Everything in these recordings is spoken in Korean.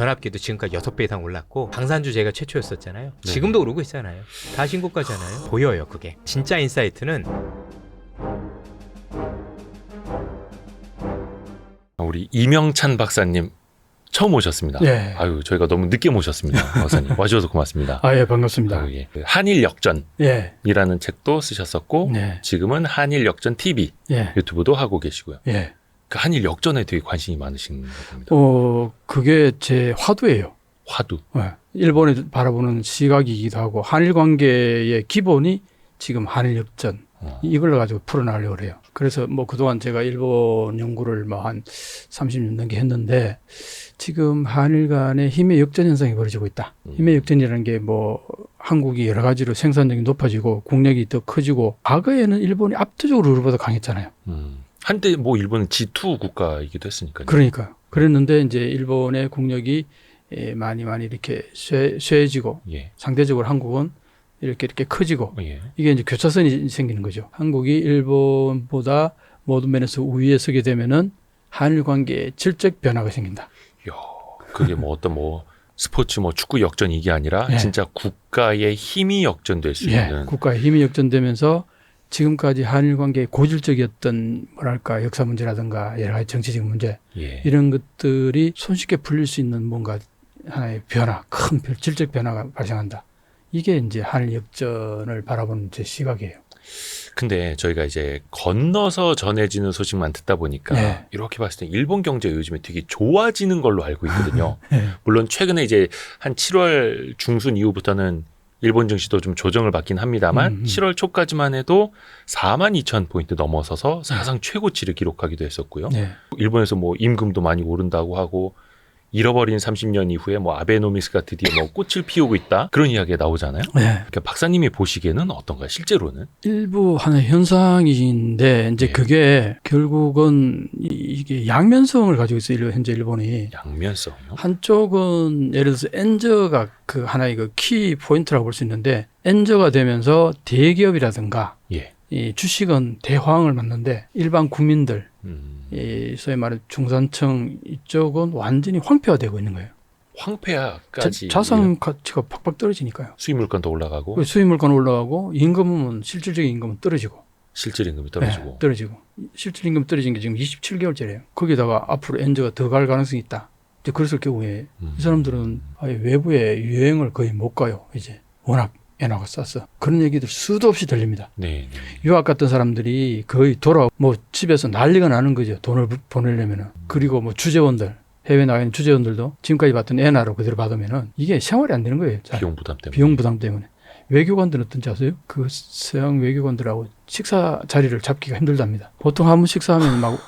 변압기도 지금까지 6배 이상 올랐고 방산주 제가 최초였었잖아요. 네. 지금도 오르고 있잖아요. 다 신고가잖아요. 보여요 그게. 진짜 인사이트는 우리 이명찬 박사님 처음 오셨습니다. 예. 아유, 저희가 너무 늦게 모셨습니다. 박사님. 와주셔서 고맙습니다. 아, 예, 반갑습니다. 아유, 예. 한일 역전이라는 예. 책도 쓰셨었고 네. 지금은 한일 역전 TV 예. 유튜브도 하고 계시고요. 예. 그 한일 역전에 되게 관심이 많으신 겁니다. 그게 제 화두예요. 화두. 예. 일본을 바라보는 시각이기도 하고 한일 관계의 기본이 지금 한일 역전 이걸 가지고 풀어나가려고 그래요. 그래서 뭐 그동안 제가 일본 연구를 뭐 한 30년 넘게 했는데 지금 한일 간의 힘의 역전 현상이 벌어지고 있다. 힘의 역전이라는 게 뭐 한국이 여러 가지로 생산력이 높아지고 국력이 더 커지고 과거에는 일본이 압도적으로 우리보다 강했잖아요. 한때 뭐 일본은 G2 국가이기도 했으니까요. 그러니까요. 그랬는데 이제 일본의 국력이 많이 이렇게 쇠해지고 예. 상대적으로 한국은 이렇게 커지고 예. 이게 이제 교차선이 생기는 거죠. 한국이 일본보다 모든 면에서 우위에 서게 되면은 한일 관계에 질적 변화가 생긴다. 야, 그게 뭐 어떤 뭐 스포츠 뭐 축구 역전 이게 아니라 예. 진짜 국가의 힘이 역전될 수 있는. 국가의 힘이 역전되면서 지금까지 한일 관계의 고질적이었던 뭐랄까 역사 문제라든가 여러 가지 정치적 문제 예. 이런 것들이 손쉽게 풀릴 수 있는 뭔가 하나의 변화, 큰 질적 변화가 발생한다. 이게 이제 한일 역전을 바라보는 제 시각이에요. 근데 저희가 이제 건너서 전해지는 소식만 듣다 보니까 네. 이렇게 봤을 때 일본 경제가 요즘에 되게 좋아지는 걸로 알고 있거든요. 네. 물론 최근에 이제 한 7월 중순 이후부터는 일본 증시도 좀 조정을 받긴 합니다만 7월 초까지만 해도 42,000포인트 넘어서서 사상 최고치를 기록하기도 했었고요. 네. 일본에서 뭐 임금도 많이 오른다고 하고 잃어버린 30년 이후에 뭐 아베노미스가 드디어 뭐 꽃을 피우고 있다 그런 이야기가 나오잖아요. 네. 그러니까 박사님이 보시기에는 어떤가요? 실제로는? 일부 하나의 현상인데 이제 예. 그게 결국은 이게 양면성을 가지고 있어요. 현재 일본이. 양면성이요? 한쪽은 예를 들어서 엔저가 그 하나의 그 키 포인트라고 볼 수 있는데 엔저가 되면서 대기업이라든가 예. 이 주식은 대황을 맞는데 일반 국민들 이 소위 말하는 중산층 이쪽은 완전히 황폐화되고 있는 거예요. 황폐화까지 자산 가치가 팍팍 떨어지니까요. 수입 물건도 올라가고 수입 물건 올라가고 임금은 실질적인 임금은 떨어지고 실질 임금이 떨어지고 네, 떨어지고 실질 임금 떨어진 게 지금 27개월째래요. 거기다가 앞으로 엔저가 더 갈 가능성이 있다. 이제 그랬을 경우에 이 사람들은 아예 외부에 유행을 거의 못 가요. 이제 워낙 엔화가 싸서 그런 얘기들 수도 없이 들립니다. 네, 네. 유학 갔던 사람들이 거의 뭐 집에서 난리가 나는 거죠. 돈을 보내려면은. 그리고 뭐 주재원들 해외 나가 있는 주재원들도 지금까지 받던 엔화로 그대로 받으면은 이게 생활이 안 되는 거예요. 비용 부담 때문에. 비용 부담 때문에. 외교관들은 어떤지 아세요? 그 서양 외교관들하고 식사 자리를 잡기가 힘들답니다. 보통 한 번 식사하면 막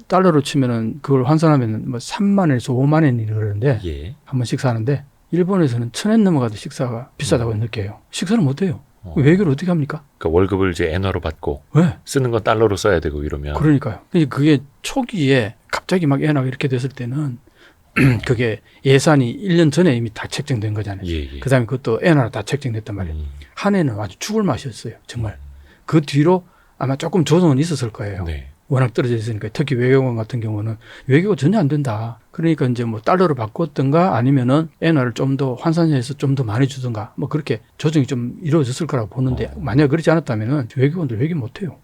달러로 치면은 그걸 환산하면 뭐 3만 원에서 5만 원이 그러는데 예. 한 번 식사하는데 일본에서는 1,000엔 넘어가도 식사가 비싸다고 느껴요. 식사를 못 해요. 외교를 어떻게 합니까? 그러니까 월급을 이제 엔화로 받고 왜? 쓰는 건 달러로 써야 되고 이러면 그러니까요. 그게 초기에 갑자기 막 엔화가 이렇게 됐을 때는 그게 예산이 1년 전에 이미 다 책정된 거잖아요. 예, 예. 그다음에 그것도 엔화로 다 책정됐단 말이에요. 한 해는 아주 죽을 맛이었어요. 정말. 그 뒤로 아마 조금 조정은 있었을 거예요. 네. 워낙 떨어져 있으니까 특히 외교관 같은 경우는 외교가 전혀 안 된다. 그러니까 이제 뭐 달러로 바꿨던가 아니면은 엔화를 좀 더 환산해서 좀 더 많이 주던가 뭐 그렇게 조정이 좀 이루어졌을 거라고 보는데 만약 그렇지 않았다면은 외교관들 회개 못 해요.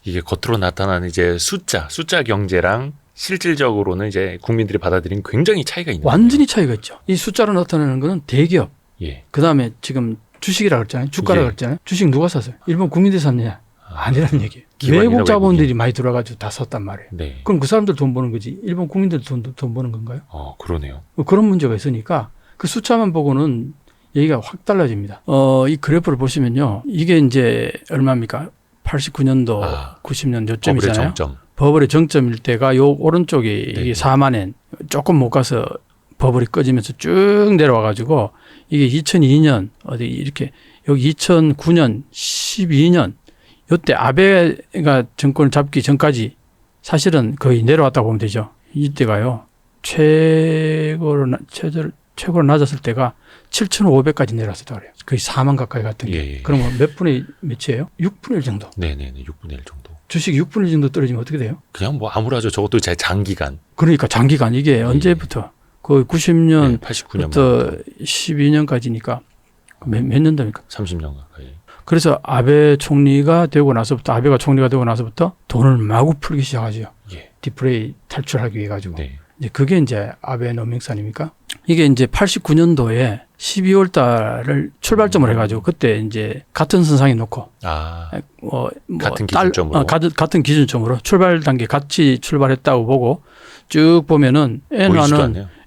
이게 겉으로 나타나는 이제 숫자 경제랑 실질적으로는 이제 국민들이 받아들이는 굉장히 차이가 있는 완전히 차이가 있죠. 이 숫자로 나타나는 거는 대기업. 예. 그다음에 지금 주식이라고 그랬잖아요. 주가라고 예. 그랬잖아요. 주식 누가 샀어요? 일본 국민들이 샀느냐? 아니라는 얘기예요. 기관이나 외국 자본들이 외국인. 많이 들어가지고 다 샀단 말이에요. 네. 그럼 그 사람들 돈 버는 거지. 일본 국민들 돈 버는 건가요? 그러네요. 그런 문제가 있으니까 그 숫자만 보고는 얘기가 확 달라집니다. 이 그래프를 보시면요. 이게 이제 얼마입니까? 89년도, 90년 버블의 요점이잖아요. 정점. 버블의 정점일 때가 요 오른쪽이 네. 이게 4만 엔 조금 못 가서 버블이 꺼지면서 쭉 내려와 가지고 이게 2002년 어디 이렇게 여기 2009년, 12년 요때 아베가 정권을 잡기 전까지 사실은 거의 내려왔다고 보면 되죠. 이때가요. 최고로 낮았을 때가 7,500까지 내려왔었다고 그래요. 거의 4만 가까이 갔던 게. 예. 그러면 몇 분의 몇이에요? 6분의 1 정도. 네네네. 6분의 1 정도. 주식 6분의 1 정도 떨어지면 어떻게 돼요? 그냥 뭐 아무라죠. 적어도 제 장기간. 그러니까 장기간 이게 언제부터 거의 90년부터 89년부터 12년까지니까 몇 년도입니까? 30년 가까이. 그래서 아베 총리가 되고 나서부터 아베가 총리가 되고 나서부터 돈을 마구 풀기 시작하죠. 예. 디플레이 탈출하기 위해 가지고. 네. 이제 그게 이제 아베노믹스 아닙니까? 이게 이제 89년도에 12월 달을 출발점으로 해가지고 그때 이제 같은 선상에 놓고 같은 기준점으로 같은 기준점으로 출발 단계 같이 출발했다고 보고 쭉 보면은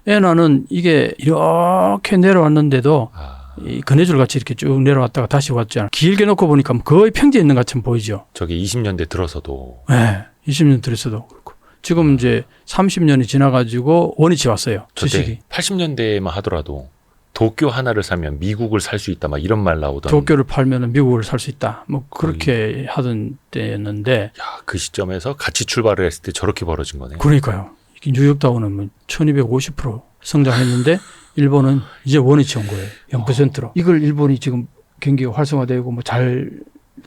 엔화는 이게 이렇게 내려왔는데도 이 그네줄 같이 이렇게 쭉 내려왔다가 다시 왔잖아요. 길게 놓고 보니까 거의 평지에 있는 것처럼 보이죠. 저게 20년대 들어서도. 네, 20년 들어서도 그렇고. 지금 이제 30년이 지나가지고 원위치 왔어요. 주식이. 80년대에만 하더라도 도쿄 하나를 사면 미국을 살 수 있다, 막 이런 말 나오던. 도쿄를 팔면 미국을 살 수 있다. 뭐 그렇게 하던 때였는데. 야, 그 시점에서 같이 출발을 했을 때 저렇게 벌어진 거네. 그러니까요. 뉴욕다우는 뭐 1250% 성장했는데 일본은 이제 원위치 온 거예요. 0%로. 이걸 일본이 지금 경기가 활성화되고 뭐 잘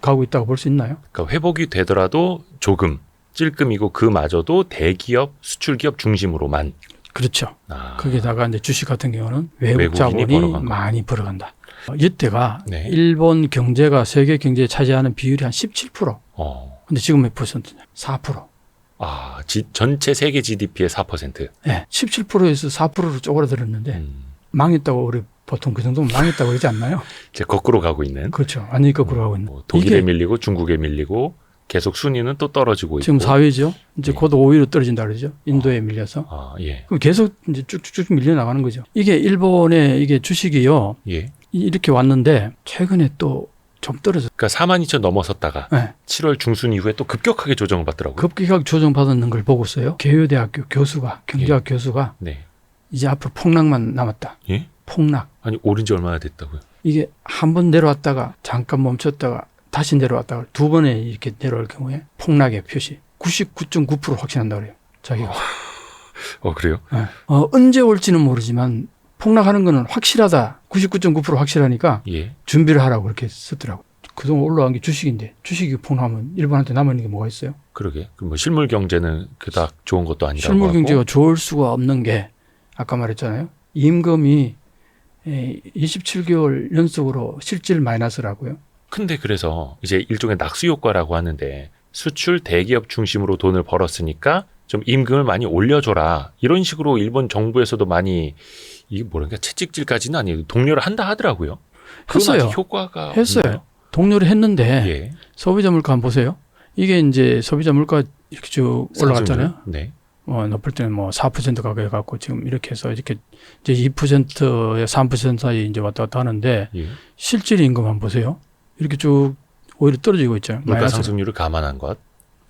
가고 있다고 볼 수 있나요? 그러니까 회복이 되더라도 조금 찔끔이고 그마저도 대기업, 수출기업 중심으로만. 그렇죠. 거기다가 이제 주식 같은 경우는 외국 자본이 많이 벌어간다. 이때가 네. 일본 경제가 세계 경제에 차지하는 비율이 한 17%. 근데 지금 몇 퍼센트냐? 4%. 전체 세계 GDP의 4%. 네, 17%에서 4%로 쪼그라들었는데 망했다고 우리 보통 그 정도면 망했다고 그러지 않나요? 이제 거꾸로 가고 있는. 그렇죠. 완전히 거꾸로 가고 있는. 독일에 밀리고 중국에 밀리고 계속 순위는 또 떨어지고 지금 있고. 4위죠. 이제 예. 곧 5위로 떨어진다 그러죠. 인도에 밀려서. 예. 그럼 계속 이제 쭉쭉쭉 밀려 나가는 거죠. 이게 일본의 이게 주식이요. 예. 이렇게 왔는데 최근에 또 좀 떨어졌어요. 그러니까 42,000 넘어섰다가 네. 7월 중순 이후에 또 급격하게 조정을 받더라고요. 급격하게 조정받는 걸 보고서요. 개요대학교 교수가 경제학 교수가 네. 이제 앞으로 폭락만 남았다. 예? 폭락. 아니 오른 지 얼마나 됐다고요? 이게 한 번 내려왔다가 잠깐 멈췄다가 다시 내려왔다가 두 번에 이렇게 내려올 경우에 폭락의 표시 99.9% 확신한다 그래요. 자기가. 그래요? 네. 언제 올지는 모르지만 폭락하는 거는 확실하다. 99.9% 확실하니까 예. 준비를 하라고 그렇게 썼더라고요. 그동안 올라간 게 주식인데 주식이 폭락하면 일본한테 남아있는 게 뭐가 있어요? 그러게. 그럼 뭐 실물 경제는 그닥 좋은 것도 아니라고 실물 경제가 하고. 좋을 수가 없는 게 아까 말했잖아요. 임금이 27개월 연속으로 실질 마이너스라고요. 근데 그래서 이제 일종의 낙수 효과라고 하는데 수출 대기업 중심으로 돈을 벌었으니까 좀 임금을 많이 올려줘라. 이런 식으로 일본 정부에서도 많이 이게 뭐랄까 채찍질까지는 아니에요. 독려를 한다 하더라고요. 그건 했어요. 아직 효과가 했어요. 없나요? 독려를 했는데 예. 소비자 물가 한번 보세요. 이게 이제 소비자 물가 이렇게 쭉 올라갔잖아요. 네. 높을 때는 뭐 4% 가까이 갖고 지금 이렇게 해서 이렇게 이제 2%에 3% 사이 이제 왔다 갔다 하는데 예. 실질 임금 한번 보세요. 이렇게 쭉 오히려 떨어지고 있죠. 물가 마이너스로. 상승률을 감안한 것.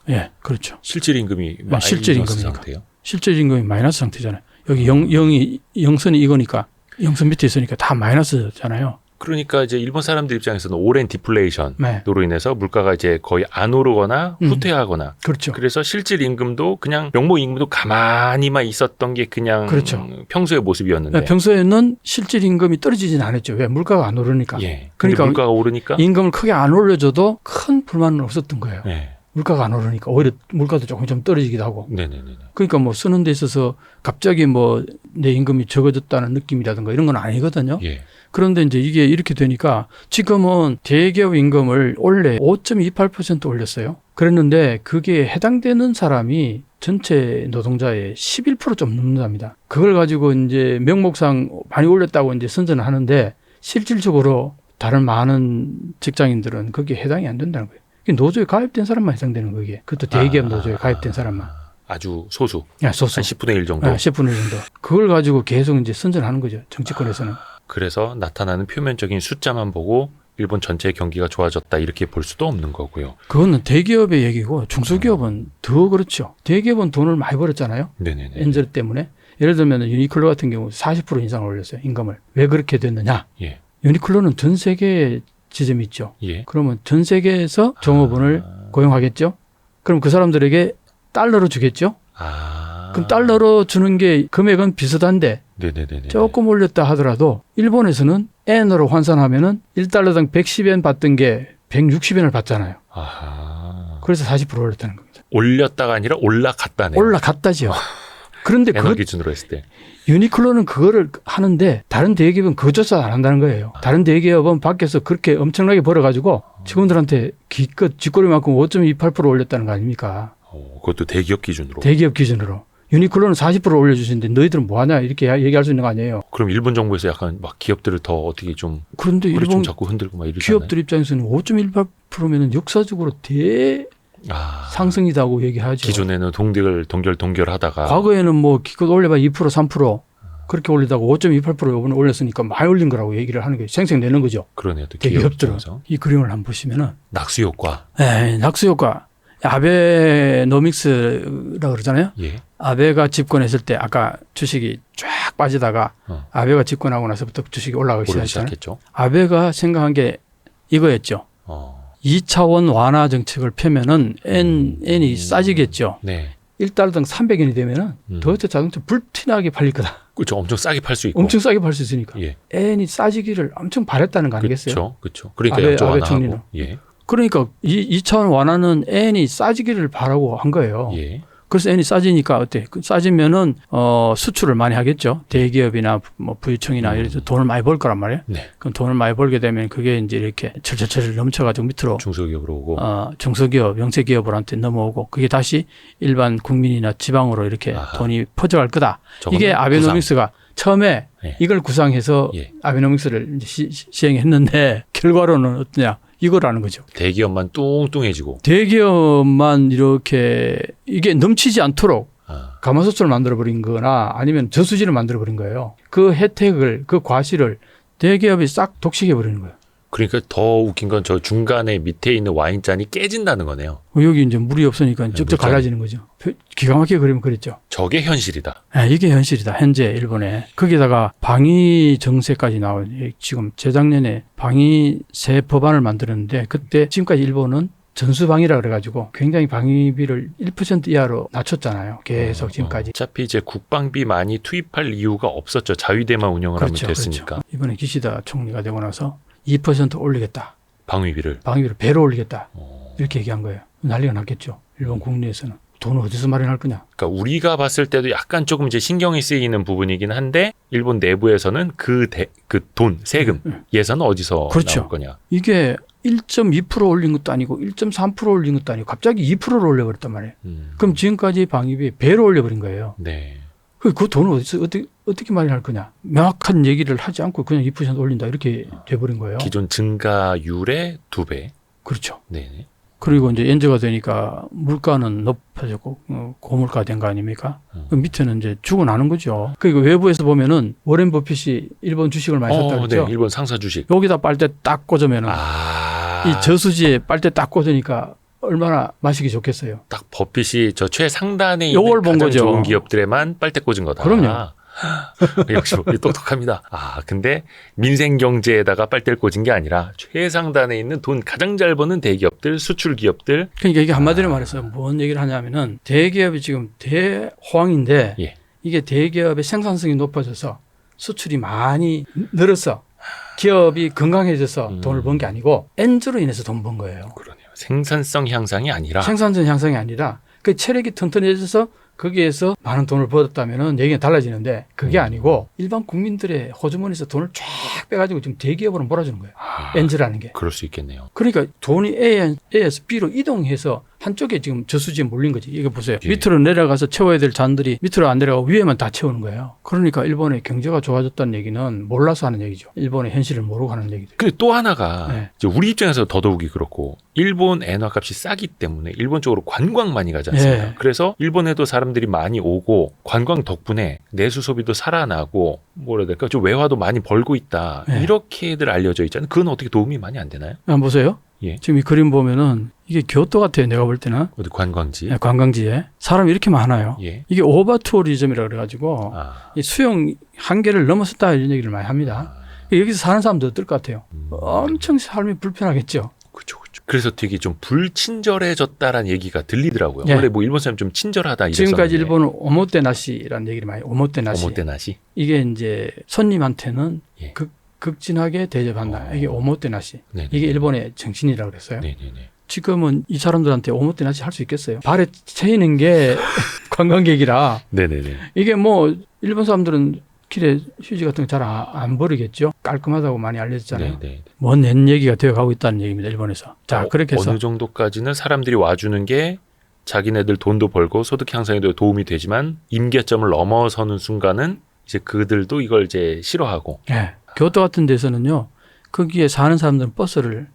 예, 그렇죠. 실질 임금이 실질 마이너스 임금이니까. 상태요. 실질 임금이 마이너스 상태잖아요. 여기 영선이 이거니까 영선 밑에 있으니까 다 마이너스잖아요. 그러니까 이제 일본 사람들 입장에서는 오랜 디플레이션으로 네. 인해서 물가가 이제 거의 안 오르거나 후퇴하거나 그렇죠. 그래서 실질 임금도 그냥 명목 임금도 가만히만 있었던 게 그냥 그렇죠. 평소의 모습이었는데 평소에는 실질 임금이 떨어지진 않았죠. 왜? 물가가 안 오르니까. 예. 그러니까 물가가 오르니까 임금을 크게 안 올려줘도 큰 불만은 없었던 거예요. 예. 물가가 안 오르니까 오히려 물가도 조금 좀 떨어지기도 하고. 네네네. 그러니까 뭐 쓰는 데 있어서 갑자기 뭐 내 임금이 적어졌다는 느낌이라든가 이런 건 아니거든요. 예. 그런데 이제 이게 이렇게 되니까 지금은 대기업 임금을 원래 5.28% 올렸어요. 그랬는데 그게 해당되는 사람이 전체 노동자의 11%좀 넘는답니다. 그걸 가지고 이제 명목상 많이 올렸다고 이제 선전을 하는데 실질적으로 다른 많은 직장인들은 거기에 해당이 안 된다는 거예요. 노조에 가입된 사람만 해당되는 거기에. 그것도 대기업 노조에 가입된 사람만. 아주 소수. 소수. 한 10분의 1 정도. 10분의 1 정도. 그걸 가지고 계속 이제 선전하는 거죠. 정치권에서는. 그래서 나타나는 표면적인 숫자만 보고 일본 전체의 경기가 좋아졌다 이렇게 볼 수도 없는 거고요. 그거는 대기업의 얘기고 중소기업은 더 그렇죠. 대기업은 돈을 많이 벌었잖아요. 네네네. 엔젤 때문에. 예를 들면 유니클로 같은 경우 40% 인상을 올렸어요. 임금을. 왜 그렇게 됐느냐. 예. 유니클로는 전 세계에 지점이 있죠. 예. 그러면 전 세계에서 종업원을 고용하겠죠. 그럼 그 사람들에게 달러로 주겠죠. 그럼 달러로 주는 게 금액은 비슷한데 네네네. 조금 올렸다 하더라도 일본에서는 엔으로 환산하면은 1달러당 110엔 받던 게 160엔을 받잖아요. 그래서 40% 올렸다는 겁니다. 올렸다가 아니라 올라갔다네요. 올라갔다죠. 그런데 엔화 그 기준으로 했을 때. 유니클로는 그거를 하는데 다른 대기업은 그것조차 안 한다는 거예요. 다른 대기업은 밖에서 그렇게 엄청나게 벌어가지고 직원들한테 기껏 쥐꼬리만큼 5.28% 올렸다는 거 아닙니까? 그것도 대기업 기준으로. 대기업 기준으로. 유니클로는 40% 올려주시는데 너희들은 뭐하냐 이렇게 얘기할 수 있는 거 아니에요. 그럼 일본 정부에서 약간 막 기업들을 더 어떻게 좀 그런데 뿌리 좀 일본 잡고 흔들고 막 이러잖아요. 기업들 입장에서는 5.18%면 역사적으로 대상승이다고 얘기하죠. 기존에는 동결하다가 과거에는 뭐 기껏 올려봐 2% 3% 그렇게 올리다가 5.28% 이번에 올렸으니까 많이 올린 거라고 얘기를 하는 거예요. 생색내는 거죠. 그러네요. 또 대기업들은. 기업들은 이 그림을 한번 보시면은 낙수 효과. 낙수 효과. 아베노믹스라고 그러잖아요. 예. 아베가 집권했을 때 아까 주식이 쫙 빠지다가 아베가 집권하고 나서부터 주식이 올라가기 오르기 시작했잖아요. 시작했죠. 아베가 생각한 게 이거였죠. 2차원 완화 정책을 펴면은 N이 싸지겠죠. 네. 1달러당 300엔이 되면은 도요타 자동차 불티나게 팔릴 거다. 그렇죠. 엄청 싸게 팔 수 있고. 엄청 싸게 팔 수 있으니까. 예. N이 싸지기를 엄청 바랬다는 거 아니겠어요? 그렇죠. 그러니까 아베 양적 총리는. 완화하고. 예. 그러니까 2차원 완화는 N이 싸지기를 바라고 한 거예요. 예. 그래서 N이 싸지니까 어때? 싸지면은 수출을 많이 하겠죠. 대기업이나 뭐 부유청이나 이래서 돈을 많이 벌 거란 말이에요. 네. 그럼 돈을 많이 벌게 되면 그게 이제 이렇게 철철철 넘쳐가지고 밑으로 중소기업으로 오고. 중소기업, 영세기업들한테 넘어오고 그게 다시 일반 국민이나 지방으로 이렇게 돈이 퍼져갈 거다. 이게 아베노믹스가 처음에 이걸 구상해서 아베노믹스를 시행했는데 결과로는 어떠냐? 이거라는 거죠. 대기업만 뚱뚱해지고. 대기업만 이렇게 이게 넘치지 않도록 가마솥을 만들어버린 거나 아니면 저수지를 만들어버린 거예요. 그 혜택을, 그 과실을 대기업이 싹 독식해버리는 거예요. 그러니까 더 웃긴 건 저 중간에 밑에 있는 와인잔이 깨진다는 거네요. 여기 이제 물이 없으니까 쭉쭉 갈라지는 거죠. 기가 막히게 그림을 그렸죠. 저게 현실이다. 이게 현실이다. 현재 일본에. 거기다가 방위 정세까지 나온 지금 재작년에 방위세 법안을 만들었는데 그때 지금까지 일본은 전수방위라 그래가지고 굉장히 방위비를 1% 이하로 낮췄잖아요. 계속 지금까지. 어차피 이제 국방비 많이 투입할 이유가 없었죠. 자위대만 운영을 하면 됐으니까. 그렇죠. 이번에 기시다 총리가 되고 나서 2% 올리겠다. 방위비를 배로 올리겠다. 이렇게 얘기한 거예요. 난리가 났겠죠. 일본 국내에서는. 돈을 어디서 마련할 거냐. 그러니까 우리가 봤을 때도 약간 조금 이제 신경이 쓰이는 부분이긴 한데 일본 내부에서는 그 돈, 세금, 예산은 어디서 나올 거냐. 이게 1.2% 올린 것도 아니고 1.3% 올린 것도 아니고 갑자기 2%를 올려버렸단 말이에요. 그럼 지금까지 방위비 배로 올려버린 거예요. 네. 그 돈을 어디서 어떻게 마련할 거냐. 명확한 얘기를 하지 않고 그냥 2% 올린다 이렇게 돼버린 거예요. 기존 증가율의 2배. 그렇죠. 네. 그리고 이제 엔저가 되니까 물가는 높아졌고 고물가 된 거 아닙니까? 그 밑에는 이제 죽어나는 거죠. 그리고 외부에서 보면은 워렌 버핏이 일본 주식을 많이 샀다 그랬죠. 네. 일본 상사 주식. 여기다 빨대 딱 꽂으면은 이 저수지에 빨대 딱 꽂으니까 얼마나 마시기 좋겠어요. 딱 버핏이 저 최상단에 있는 요걸 본 가장 거죠. 좋은 기업들에만 빨대 꽂은 거다. 그럼요. 역시 똑똑합니다. 근데 민생 경제에다가 빨대를 꽂은 게 아니라 최상단에 있는 돈 가장 잘 버는 대기업들, 수출 기업들. 그러니까 이게 한마디로 말해서 뭔 얘기를 하냐면은 대기업이 지금 대호황인데 이게 대기업의 생산성이 높아져서 수출이 많이 늘어서 기업이 건강해져서 돈을 번 게 아니고 엔저로 인해서 돈 번 거예요. 그러네요. 생산성 향상이 아니라. 생산성 향상이 아니라 그 체력이 튼튼해져서 거기에서 많은 돈을 벌었다면은 얘기가 달라지는데 그게 아니고 일반 국민들의 호주머니에서 돈을 쫙 빼가지고 지금 대기업으로 몰아주는 거예요. 엔즈라는 게. 그럴 수 있겠네요. 그러니까 돈이 A에서 B로 이동해서 한쪽에 지금 저수지에 몰린 거지. 이거 보세요. 예. 밑으로 내려가서 채워야 될 잔들이 밑으로 안 내려가고 위에만 다 채우는 거예요. 그러니까 일본의 경제가 좋아졌다는 얘기는 몰라서 하는 얘기죠. 일본의 현실을 모르고 하는 얘기죠. 근데 또 하나가 이제 우리 입장에서 더더욱이 그렇고 일본 엔화 값이 싸기 때문에 일본 쪽으로 관광 많이 가지 않습니까? 그래서 일본에도 사람들이 많이 오고 관광 덕분에 내수 소비도 살아나고 뭐라 해야 될까? 좀 외화도 많이 벌고 있다. 이렇게들 알려져 있잖아요. 그건 어떻게 도움이 많이 안 되나요? 한번 보세요. 지금 이 그림 보면은 이게 교토 같아요. 내가 볼 때는. 어디 관광지? 관광지에. 사람이 이렇게 많아요. 이게 오버 투어리즘이라고 그래가지고 이 수용 한계를 넘어섰다 이런 얘기를 많이 합니다. 여기서 사는 사람도 어떨 것 같아요. 엄청 삶이 불편하겠죠. 그렇죠. 그래서 되게 좀 불친절해졌다라는 얘기가 들리더라고요. 원래 뭐 일본 사람 좀 친절하다 이랬었는데. 지금까지 일본은 오모테나시라는 얘기를 많이 오모테나시. 이게 이제 손님한테는 극진하게 대접한다. 이게 오모테나시. 이게 일본의 정신이라고 그랬어요. 지금은 이 사람들한테 오모테나시 할 수 있겠어요? 발에 채이는 게 관광객이라 네네네. 이게 뭐 일본 사람들은 길에 휴지 같은 거 잘 안 버리겠죠. 깔끔하다고 많이 알려졌잖아요. 네네. 먼 옛 얘기가 되어가고 있다는 얘기입니다. 일본에서. 자, 그렇게 해서 어느 정도까지는 사람들이 와주는 게 자기네들 돈도 벌고 소득 향상에도 도움이 되지만 임계점을 넘어서는 순간은 이제 그들도 이걸 이제 싫어하고. 예, 교토 같은 데서는요. 거기에 사는 사람들은 버스를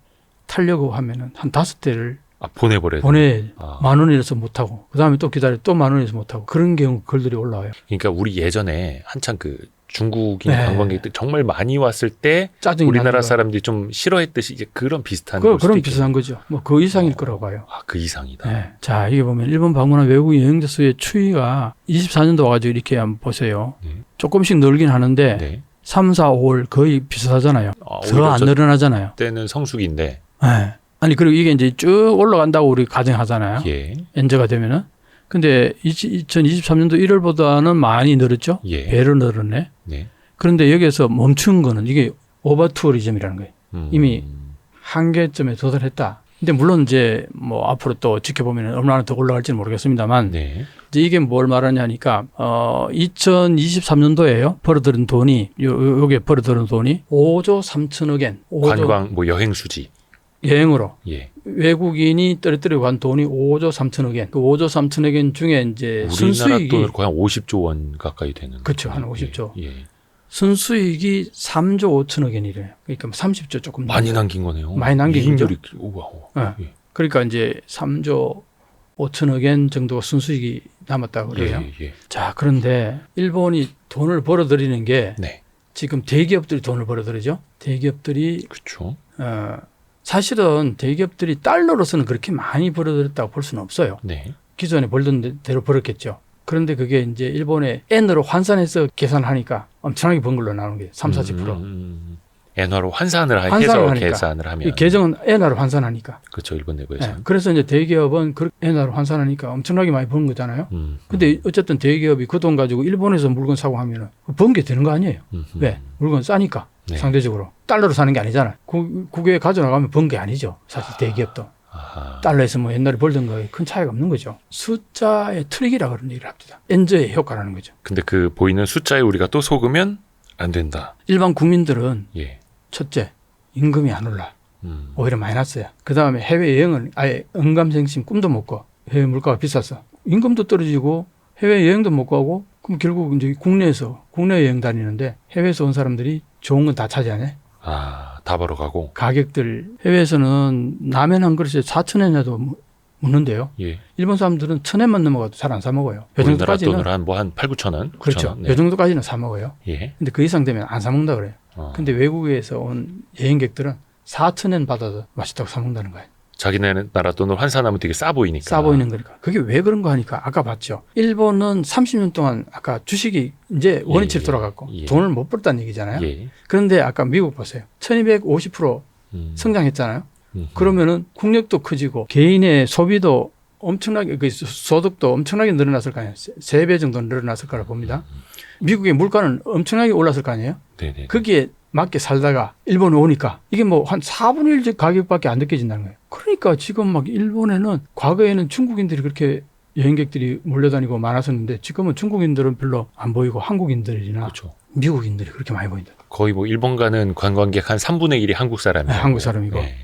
타려고 하면은 한 5대를 보내버려야 돼. 보내 아. 10,000원이라서 못 타고 그다음에 또 기다려 또 10,000원이라서 못 타고 그런 경우 글들이 올라와요. 그러니까 우리 예전에 한창 그 중국인 네. 관광객들 정말 많이 왔을 때 짜증이 우리나라 나는 사람들이 좀 싫어했듯이 이제 그런 비슷한 거. 걸 수도 그런 있겠네요. 비슷한 거죠. 뭐 그 이상일 거라고 봐요. 그 이상이다. 예. 자, 이게 보면 일본 방문한 외국 여행자 수의 추이가 24년도 와가지고 이렇게 한번 보세요. 네. 조금씩 늘긴 하는데 네. 3, 4, 5월 거의 비슷하잖아요. 더 오히려 안 저 늘어나잖아요. 때는 성수기인데. 예. 아니 그리고 이게 이제 쭉 올라간다고 우리 가정하잖아요. 예. 엔저가 되면은. 근데 2023년도 1월보다는 많이 늘었죠. 예. 배로 늘었네. 네. 그런데 여기서 멈춘 거는 이게 오버 투어리즘이라는 거예요. 이미 음. 한계점에 도달했다. 근데 물론 이제 뭐 앞으로 또 지켜보면 얼마나 더 올라갈지는 모르겠습니다만 네. 이제 이게 뭘 말하냐니까 2023년도에요. 벌어들인 돈이 요게 벌어들인 돈이 5조 3천억 엔. 5조 관광 뭐 여행 수지. 여행으로 예. 외국인이 떨어뜨려 간 돈이 5조 3천억 엔. 그 5조 3천억 엔 중에 이제 우리나라 순수익이 돈으로 거의 한 50조 원 가까이 되는. 그렇죠. 한 거예요. 50조. 예. 예. 순수익이 3조 5천억 엔이래요. 그러니까 30조 조금 많이 넘어요. 남긴 거네요. 많이 남긴 거죠. 이익률이 우와. 네. 예. 그러니까 이제 3조 5천억 엔 정도가 순수익이 남았다고 그래요. 예, 예. 자, 그런데 일본이 돈을 벌어들이는 게 네. 지금 대기업들이 돈을 벌어들이죠. 대기업들이 그렇죠. 사실은 대기업들이 달러로서는 그렇게 많이 벌어들였다고 볼 수는 없어요. 네. 기존에 벌던 대로 벌었겠죠. 그런데 그게 이제 일본의 엔으로 환산해서 계산하니까 엄청나게 번 걸로 나오는 게 3, 40%. 엔화로 환산을 환산을 해서 하니까. 계산을 하면. 이 계정은 엔화로 환산하니까. 그렇죠. 일본 내부에서. 예, 그래서 이제 대기업은 그 엔화로 환산하니까 엄청나게 많이 번 거잖아요. 근데 어쨌든 대기업이 그 돈 가지고 일본에서 물건 사고 하면은 번 게 되는 거 아니에요. 왜? 물건 싸니까. 네. 상대적으로. 달러로 사는 게 아니잖아요. 국외에 가져나가면 번 게 아니죠. 사실 대기업도. 아하. 달러에서 뭐 옛날에 벌던 거에 큰 차이가 없는 거죠. 숫자의 트릭이라 그런 얘기를 합니다. 엔저의 효과라는 거죠. 근데 그 보이는 숫자에 우리가 또 속으면 안 된다. 일반 국민들은 예. 첫째, 임금이 안 올라. 음. 오히려 마이너스야. 그 다음에 해외여행은 아예 언감생심 꿈도 못 꿔. 해외 물가가 비싸서. 임금도 떨어지고 해외여행도 못 가고 그럼 결국 이제 국내 여행 다니는데 해외에서 온 사람들이 좋은 건 다 차지하네. 다 벌어 가고. 가격들 해외에서는 라면 한 그릇에 4,000엔에도 묻는데요. 예. 일본 사람들은 1,000엔만 넘어가도 잘 안 사 먹어요. 요 우리나라 정도까지는 돈으로 한 8, 9천 원. 그렇죠. 9천 원. 요 정도까지는 사 먹어요. 예. 근데 그 이상 되면 안 사 먹는다 그래요. 근데 근데 외국에서 온 여행객들은 4,000엔 받아도 맛있다고 사 먹는다는 거예요. 자기네 나라 돈으로 환산하면 되게 싸 보이니까. 싸 보이는 거니까. 그게 왜 그런 거 하니까 아까 봤죠. 일본은 30년 동안 아까 주식이 이제 원위치로 돌아갔고 예. 돈을 못 벌다는 얘기잖아요. 예. 그런데 아까 미국 보세요. 1250% 성장했잖아요. 그러면은 국력도 커지고 개인의 소비도 엄청나게 그 소득도 엄청나게 늘어났을 거 아니에요. 3배 정도 늘어났을 거라 봅니다. 미국의 물가는 엄청나게 올랐을 거 아니에요. 네네. 거기에 맞게 살다가 일본에 오니까 이게 뭐 한 4분의 1 가격밖에 안 느껴진다는 거예요. 그러니까 지금 막 일본에는 과거에는 중국인들이 그렇게 여행객들이 몰려다니고 많았었는데 지금은 중국인들은 별로 안 보이고 한국인들이나 그렇죠. 미국인들이 그렇게 많이 보인다. 거의 뭐 일본 가는 관광객 한 3분의 1이 한국 사람이에요. 네, 한국 사람이고. 네.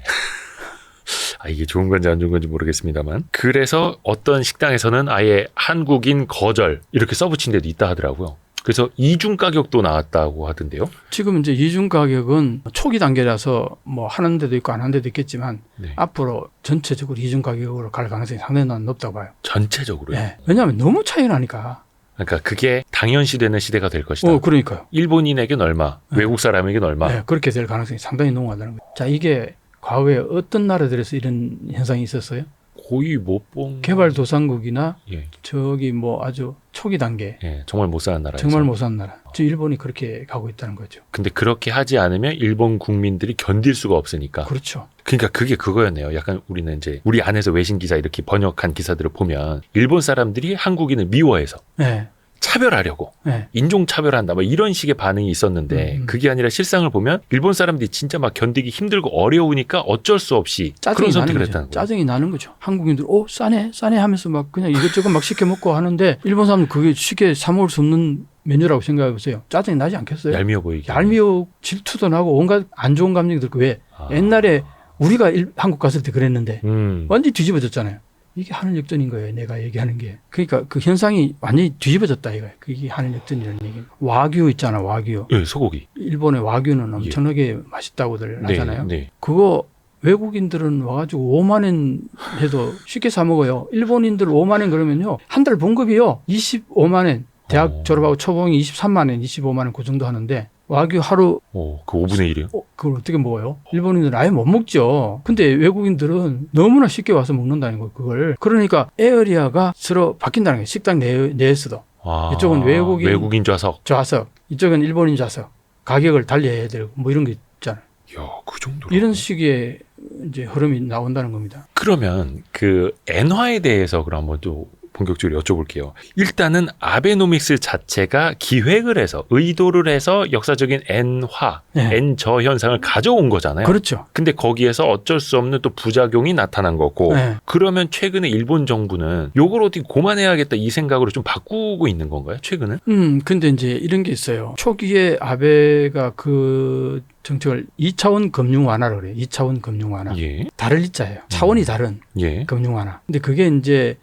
이게 좋은 건지 안 좋은 건지 모르겠습니다만. 그래서 어떤 식당에서는 아예 한국인 거절 이렇게 써붙인 데도 있다 하더라고요. 그래서 이중 가격도 나왔다고 하던데요. 지금 이제 이중 가격은 초기 단계라서 뭐 하는 데도 있고 안 하는 데도 있겠지만 네. 앞으로 전체적으로 이중 가격으로 갈 가능성이 상당히 높다고 봐요. 전체적으로요. 네. 왜냐하면 너무 차이가 나니까. 그러니까 그게 당연시되는 시대가 될 것이다. 그러니까요. 일본인에게는 얼마, 네. 외국 사람에게는 얼마. 네, 그렇게 될 가능성이 상당히 높다는 거예요. 자, 이게 과거에 어떤 나라들에서 이런 현상이 있었어요? 거의 못 본. 개발도상국이나 예. 저기 뭐 아주 초기 단계 예, 정말 못 사는 나라에서. 정말 못 사는 나라. 지금 일본이 그렇게 가고 있다는 거죠. 근데 그렇게 하지 않으면 일본 국민들이 견딜 수가 없으니까. 그렇죠. 그러니까 그게 그거였네요. 약간 우리는 이제 우리 안에서 외신 기사 이렇게 번역한 기사들을 보면 일본 사람들이 한국인을 미워해서 네. 차별하려고 네. 인종 차별한다 뭐 이런 식의 반응이 있었는데 그게 아니라 실상을 보면 일본 사람들이 진짜 막 견디기 힘들고 어려우니까 어쩔 수 없이 그런 선택을 했다는 거예요. 짜증이 나는 거죠. 한국인들 싸네 하면서 막 그냥 이것저것 막 시켜 먹고 하는데 일본 사람들 그게 쉽게 사 먹을 수 없는 메뉴라고 생각해 보세요. 짜증이 나지 않겠어요? 얄미워 보이게. 얄미워 질투도 나고 온갖 안 좋은 감정이 들고 왜 옛날에 우리가 한국 갔을 때 그랬는데 완전히 뒤집어졌잖아요. 이게 하늘 역전인 거예요. 내가 얘기하는 게. 그러니까 그 현상이 완전히 뒤집어졌다 이거예요. 그게 하늘 역전이라는 얘기. 와규 있잖아. 와규. 네, 소고기. 일본의 와규는 엄청나게 맛있다고들 네, 하잖아요. 네. 그거 외국인들은 와가지고 5만 원 해도 쉽게 사 먹어요. 일본인들 5만 원 그러면요. 한 달 봉급이요. 25만 원. 대학 졸업하고 초봉이 23만 원, 25만 원 그 정도 하는데 와규 하루 그 5분의 1이요? 그걸 어떻게 먹어요? 일본인들은 아예 못 먹죠. 근데 외국인들은 너무나 쉽게 와서 먹는다는 거예요. 그걸. 그러니까 에어리아가 서로 바뀐다는 거예요. 식당 내에서도. 이쪽은 외국인 좌석. 이쪽은 일본인 좌석. 가격을 달리해야 되고 뭐 이런 게 있잖아요. 야, 그 정도로. 이런 식의 이제 흐름이 나온다는 겁니다. 그러면 그 엔화에 대해서 그럼 한번 또 본격적으로 여쭤볼게요. 일단은 아베노믹스 자체가 기획을 해서 의도를 해서 역사적인 엔화, 네. 엔저 현상을 가져온 거잖아요. 그렇죠. 근데 거기에서 어쩔 수 없는 또 부작용이 나타난 거고 네. 그러면 최근에 일본 정부는 요걸 어떻게 고만해야겠다 이 생각으로 좀 바꾸고 있는 건가요? 최근은? 근데 이제 이런 게 있어요. 초기에 아베가 그 정책을 2차원 금융 완화를 그래요. 2차원 금융 완화. 예. 다를 이자예요. 차원이 다른 예. 금융 완화. 근데 그게 이제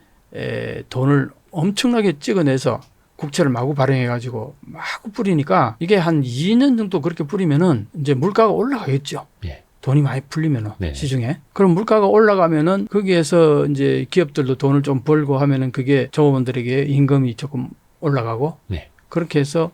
돈을 엄청나게 찍어내서 국채를 마구 발행해가지고 마구 뿌리니까 이게 한 2년 정도 그렇게 뿌리면은 이제 물가가 올라가겠죠. 예. 돈이 많이 풀리면은 네. 시중에. 그럼 물가가 올라가면은 거기에서 이제 기업들도 돈을 좀 벌고 하면은 그게 조합원들에게 임금이 조금 올라가고 네. 그렇게 해서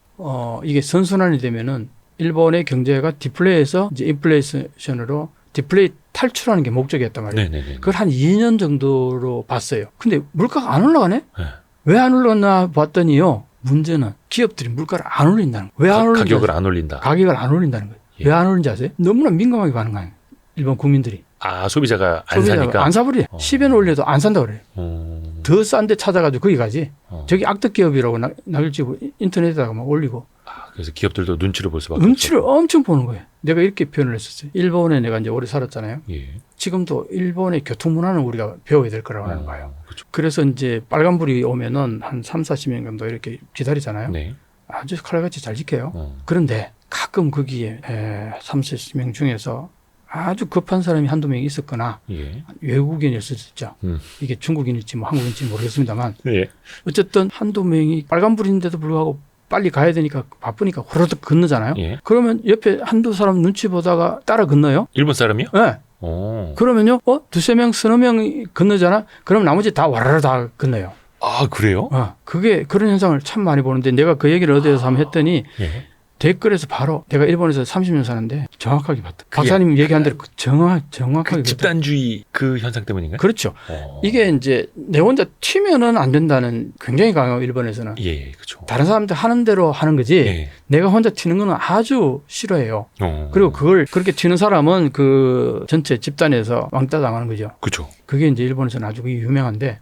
이게 선순환이 되면은 일본의 경제가 디플레이에서 이제 인플레이션으로 디플레이 탈출하는 게 목적이었단 말이에요. 네네네. 그걸 한 2년 정도로 봤어요. 근데 물가가 안 올라가네? 네. 왜 안 올랐나 봤더니요. 문제는 기업들이 물가를 안 올린다는 거예요. 왜 안 올린다? 가격을 안 올린다. 가격을 안 올린다는 거예요. 예. 왜 안 올린지 아세요? 너무나 민감하게 반응해요. 일본 국민들이. 소비자가 안 사니까. 안 사버려. 10엔 올려도 안 산다 그래요. 더 싼 데 찾아가지고 거기 가지. 저기 악덕 기업이라고 낙일찍고 인터넷에다가 막 올리고. 그래서 기업들도 눈치를 볼 수밖에 눈치를 없죠. 엄청 보는 거예요. 내가 이렇게 표현을 했었어요. 일본에 내가 이제 오래 살았잖아요. 예. 지금도 일본의 교통 문화는 우리가 배워야 될 거라고 하는 거예요. 그렇죠. 그래서 이제 빨간불이 오면은 한 3, 40명 정도 이렇게 기다리잖아요. 네. 아주 칼같이 잘 지켜요. 그런데 가끔 거기에 3, 40명 중에서 아주 급한 사람이 한두 명 있었거나 예. 외국인일 수도 있죠. 이게 중국인일지 뭐 한국인일지 모르겠습니다만 예. 어쨌든 한두 명이 빨간불인데도 불구하고 빨리 가야 되니까 바쁘니까 호로득 건너잖아요. 예. 그러면 옆에 한두 사람 눈치 보다가 따라 건너요. 일본 사람이요? 네. 오. 그러면요, 두세 명, 서너 명이 건너잖아. 그럼 나머지 다 와라라 다 건너요. 그래요? 그게 그런 현상을 참 많이 보는데 내가 그 얘기를 어디에서 한번 했더니 예. 댓글에서 바로 내가 일본에서 30년 사는데 정확하게 봤다. 박사님 얘기한 대로 정확하게 집단주의 그 현상 때문인가요? 그렇죠. 이게 이제 내 혼자 튀면은 안 된다는 굉장히 강해요. 일본에서는. 예, 그렇죠. 다른 사람들 하는 대로 하는 거지. 예. 내가 혼자 튀는 거는 아주 싫어해요. 어. 그리고 그걸 그렇게 튀는 사람은 그 전체 집단에서 왕따 당하는 거죠. 그렇죠. 그게 이제 일본에서는 아주 유명한데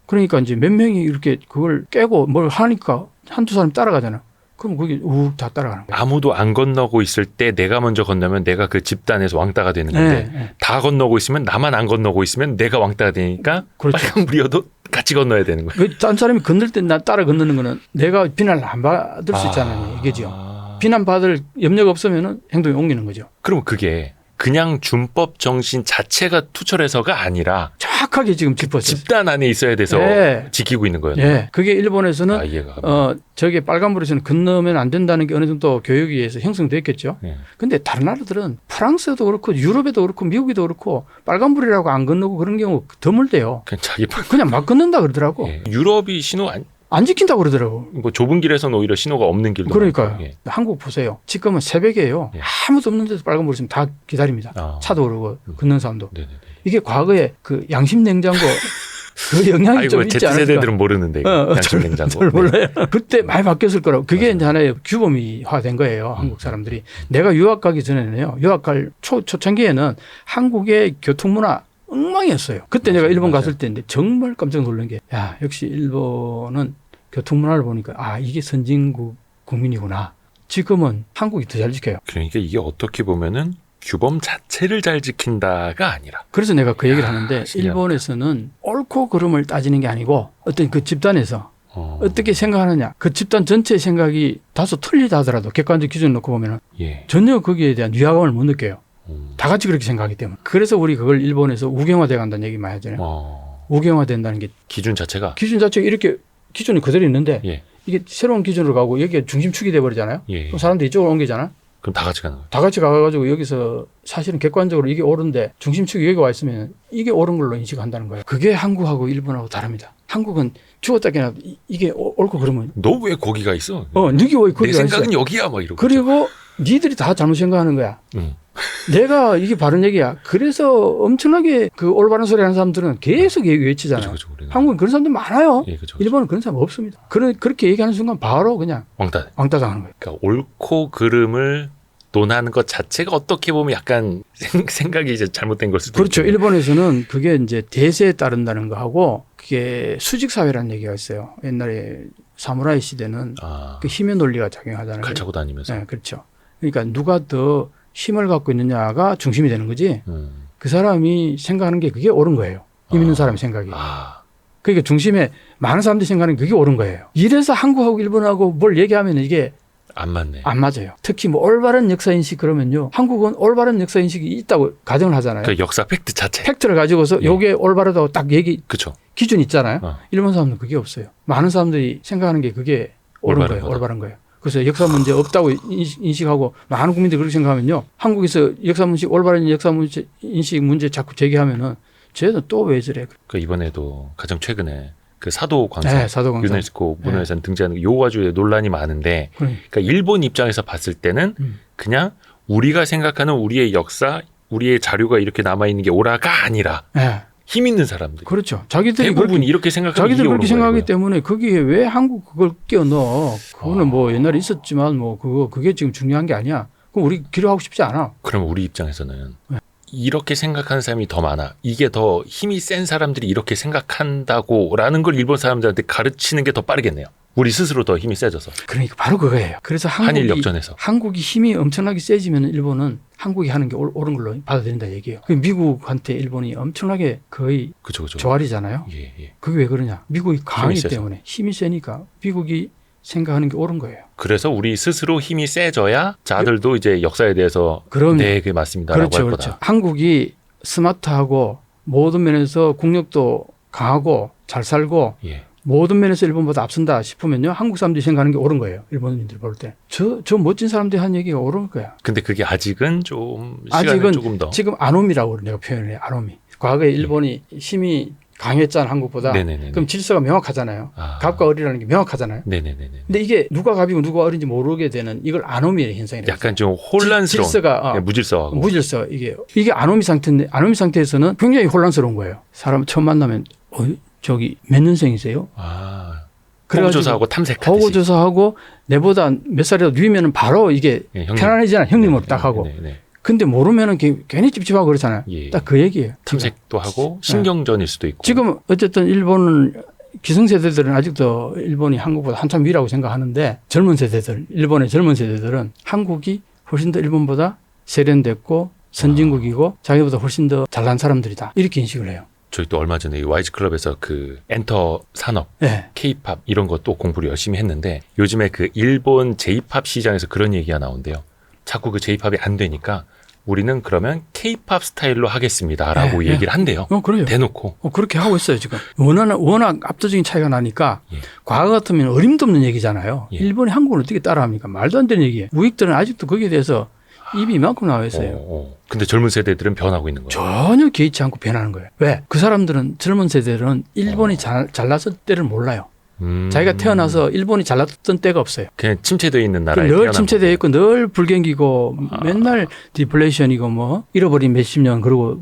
그러니까 이제 몇 명이 이렇게 그걸 깨고 뭘 하니까 한두 사람 따라가잖아. 그럼 거기 욱 다 따라가는 거야. 아무도 안 건너고 있을 때 내가 먼저 건너면 내가 그 집단에서 왕따가 되는 건데 네. 다 건너고 있으면 나만 안 건너고 있으면 내가 왕따가 되니까 그렇죠. 빨간불이어도 같이 건너야 되는 거예요. 왜 딴 사람이 건널 때 나 따라 건너는 거는 내가 비난을 안 받을 수 있잖아요. 이게죠. 비난받을 염려가 없으면 행동이 옮기는 거죠. 그럼 그게 그냥 준법 정신 자체가 투철해서가 아니라 정확하게 지금 짚었어요. 집단 안에 있어야 돼서 네. 지키고 있는 거예요. 예. 그게 일본에서는 이해가 갑니다. 저게 빨간불에서는 건너면 안 된다는 게 어느 정도 교육에 의해서 형성됐겠죠. 예. 근데 다른 나라들은 프랑스도 그렇고 유럽에도 그렇고 미국에도 그렇고 빨간불이라고 안 건너고 그런 경우 드물대요. 그냥 자기 그냥 막 건넌다 그러더라고. 예. 유럽이 신호 안 지킨다고 그러더라고. 뭐 좁은 길에서는 오히려 신호가 없는 길도 그러니까요. 많고. 예. 한국 보세요. 지금은 새벽이에요. 예. 아무도 없는 데서 빨간불 있으면 다 기다립니다. 차도 오르고 걷는 사람도. 네네네. 이게 과거에 그 양심 냉장고 그 영향이 좀 있지 않을까. Z세대들은 모르는데 양심 냉장고. 잘 몰라요. 그때 많이 바뀌었을 거라고. 그게 이제 하나의 규범화된 거예요. 한국 사람들이. 내가 유학 가기 전에는요. 유학 갈 초창기에는 한국의 교통문화 엉망이었어요. 그때 내가 일본 갔을 때인데 정말 깜짝 놀란 게 역시 일본은 교통 문화를 보니까 아 이게 선진국 국민이구나. 지금은 한국이 더 잘 지켜요. 그러니까 이게 어떻게 보면은 규범 자체를 잘 지킨다가 아니라. 그래서 내가 그 얘기를 하는데 신기하다. 일본에서는 옳고 그름을 따지는 게 아니고 어떤 그 집단에서 어떻게 생각하느냐. 그 집단 전체의 생각이 다소 틀리다 하더라도 객관적 기준을 놓고 보면 예. 전혀 거기에 대한 위화감을 못 느껴요. 다 같이 그렇게 생각하기 때문에. 그래서 우리 그걸 일본에서 우경화돼 간다는 얘기 많이 하잖아요. 우경화된다는 게 기준 자체가. 기준 자체가 이렇게 기준이 그대로 있는데 예. 이게 새로운 기준으로 가고 여기가 중심축이 돼버리잖아요. 예. 그럼 사람들이 이쪽으로 옮기잖아. 그럼 다 같이 가는 거예요. 다 같이 가가지고 여기서 사실은 객관적으로 이게 옳은데 중심축이 여기 와 있으면 이게 옳은 걸로 인식한다는 거예요. 그게 한국하고 일본하고 다릅니다. 한국은 죽었다 깨나 이게 옳고 그러면 너 왜 거기가 있어? 니기 왜 내 거기 가 있어? 생각은 여기야 막 이러고. 그리고 니들이 다 잘못 생각하는 거야. 내가 이게 바른 얘기야. 그래서 엄청나게 그 올바른 소리 하는 사람들은 계속 외치잖아요. 그죠, 우리는. 한국은 그런 사람들 많아요. 예, 그죠. 일본은 그런 사람 없습니다. 그렇게 얘기하는 순간 바로 그냥 왕따. 왕따 당하는 거예요. 그러니까 옳고 그름을 논하는 것 자체가 어떻게 보면 약간 생각이 이제 잘못된 걸 수도 그렇죠. 있겠네요. 일본에서는 그게 이제 대세에 따른다는 거하고 그게 수직 사회라는 얘기가 있어요. 옛날에 사무라이 시대는 아, 그 힘의 논리가 작용하잖아요. 칼 차고 다니면서. 네, 그렇죠. 그러니까 누가 더 힘을 갖고 있느냐가 중심이 되는 거지. 그 사람이 생각하는 게 그게 옳은 거예요. 힘 있는 사람의 생각이. 그러니까 중심에 많은 사람들이 생각하는 게 그게 옳은 거예요. 이래서 한국하고 일본하고 뭘 얘기하면 이게 안 맞네. 안 맞아요. 특히 뭐 올바른 역사인식 그러면요. 한국은 올바른 역사인식이 있다고 가정을 하잖아요. 그 역사 팩트 자체. 팩트를 가지고서 예. 요게 올바르다고 딱 얘기 그렇죠. 기준 있잖아요. 어. 일본 사람들은 그게 없어요. 많은 사람들이 생각하는 게 그게 옳은 올바른 거예요. 거다. 올바른 거예요. 그래서 역사 문제 없다고 인식하고 많은 국민들이 그렇게 생각하면요. 한국에서 역사 문제 올바른 역사 문제 인식 문제 자꾸 제기하면은 쟤는 또 왜 저래? 그 이번에도 가장 최근에 그 사도광산 네, 사도광산. 유네스코 문화유산 등재하는 요 가지고 논란이 많은데 그러니까 일본 입장에서 봤을 때는 그냥 우리가 생각하는 우리의 역사, 우리의 자료가 이렇게 남아 있는 게 오라가 아니라 네. 힘 있는 사람들. 그렇죠. 자기들이 대부분 이렇게 생각하는 자기들 그렇게 생각하기 거예요. 때문에 거기에 왜 한국 그걸 끼워 넣어? 그거는 뭐 옛날에 있었지만 뭐 그게 지금 중요한 게 아니야. 그럼 우리 기록하고 싶지 않아. 그럼 우리 입장에서는 네. 이렇게 생각하는 사람이 더 많아. 이게 더 힘이 센 사람들이 이렇게 생각한다고라는 걸 일본 사람들한테 가르치는 게 더 빠르겠네요. 우리 스스로 더 힘이 세져서. 그러니까 바로 그거예요. 그래서 한일 역전에서. 한국이 힘이 엄청나게 세지면 일본은 한국이 하는 게 옳은 걸로 받아들인다 얘기예요. 미국한테 일본이 엄청나게 거의 그죠. 조알이잖아요. 예. 그게 왜 그러냐? 미국이 강하기 세서. 때문에 힘이 세니까 미국이 생각하는 게 옳은 거예요. 그래서 우리 스스로 힘이 세져야 자들도 이제 역사에 대해서 그럼요. 네, 그게 맞습니다라고 그렇죠, 할 그렇죠. 거다. 한국이 스마트하고 모든 면에서 국력도 강하고 잘 살고 예. 모든 면에서 일본보다 앞선다 싶으면요. 한국 사람들이 생각하는 게 옳은 거예요. 일본인들 볼 때. 저 멋진 사람들이 한 얘기가 옳은 거야. 근데 그게 아직은 좀 시간이 아직은 조금 더. 지금 아노미라고 내가 표현을 해요. 아노미. 과거에 일본이 힘이 강했잖아 한국보다. 네네네. 그럼 질서가 명확하잖아요. 아. 갑과 을이라는 게 명확하잖아요. 네네네. 근데 이게 누가 갑이고 누가 을인지 모르게 되는 이걸 아노미의 현상이라고 약간 좀 혼란스러운. 질서가 예, 무질서하고. 무질서 이게 아노미 상태인데 아노미 상태에서는 굉장히 혼란스러운 거예요. 사람 처음 만나면 저기 몇 년생이세요? 아. 그래가지고 호구조사하고 탐색하듯이. 호구조사하고 내보다 몇 살이라도 위면은 바로 이게 예, 형님. 편안해지잖아. 형님으로 딱 하고. 네네. 근데 모르면은 괜히 찝찝하고 그렇잖아요. 예. 딱 그 얘기예요. 탐색도 하고 신경전일 수도 있고. 지금 어쨌든 일본은 기성세대들은 아직도 일본이 한국보다 한참 위라고 생각하는데 젊은 세대들, 일본의 젊은 세대들은 한국이 훨씬 더 일본보다 세련됐고 선진국이고 자기보다 훨씬 더 잘난 사람들이다. 이렇게 인식을 해요. 저희 또 얼마 전에 YG 클럽에서 그 엔터 산업, 네. K-팝 이런 것도 공부를 열심히 했는데 요즘에 그 일본 J-팝 시장에서 그런 얘기가 나온대요. 자꾸 그 J-팝이 안 되니까 우리는 그러면 K-팝 스타일로 하겠습니다라고 네, 얘기를 한대요. 그래요. 대놓고. 그렇게 하고 있어요, 지금. 워낙 압도적인 차이가 나니까 예. 과거 같으면 어림도 없는 얘기잖아요. 예. 일본이 한국을 어떻게 따라합니까? 말도 안 되는 얘기예요. 우익들은 아직도 거기에 대해서 입이 이만큼 나와 있어요. 근데 젊은 세대들은 변하고 있는 거예요. 전혀 개의치 않고 변하는 거예요. 왜? 그 사람들은 젊은 세대들은 일본이 잘났을 때를 몰라요. 자기가 태어나서 일본이 잘났던 때가 없어요. 그냥 침체되어 있는 나라에 늘 태어난 침체되어 거고. 있고 늘 불경기고 맨날 디플레이션이고 뭐 잃어버린 몇십 년 그러고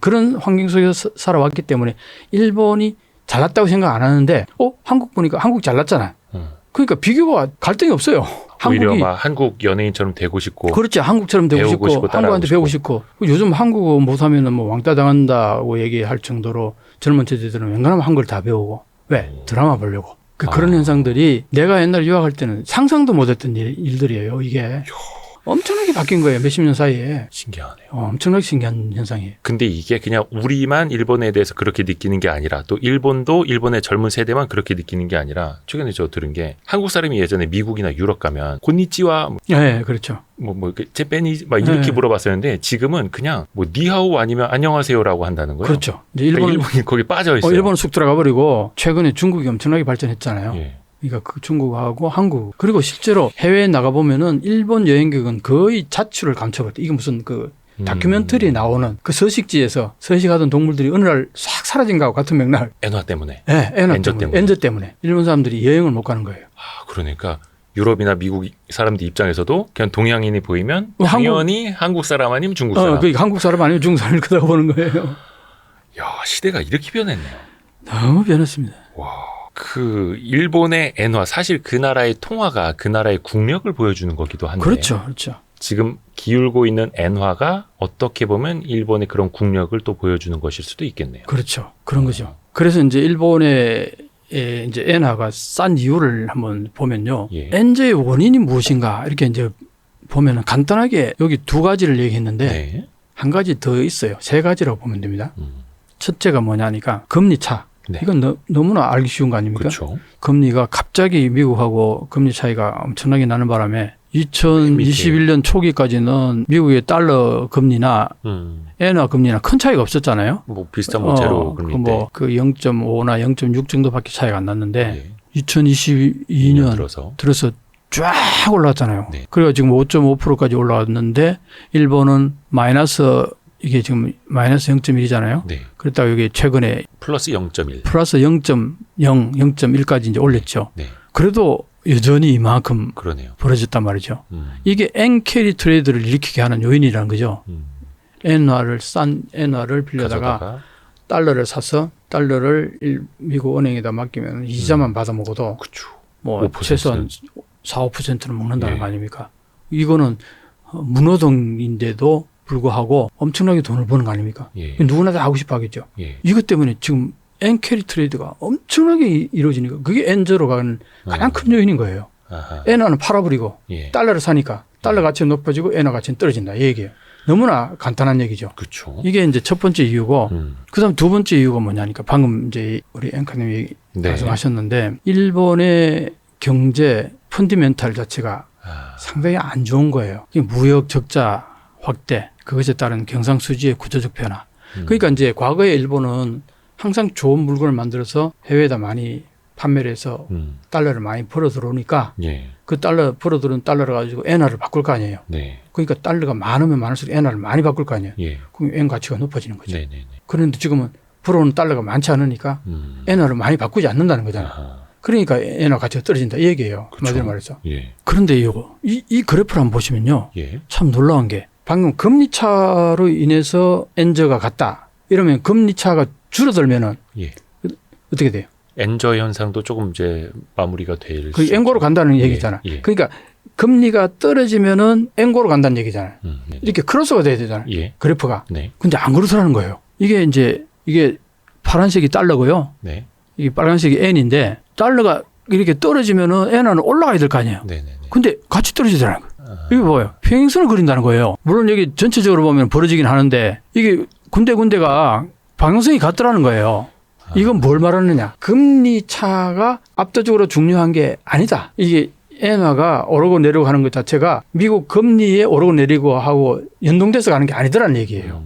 그런 환경 속에서 살아왔기 때문에 일본이 잘났다고 생각 안 하는데 한국 보니까 한국 잘났잖아요. 그러니까 비교가 갈등이 없어요. 오히려 막 한국 연예인처럼 되고 싶고. 그렇죠. 한국처럼 되고 배우고 싶고 싶고 한국한테 배우고 싶고. 요즘 한국어 못하면 뭐 왕따 당한다고 얘기할 정도로 젊은 세대들은 웬간하면 한국을 다 배우고. 왜? 드라마 보려고. 그런 현상들이 내가 옛날에 유학할 때는 상상도 못했던 일들이에요. 이게 엄청나게 바뀐 거예요. 몇십 년 사이에. 신기하네요. 엄청나게 신기한 현상이에요. 근데 이게 그냥 우리만 일본에 대해서 그렇게 느끼는 게 아니라 또 일본도 일본의 젊은 세대만 그렇게 느끼는 게 아니라 최근에 저 들은 게 한국 사람이 예전에 미국이나 유럽 가면 곤니찌와 네, 그렇죠. 제페니 막 이렇게 네. 물어봤었는데 지금은 그냥 뭐 니하오 아니면 안녕하세요라고 한다는 거예요. 그렇죠. 이제 그러니까 일본이 거기 빠져 있어요. 일본은 쑥 들어가 버리고 최근에 중국이 엄청나게 발전했잖아요. 예. 그러니까 그 중국하고 한국 그리고 실제로 해외에 나가 보면은 일본 여행객은 거의 자취를 감춰버렸다. 이게 무슨 그 다큐멘터리에 나오는 그 서식지에서 서식하던 동물들이 어느 날 싹 사라진 거하고 같은 맥락. 엔화 때문에. 네, 엔저 때문에. 엔저 때문에 일본 사람들이 여행을 못 가는 거예요. 아, 그러니까 유럽이나 미국 사람들 입장에서도 그냥 동양인이 보이면 한국- 당연히 한국 사람 아니면 중국 사람. 그러니까 한국 사람 아니면 중국 사람일 거라고 보는 거예요. 야, 시대가 이렇게 변했네요. 너무 변했습니다. 와. 그 일본의 엔화 사실 그 나라의 통화가 그 나라의 국력을 보여주는 거기도 한데 그렇죠, 그렇죠. 지금 기울고 있는 엔화가 어떻게 보면 일본의 그런 국력을 또 보여주는 것일 수도 있겠네요. 그렇죠. 그런 거죠. 그래서 이제 일본의 이제 엔화가 싼 이유를 한번 보면요. 예. 엔저의 원인이 무엇인가 이렇게 이제 보면은 간단하게 여기 두 가지를 얘기했는데 네. 한 가지 더 있어요. 세 가지라고 보면 됩니다. 음. 첫째가 뭐냐니까 금리 차. 네. 이건 너무나 알기 쉬운 거 아닙니까? 그렇죠. 금리가 갑자기 미국하고 금리 차이가 엄청나게 나는 바람에 2021년 초기까지는 미국의 달러 금리나 엔화 금리나 큰 차이가 없었잖아요. 뭐 비슷한 뭐 제로 금리 때. 그 0.5나 0.6 정도밖에 차이가 안 났는데 예. 2022년 들어서 쫙 올라왔잖아요. 네. 그래서 지금 5.5%까지 올라왔는데 일본은 마이너스 이게 지금 마이너스 0.1이잖아요. 네. 그랬다가 여기 최근에 플러스 0.1. 플러스 0.0, 0.1까지 이제 올렸죠. 네. 그래도 여전히 이만큼 그러네요. 벌어졌단 말이죠. 이게 엔캐리 트레이드를 일으키게 하는 요인이라는 거죠. 싼 엔화를 빌려다가 가져다가 달러를 사서 달러를 미국 은행에다 맡기면 이자만 받아 먹어도 그쵸. 뭐 5%. 최소한 4, 5%는 먹는다는 예. 거 아닙니까? 이거는 문호동인데도 불구하고 엄청나게 돈을 버는 거 아닙니까? 예. 누구나 다 하고 싶어 하겠죠. 예. 이것 때문에 지금 엔캐리 트레이드가 엄청나게 이루어지니까 그게 엔저로 가는 가장 큰 요인인 거예요. 아하. 엔화는 팔아버리고 예. 달러를 사니까 달러 가치는 높아지고 엔화 가치는 떨어진다. 이 얘기예요. 너무나 간단한 얘기죠. 그렇죠. 이게 이제 첫 번째 이유고 그다음 두 번째 이유가 뭐냐니까 방금 이제 우리 앵커님이 네. 말씀하셨는데 일본의 경제 펀디멘탈 자체가 상당히 안 좋은 거예요. 이게 무역 적자 확대, 그것에 따른 경상수지의 구조적 변화. 그러니까 이제 과거에 일본은 항상 좋은 물건을 만들어서 해외에다 많이 판매를 해서 달러를 많이 벌어 들어오니까 예. 그 달러 벌어 들어온 달러를 가지고 엔화를 바꿀 거 아니에요. 네. 그러니까 달러가 많으면 많을수록 엔화를 많이 바꿀 거 아니에요. 예. 그럼 엔 가치가 높아지는 거죠. 네, 네, 네. 그런데 지금은 불어오는 달러가 많지 않으니까 엔화를 많이 바꾸지 않는다는 거잖아요. 아하. 그러니까 엔화 가치가 떨어진다 이 얘기예요. 그쵸. 맞을 말해서. 예. 그런데 이 그래프를 한번 보시면요. 예. 참 놀라운 게 방금 금리 차로 인해서 엔저가 갔다. 이러면 금리 차가 줄어들면은 예. 어떻게 돼요? 엔저 현상도 조금 이제 마무리가 될 그 수 엔고로 있죠. 간다는 예, 얘기잖아. 예. 그러니까 금리가 떨어지면은 엔고로 간다는 얘기잖아요. 네. 이렇게 크로스가 돼야 되잖아요. 예. 그래프가. 네. 근데 안 그렇더라는 거예요. 이게 파란색이 달러고요. 네. 이게 빨간색이 엔인데 달러가 이렇게 떨어지면은 엔화는 올라가야 될 거 아니에요. 네, 네, 네. 근데 같이 떨어지더라는 거예요. 이게 뭐예요? 평행선을 그린다는 거예요. 물론 여기 전체적으로 보면 벌어지긴 하는데 이게 군데군데가 방향성이 같더라는 거예요. 이건 뭘 말하느냐? 금리 차가 압도적으로 중요한 게 아니다. 이게 엔화가 오르고 내리고 하는 것 자체가 미국 금리에 오르고 내리고 하고 연동돼서 가는 게 아니더라는 얘기예요.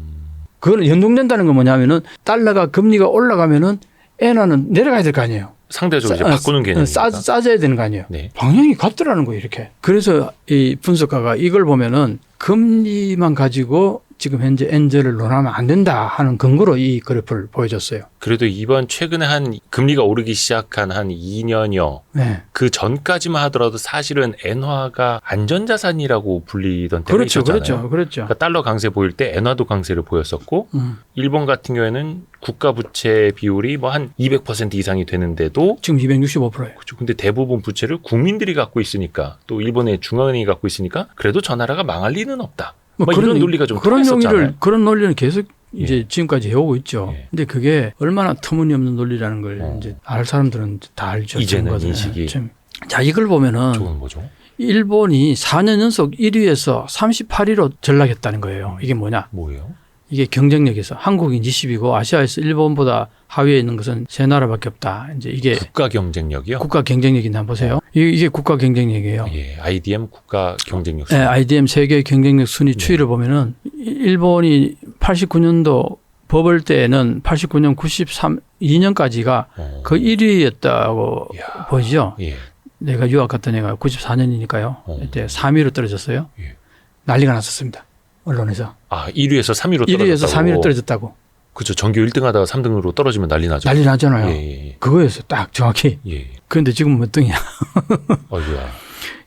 그거는 연동된다는 건 뭐냐면은 달러가 금리가 올라가면은 엔화는 내려가야 될 거 아니에요. 상대적으로 이제 바꾸는 개념입니다. 싸져야 되는 거 아니에요. 네. 방향이 같더라는 거예요, 이렇게. 그래서 이 분석가가 이걸 보면은 금리만 가지고 지금 현재 엔저를 논하면 안 된다 하는 근거로 이 그래프를 보여줬어요. 그래도 이번 최근에 한 금리가 오르기 시작한 한 2년여 네. 그 전까지만 하더라도 사실은 엔화가 안전자산이라고 불리던 때가 그렇죠, 있었잖아요. 그렇죠. 그러니까 달러 강세 보일 때 엔화도 강세를 보였었고 일본 같은 경우에는 국가 부채 비율이 뭐 한 200% 이상이 되는데도 지금 265%예요. 그렇죠. 근데 대부분 부채를 국민들이 갖고 있으니까 또 일본의 중앙은행이 갖고 있으니까 그래도 저 나라가 망할 리는 없다. 뭐 이런 논리가 좀 통했었잖아요. 그런 논리는 계속 이제 지금까지 해오고 있죠. 예. 근데 그게 얼마나 터무니없는 논리라는 걸 이제 알 사람들은 다 알죠. 이제는 지금까지는. 인식이. 자, 이걸 보면은 저건 뭐죠? 일본이 4년 연속 1위에서 38위로 전락했다는 거예요. 이게 뭐냐? 뭐예요? 이게 경쟁력에서 한국이 20위고 아시아에서 일본보다 하위에 있는 것은 세 나라밖에 없다. 이제 이게 국가 경쟁력이요? 국가 경쟁력인데 한번 보세요. 이게 국가 경쟁력이에요. 예, IDM 국가 경쟁력. 네, IDM 세계 경쟁력 순위 추이를 보면은 일본이 89년도 버블 때는 89년 2년까지가 그 1위였다고 이야. 보이죠. 예. 내가 유학 갔던 애가 94년이니까요. 이때 3위로 떨어졌어요. 예. 난리가 났었습니다. 언론에서. 아, 1위에서 3위로 1위에서 떨어졌다고. 3위로 떨어졌다고. 그렇죠. 전교 1등 하다가 3등으로 떨어지면 난리 나죠. 난리 나잖아요. 예. 그거였어요. 딱 정확히. 예. 그런데 지금 몇 등이야. 어이구야.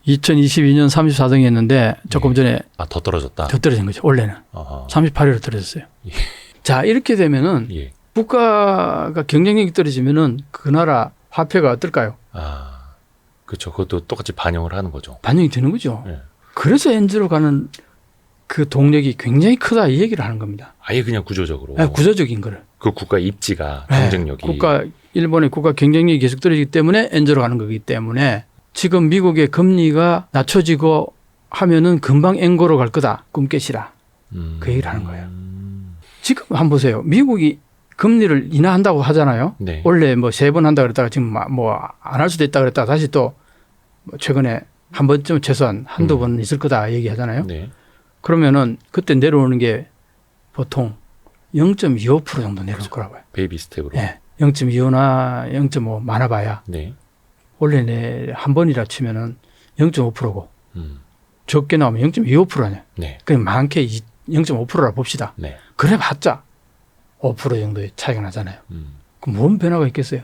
2022년 34등이 했는데 조금 전에 아, 더 떨어졌다. 더 떨어진 거죠. 원래는. 아하. 38위로 떨어졌어요. 예. 자, 이렇게 되면은 예. 국가가 경쟁력이 떨어지면은 그 나라 화폐가 어떨까요? 아, 그렇죠. 그것도 똑같이 반영을 하는 거죠. 반영이 되는 거죠. 예. 그래서 엔즈로 가는 그 동력이 굉장히 크다 이 얘기를 하는 겁니다. 아예 그냥 구조적으로. 네, 구조적인 거를. 그 국가 입지가 네, 경쟁력이. 일본의 국가 경쟁력이 계속 떨어지기 때문에 엔저로 가는 거기 때문에 지금 미국의 금리가 낮춰지고 하면은 금방 엔고로 갈 거다. 꿈 깨시라. 그 얘기를 하는 거예요. 지금 한번 보세요. 미국이 금리를 인하한다고 하잖아요. 네. 원래 뭐 3번 한다 그랬다가 지금 뭐 안 할 수도 있다 그랬다가 다시 또 최근에 한 번쯤 최소한 한두 번 있을 거다 얘기하잖아요. 네. 그러면은 그때 내려오는 게 보통 0.25% 정도 내려올 거라고 해요. 베이비 스텝으로. 네. 0.25나 0.5 많아봐야 네. 원래 한 번이라 치면은 0.5%고 음. 적게 나오면 0.25% 아니야. 네. 그냥 많게 0.5%라 봅시다. 네. 그래봤자 5% 정도의 차이가 나잖아요. 그럼 뭔 변화가 있겠어요?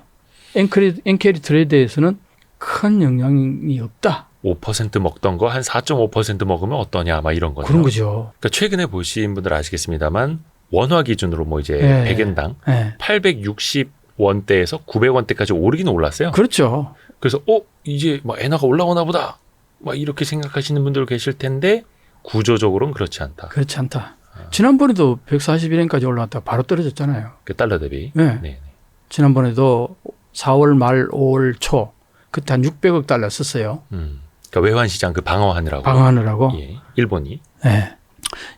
엔캐리 트레이드에서는 큰 영향이 없다. 5% 먹던 거 한 4.5% 먹으면 어떠냐, 막 이런 거죠. 그런 거죠. 그러니까 최근에 보신 분들 아시겠습니다만 원화 기준으로 뭐 이제 네. 100엔당 네. 860원대에서 900원대까지 오르긴 올랐어요. 그렇죠. 그래서 이제 막 엔화가 올라오나 보다, 막 이렇게 생각하시는 분들 계실 텐데 구조적으로는 그렇지 않다. 그렇지 않다. 지난번에도 141엔까지 올라왔다가 바로 떨어졌잖아요. 그 달러 대비. 네. 네. 지난번에도 4월 말 5월 초 그때 한 600억 달러 썼어요. 그러니까 외환 시장 그 방어하느라고. 방어하느라고. 예. 일본이. 네.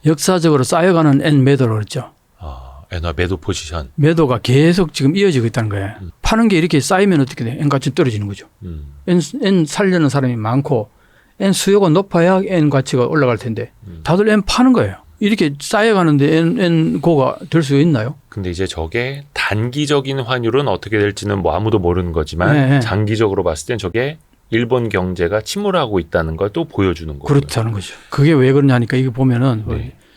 역사적으로 쌓여가는 엔 매도로 그랬죠. 아, 엔화 매도 포지션. 매도가 계속 지금 이어지고 있다는 거예요. 파는 게 이렇게 쌓이면 어떻게 돼? 엔 가치 떨어지는 거죠. 엔 살려는 사람이 많고 엔 수요가 높아야 엔 가치가 올라갈 텐데 다들 엔 파는 거예요. 이렇게 쌓여가는데 엔 고가 될 수 있나요? 근데 이제 저게 단기적인 환율은 어떻게 될지는 뭐 아무도 모르는 거지만 네. 장기적으로 봤을 땐 저게 일본 경제가 침울하고 있다는 걸 또 보여주는 거예요. 그렇다는 거죠. 그게 왜 그러냐니까 이거 보면은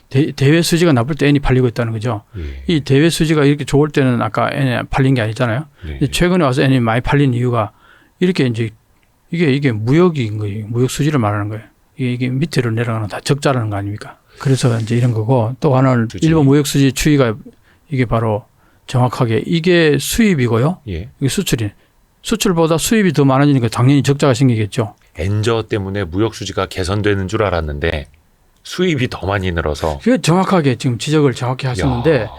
네. 대외 수지가 나쁠 때 엔이 팔리고 있다는 거죠. 예. 이 대외 수지가 이렇게 좋을 때는 아까 엔이 팔린 게 아니잖아요. 네. 최근에 와서 엔이 많이 팔린 이유가 이렇게 이제 이게 무역인 거예요. 무역 수지를 말하는 거예요. 이게 밑으로 내려가는 다 적자라는 거 아닙니까? 그래서 이제 이런 거고 또 하나는 수지. 일본 무역 수지 추이가 이게 바로 정확하게 이게 수입이고요. 예. 이게 수출이 수출보다 수입이 더 많아지니까 당연히 적자가 생기겠죠. 엔저 때문에 무역 수지가 개선되는 줄 알았는데 수입이 더 많이 늘어서. 그게 정확하게 지금 지적을 정확히 하셨는데 야.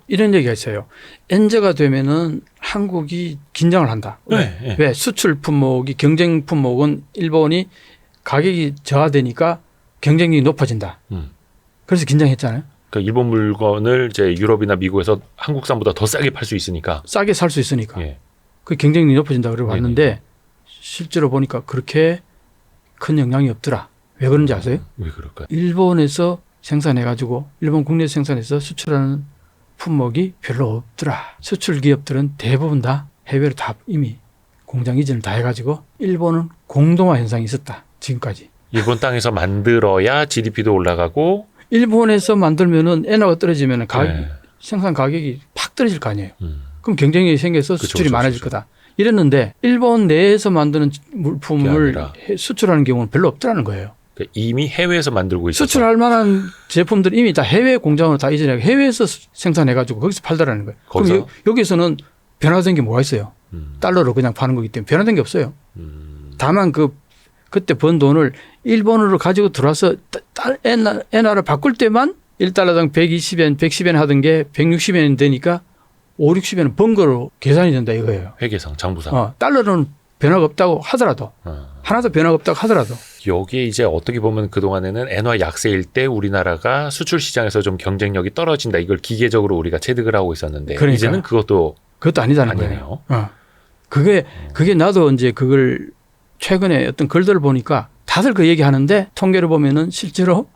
이런 얘기가 있어요. 엔저가 되면은 한국이 긴장을 한다. 네, 네. 왜? 수출 품목이 경쟁 품목은 일본이 가격이 저하되니까 경쟁력이 높아진다. 그래서 긴장했잖아요. 그러니까 일본 물건을 이제 유럽이나 미국에서 한국산보다 더 싸게 팔 수 있으니까. 싸게 살 수 있으니까. 예. 그 경쟁력이 높아진다 그러고 왔는데 실제로 보니까 그렇게 큰 영향이 없더라. 왜 그런지 아세요? 왜 그럴까요? 일본에서 생산해가지고 일본 국내에서 생산해서 수출하는 품목이 별로 없더라. 수출 기업들은 대부분 다 해외로 다 이미 공장 이전을 다 해가지고 일본은 공동화 현상이 있었다. 지금까지. 일본 땅에서 만들어야 GDP도 올라가고. 일본에서 만들면은 엔화가 떨어지면 네. 생산 가격이 팍 떨어질 거 아니에요. 그럼 경쟁력이 생겨서 그쵸, 수출이 그쵸, 많아질 그쵸. 거다. 이랬는데 일본 내에서 만드는 물품을 아니라. 수출하는 경우는 별로 없더라는 거예요. 그러니까 이미 해외에서 만들고 있어서. 수출할 만한 제품들 이미 다 해외 공장으로 다 이전해 해외에서 생산해가지고 거기서 팔더라는 거예요. 거기서? 그럼 여기서는 변화된 게 뭐가 있어요? 달러로 그냥 파는 거기 때문에 변화된 게 없어요. 다만 그때 번 돈을 일본으로 가지고 들어와서 엔화를 바꿀 때만 1달러당 120엔, 110엔 하던 게 160엔 되니까 5, 60엔은 번거로 계산이 된다 이거예요. 회계상, 장부상. 달러는 변화가 없다고 하더라도 하나도 변화가 없다고 하더라도 여기에 이제 어떻게 보면 그동안에는 엔화 약세일 때 우리나라가 수출 시장에서 좀 경쟁력이 떨어진다. 이걸 기계적으로 우리가 체득을 하고 있었는데 그러니까. 이제는 그것도 아니다는 아니네요. 거예요. 그게 나도 이제 그걸 최근에 어떤 글들을 보니까 다들 그 얘기하는데 통계를 보면은 실제로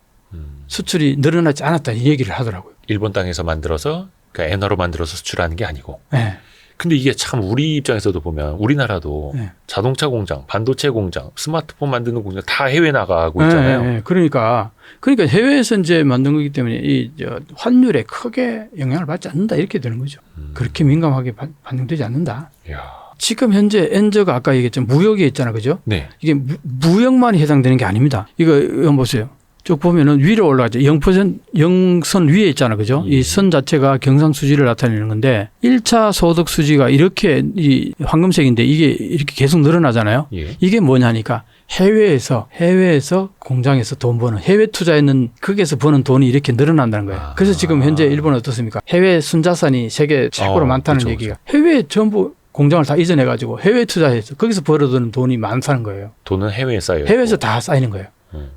수출이 늘어나지 않았다 이 얘기를 하더라고요. 일본 땅에서 만들어서 그러니까 엔화로 만들어서 수출하는 게 아니고. 네. 근데 이게 참 우리 입장에서도 보면 우리나라도 네. 자동차 공장, 반도체 공장, 스마트폰 만드는 공장 다 해외 나가고 있잖아요. 네. 그러니까 해외에서 이제 만든 거기 때문에 이 환율에 크게 영향을 받지 않는다 이렇게 되는 거죠. 그렇게 민감하게 반영되지 않는다. 이야. 지금 현재 엔저가 아까 얘기했죠. 무역에 있잖아. 그죠? 네. 이게 무역만이 해당되는 게 아닙니다. 이거 보세요. 쭉 보면은 위로 올라가죠. 0% 0선 위에 있잖아. 그죠? 이 선 자체가 경상수지를 나타내는 건데 1차 소득 수지가 이렇게 이 황금색인데 이게 이렇게 계속 늘어나잖아요. 예. 이게 뭐냐니까 해외에서 공장에서 돈 버는 해외 투자에는 거기에서 버는 돈이 이렇게 늘어난다는 거예요. 그래서 지금 현재 일본은 어떻습니까? 해외 순자산이 세계 최고로 많다는 그쵸, 얘기가 해외에 전부 공장을 다 이전해 가지고 해외 투자해서 거기서 벌어드는 돈이 많다는 거예요. 돈은 해외에 쌓여 있고. 해외에서 다 쌓이는 거예요.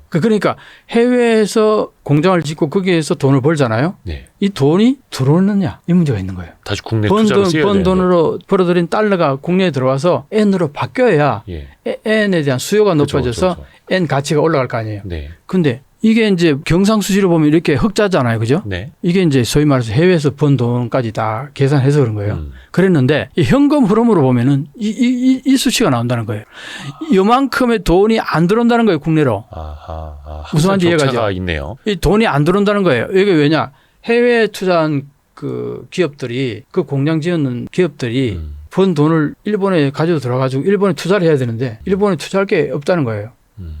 그러니까 해외에서 공장을 짓고 거기에서 돈을 벌잖아요. 네. 이 돈이 들어오느냐 이 문제가 있는 거예요. 다시 국내 투자로 쓰여야 번 되는데. 돈으로 벌어들인 달러가 국내에 들어와서 엔으로 바뀌어야 예. 엔에 대한 수요가 그쵸, 높아져서 그쵸. 엔 가치가 올라갈 거 아니에요. 네. 근데 이게 이제 경상수지로 보면 이렇게 흑자잖아요. 그죠? 네. 이게 이제 소위 말해서 해외에서 번 돈까지 다 계산해서 그런 거예요. 그랬는데 이 현금 흐름으로 보면은 이 수치가 나온다는 거예요. 요만큼의 돈이 안 들어온다는 거예요. 국내로. 아하. 무슨 말인지 이해가죠? 격차가 있네요. 이 돈이 안 들어온다는 거예요. 이게 왜냐? 해외에 투자한 그 기업들이 그 공장 지었는 기업들이 번 돈을 일본에 가지고 들어가지고 일본에 투자를 해야 되는데 일본에 투자할 게 없다는 거예요.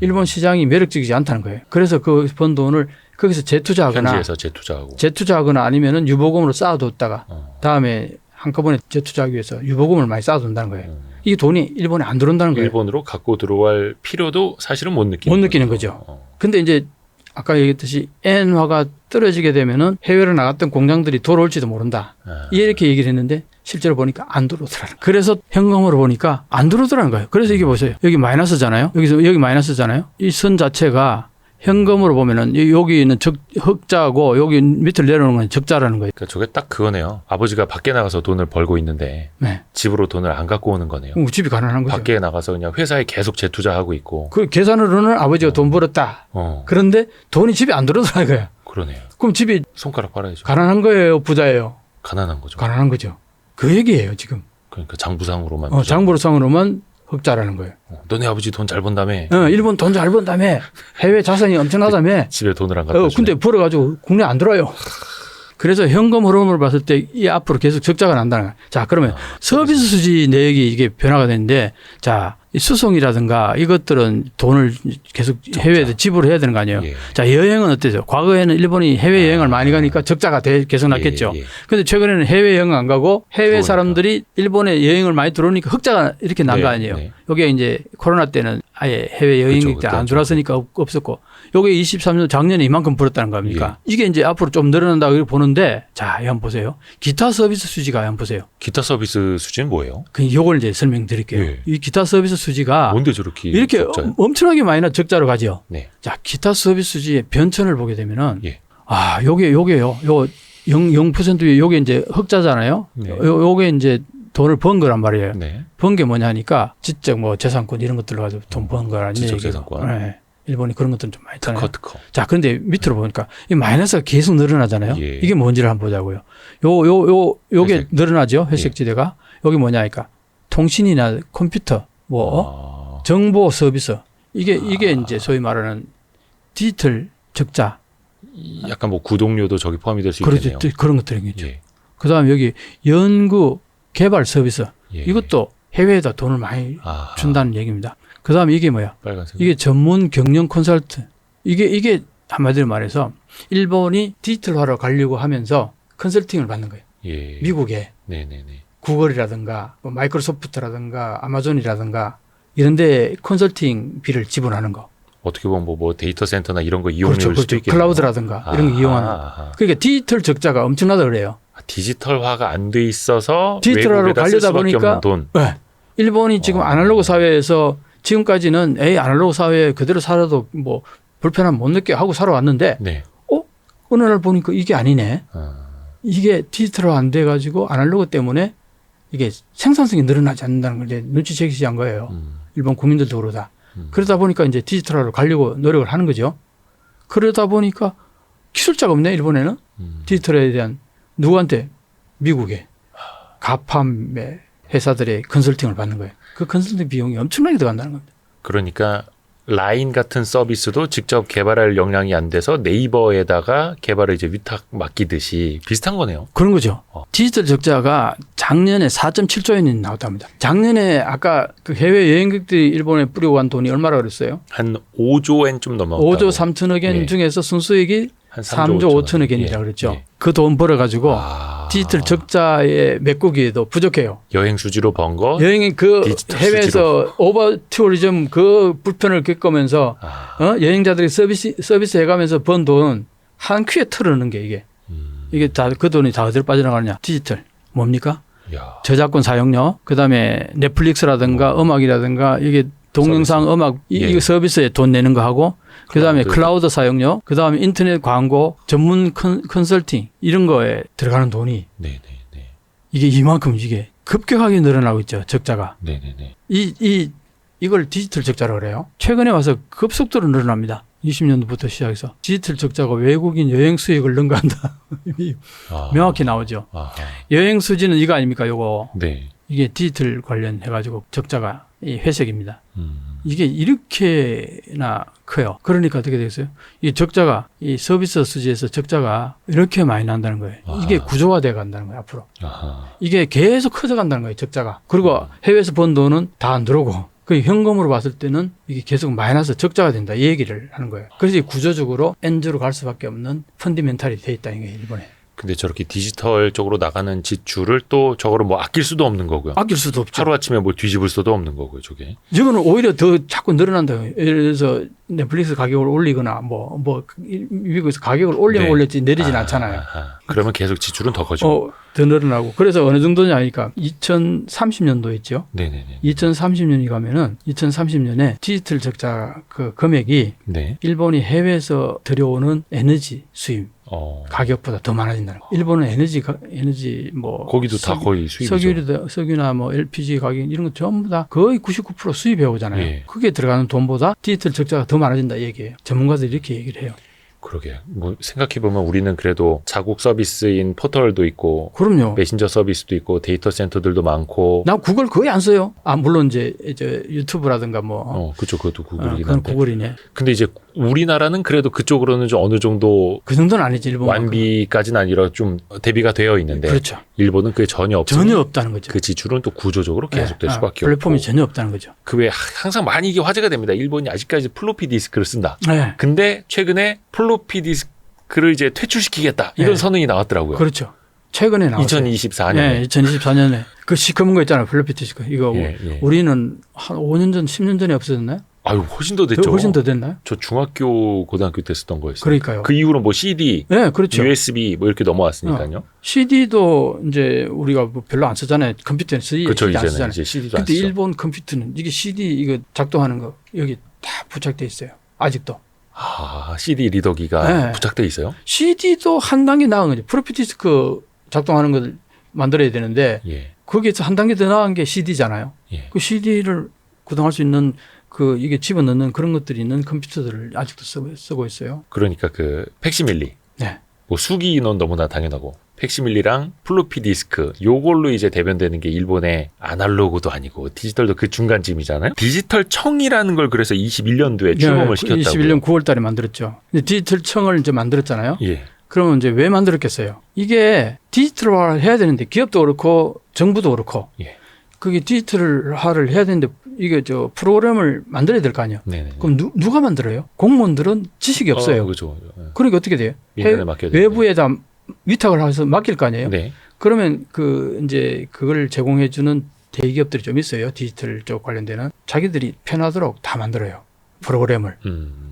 일본 시장이 매력적이지 않다는 거예요. 그래서 그 번 돈을 거기서 재투자하거나 현지에서 재투자하고. 재투자하거나 아니면은 유보금으로 쌓아뒀다가 다음에 한꺼번에 재투자하기 위해서 유보금을 많이 쌓아둔다는 거예요. 이 돈이 일본에 안 들어온다는 거예요. 일본으로 갖고 들어갈 필요도 사실은 못 느끼는 거죠. 근데 이제 아까 얘기했듯이 엔화가 떨어지게 되면은 해외로 나갔던 공장들이 돌아올지도 모른다. 이렇게 얘기를 했는데 실제로 보니까 안 들어오더라는 거예요. 그래서 현금으로 보니까 안 들어오더라는 거예요. 그래서 이게 보세요. 여기 마이너스잖아요. 여기 마이너스잖아요. 이 선 자체가 현금으로 보면은 여기는 흑자고 여기 밑으로 내려오는 건 적자라는 거예요. 그러니까 저게 딱 그거네요. 아버지가 밖에 나가서 돈을 벌고 있는데 네. 집으로 돈을 안 갖고 오는 거네요. 집이 가난한 거죠. 밖에 나가서 그냥 회사에 계속 재투자하고 있고. 그 계산으로는 아버지가 돈 벌었다. 그런데 돈이 집에 안 들어오더라는 거예요. 그러네요. 그럼 집이 손가락 빨아야죠. 가난한 거예요, 부자예요? 가난한 거죠. 가난한 거죠. 그 얘기예요, 지금. 그러니까 장부상으로만. 장부상으로만 흑자라는 거예요. 너네 아버지 돈 잘 번다며. 일본 돈 잘 번다며. 해외 자산이 엄청나다며. 집에 돈을 안 갖다 주네. 근데 벌어가지고 국내 안 들어와요. 그래서 현금 흐름을 봤을 때 이 앞으로 계속 적자가 난다는 거예요. 자, 그러면 서비스 수지 내역이 이게 변화가 되는데, 자, 이 수송이라든가 이것들은 돈을 계속 해외에 지불해야 되는 거 아니에요. 예. 자, 여행은 어때요? 과거에는 일본이 해외 여행을 많이 가니까 적자가 계속 났겠죠. 예. 근데 최근에는 해외 여행 안 가고 해외 들어오니까. 사람들이 일본에 여행을 많이 들어오니까 흑자가 이렇게 난 거 아니에요. 네. 여기에 이제 코로나 때는 아예 해외 여행객 그쵸, 안 들어왔으니까 없었고, 요게 23년 작년에 이만큼 벌었다는 겁니까? 예. 이게 이제 앞으로 좀 늘어난다 고 보는데, 자, 한번 보세요. 기타 서비스 수지가 한번 보세요. 기타 서비스 수지는 뭐예요? 요걸 이제 설명드릴게요. 예. 이 기타 서비스 수지가 뭔데 저렇게 이렇게 적자예요? 엄청나게 많이 나 적자로 가죠. 네. 자, 기타 서비스 수지의 변천을 보게 되면은, 예. 요게요. 0%에 요게 이제 흑자잖아요. 네. 요게 이제 돈을 번 거란 말이에요. 네. 번 게 뭐냐 하니까 지적 뭐 재산권 이런 것들로 가지고 돈 번 거라는 지적 얘기고. 재산권. 네. 일본이 그런 것들은 좀 많이 있잖아요. 특허. 자, 그런데 밑으로 보니까 이 마이너스가 계속 늘어나잖아요. 예. 이게 뭔지를 한번 보자고요. 요게 회색. 늘어나죠. 회색 지대가. 여기 뭐냐 하니까 통신이나 컴퓨터, 정보 서비스. 이게 이제 소위 말하는 디지털 적자. 약간 뭐 구독료도 저기 포함이 될 수 그렇죠. 있겠네요. 그런 것들이겠죠. 예. 그다음에 여기 연구 개발 서비스. 예. 이것도 해외에다 돈을 많이 아하. 준다는 얘기입니다. 그다음에 이게 뭐야? 빨간색. 이게 전문 경영 콘설트. 이게 한마디로 말해서 일본이 디지털화로 가려고 하면서 컨설팅을 받는 거예요. 예. 미국에 네네네. 구글이라든가 뭐 마이크로소프트라든가 아마존이라든가 이런 데 컨설팅 비를 지불하는 거. 어떻게 보면 뭐 데이터 센터나 이런 거 이용료일 그렇죠, 수도 그렇죠. 있겠네요. 클라우드라든가 이런 거 이용하는. 그러니까 디지털 적자가 엄청나다 그래요. 디지털화가 안 돼 있어서 디지털화로 외국에다 쓸 가려다 수밖에 보니까 없는 돈. 네. 일본이 지금 아날로그 사회에서 지금까지는 아날로그 사회에 그대로 살아도 뭐 불편함 못 느끼게 하고 살아왔는데 네. 어느 날 보니까 이게 아니네. 아, 이게 디지털화 안 돼가지고 아날로그 때문에 이게 생산성이 늘어나지 않는다는 걸 이제 눈치채기 한 거예요. 일본 국민들도 그러다. 그러다 보니까 이제 디지털화로 가려고 노력을 하는 거죠. 그러다 보니까 기술자가 없네, 일본에는. 디지털에 대한 누구한테? 미국에. 가팜의 회사들의 컨설팅을 받는 거예요. 그 컨설팅 비용이 엄청나게 들어간다는 겁니다. 그러니까 라인 같은 서비스도 직접 개발할 역량이 안 돼서 네이버에다가 개발을 이제 위탁 맡기듯이 비슷한 거네요. 그런 거죠. 디지털 적자가 작년에 4.7조 원이 나왔답니다. 작년에 아까 그 해외 여행객들이 일본에 뿌리고 간 돈이 얼마라 그랬어요? 한 5조엔 좀 넘었다고. 5조 3천억 엔 예. 중에서 순수익이 한 3조 5천억 엔이라 그랬죠. 예. 그 돈 벌어가지고 아. 디지털 적자에 메꾸기에도 부족해요. 여행 수지로 번 거. 여행이 그 디지털 해외에서 오버 투어리즘 그 불편을 겪으면서 여행자들이 서비스 해가면서 번 돈 한 큐에 털어넣는 게 이게 다 그 돈이 다 어디로 빠져나가느냐. 디지털 뭡니까? 야. 저작권 사용료, 그다음에 넷플릭스라든가 음악이라든가 이게 동영상 음악 이 서비스에 돈 내는 거 하고 그다음에 클라우드 사용료, 그다음에 인터넷 광고, 전문 컨설팅 이런 거에 들어가는 돈이 네네네. 이게 이만큼 이게 급격하게 늘어나고 있죠. 적자가. 네네네. 이걸 디지털 적자라고 그래요. 최근에 와서 급속도로 늘어납니다. 20년도부터 시작해서 디지털 적자가 외국인 여행 수익을 능가한다. 명확히 나오죠. 아하. 여행 수지는 이거 아닙니까? 요거. 네. 이게 디지털 관련해가지고 적자가 이 회색입니다. 이게 이렇게나 커요. 그러니까 어떻게 되겠어요? 이 적자가 이 서비스 수지에서 적자가 이렇게 많이 난다는 거예요. 이게 구조화돼 간다는 거예요. 앞으로. 아하. 이게 계속 커져 간다는 거예요. 적자가. 그리고 해외에서 번 돈은 다 안 들어오고 그 현금으로 봤을 때는 이게 계속 마이너스 적자가 된다. 이 얘기를 하는 거예요. 그래서 구조적으로 N조로 갈 수밖에 없는 펀디멘탈이 돼 있다는 거예요. 일본에. 근데 저렇게 디지털 쪽으로 나가는 지출을 또 저거를 뭐 아낄 수도 없는 거고요. 아낄 수도 없죠. 하루아침에 뭘 뒤집을 수도 없는 거고요, 저게. 이거는 오히려 더 자꾸 늘어난다. 예를 들어서 넷플릭스 가격을 올리거나 미국에서 가격을 올리면 네. 올렸지 내리진 않잖아요. 아하. 그러면 계속 지출은 더 커지고. 더 늘어나고. 그래서 어느 정도냐 하니까 2030년도 있죠. 네네네. 2030년이 가면은 2030년에 디지털 적자 그 금액이 네. 일본이 해외에서 들여오는 에너지 수입 가격보다 더 많아진다는 거. 일본은 에너지 뭐 거기도 다 거의 수입이죠. 석유나 뭐 LPG 가격 이런 거 전부 다 거의 99% 수입해 오잖아요. 예. 그게 들어가는 돈보다 디지털 적자가 더 많아진다 이 얘기예요. 전문가들이 이렇게 얘기를 해요. 그러게. 뭐 생각해보면 우리는 그래도 자국 서비스인 포털도 있고 그럼요. 메신저 서비스도 있고 데이터 센터들도 많고. 난 구글 거의 안 써요. 물론 이제 유튜브라든가 뭐. 그렇죠. 그것도 구글이긴 그건 한데. 구글이네. 근데 이제 우리나라는 그래도 그쪽으로는 좀 어느 정도 그 정도는 아니지 일본. 완비까지는 아니라 좀 대비가 되어 있는데. 그렇죠. 일본은 그게 전혀 없어요. 전혀 없다는 거죠. 그 지출은 또 구조적으로 계속될 수밖에 플랫폼이 없고. 전혀 없다는 거죠. 그 외에 항상 많이 이게 화제가 됩니다. 일본이 아직까지 플로피 디스크를 쓴다. 네. 근데 최근에 플로피 디스크를 이제 퇴출시키겠다. 이런 네. 선언이 나왔더라고요. 그렇죠. 최근에 나왔어요. 2024년에. 네, 2024년에 그 시커먼 거 있잖아요. 플로피 디스크. 이거 예. 우리는 한 5년 전, 10년 전에 없어졌나요? 아유, 훨씬 더 됐죠. 훨씬 더 됐나요? 저 중학교, 고등학교 때 쓰던 거였어요. 그러니까요. 그 이후로 뭐 CD, 네, 그렇죠. USB 뭐 이렇게 넘어왔으니까요. CD도 이제 우리가 뭐 별로 안 쓰잖아요. 컴퓨터는 CD 그렇죠. 안 이제는 쓰잖아요. 이제 CD도 안 근데 쓰죠. 일본 컴퓨터는 이게 CD 이거 작동하는 거 여기 다 부착돼 있어요. 아직도. CD 리더기가 네. 부착돼 있어요? CD도 한 단계 나은 거죠. 프로피 디스크 작동하는 걸 만들어야 되는데 예. 거기에서 한 단계 더 나은 게 CD잖아요. 예. 그 CD를 구동할 수 있는 이게 집어넣는 그런 것들이 있는 컴퓨터들을 아직도 쓰고 있어요. 그러니까 그 팩시밀리. 네. 뭐 수기는 너무나 당연하고 팩시밀리랑 플로피 디스크 요걸로 이제 대변되는 게 일본의 아날로그도 아니고 디지털도 그 중간쯤이잖아요. 디지털 청이라는 걸 그래서 21년도에 출범을 시켰다고요. 21년 9월 달에 만들었죠. 디지털 청을 이제 만들었잖아요. 예. 그러면 이제 왜 만들었겠어요? 이게 디지털화를 해야 되는데 기업도 그렇고 정부도 그렇고 예. 그게 디지털화를 해야 되는데 이게 프로그램을 만들어야 될 거 아니에요. 네네. 그럼 누가 만들어요? 공무원들은 지식이 없어요. 그렇죠. 그러니까 어떻게 돼요? 민간에 맡겨야 되는데. 외부에다 위탁을 해서 맡길 거 아니에요. 네. 그러면 이제 그걸 제공해 주는 대기업들이 좀 있어요. 디지털 쪽 관련되는 자기들이 편하도록 다 만들어요. 프로그램을.